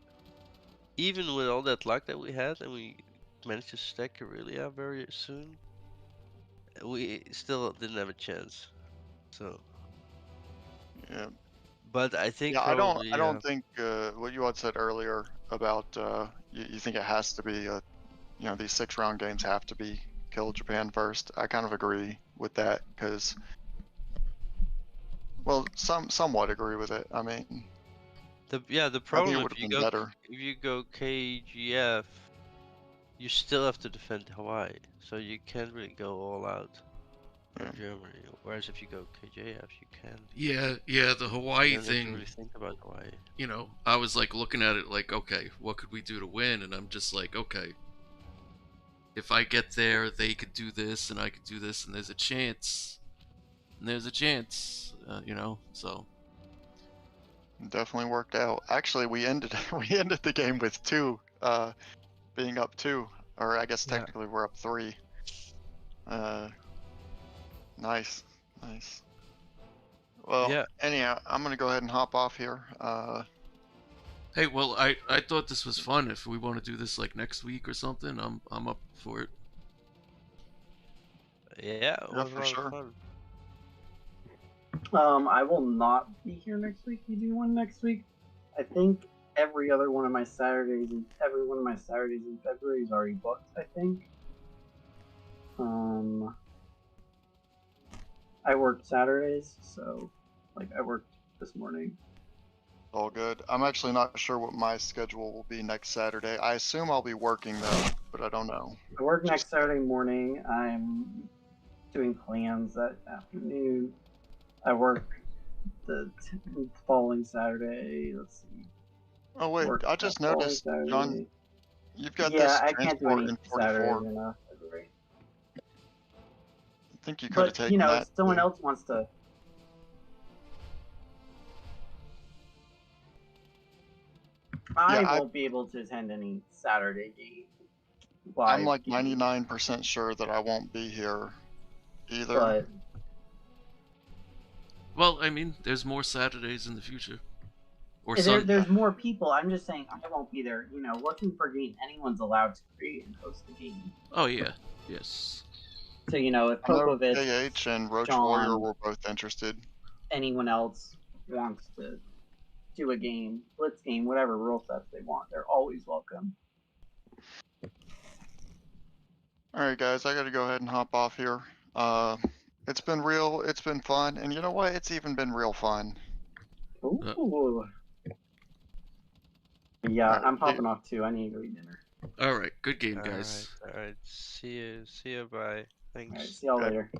even with all that luck that we had, and we managed to stack Karelia very soon, we still didn't have a chance. So, yeah. but I think Yeah, probably I don't think what you had said earlier about you think it has to be these 6-round games have to be kill Japan first. I kind of agree with that because, well, somewhat agree with it. I mean, the I think problem it would have been better. if you go KGF, you still have to defend Hawaii, so you can't really go all out on Yeah. Germany. Whereas if you go KJF, you can. Yeah, the Hawaii You don't have to thing. really think about Hawaii. You know, I was like looking at it like, okay, what could we do to win? And I'm just like, okay, if I get there, they could do this, and I could do this, and there's a chance. And there's a chance, so. Definitely worked out. Actually, we ended the game with 2, being up 2, or I guess Yeah. technically we're up 3. Nice. Well, Yeah. anyhow, I'm gonna go ahead and hop off here. Hey, well, I thought this was fun. If we want to do this like next week or something, I'm up for it. Yeah, it was for a lot sure. of fun. I will not be here next week. You do one next week. I think every one of my Saturdays in February is already booked. I think. I work Saturdays, so I worked this morning. All good. I'm actually not sure what my schedule will be next Saturday. I assume I'll be working though, but I don't know. I work next Saturday morning. I'm doing plans that afternoon. I work the following Saturday. Let's see. Oh wait, Work I just that following noticed, Saturday. John, you've got Yeah, this I can't do transport any in Saturdays 44. in February. I think you could have But taken that. if someone too. else wants to. I won't be able to attend any Saturday game. I'm like 99% sure that I won't be here either. Well, I mean, there's more Saturdays in the future. Or There's more people. I'm just saying I won't be there. You know, looking for game. Anyone's allowed to create and host a game. Oh yeah, yes. So you know, if I know Popovitsj, KH and Roach John, Warrior were both interested. anyone else wants to do a game, Blitz game, whatever rule sets they want, they're always welcome. Alright guys, I gotta go ahead and hop off here. It's been fun, and you know what? It's even been real fun. Ooh. Yeah, Alright, I'm popping off too. I need to go eat dinner. Alright, good game, guys. Alright, see you, bye. Thanks. Alright, see y'all later.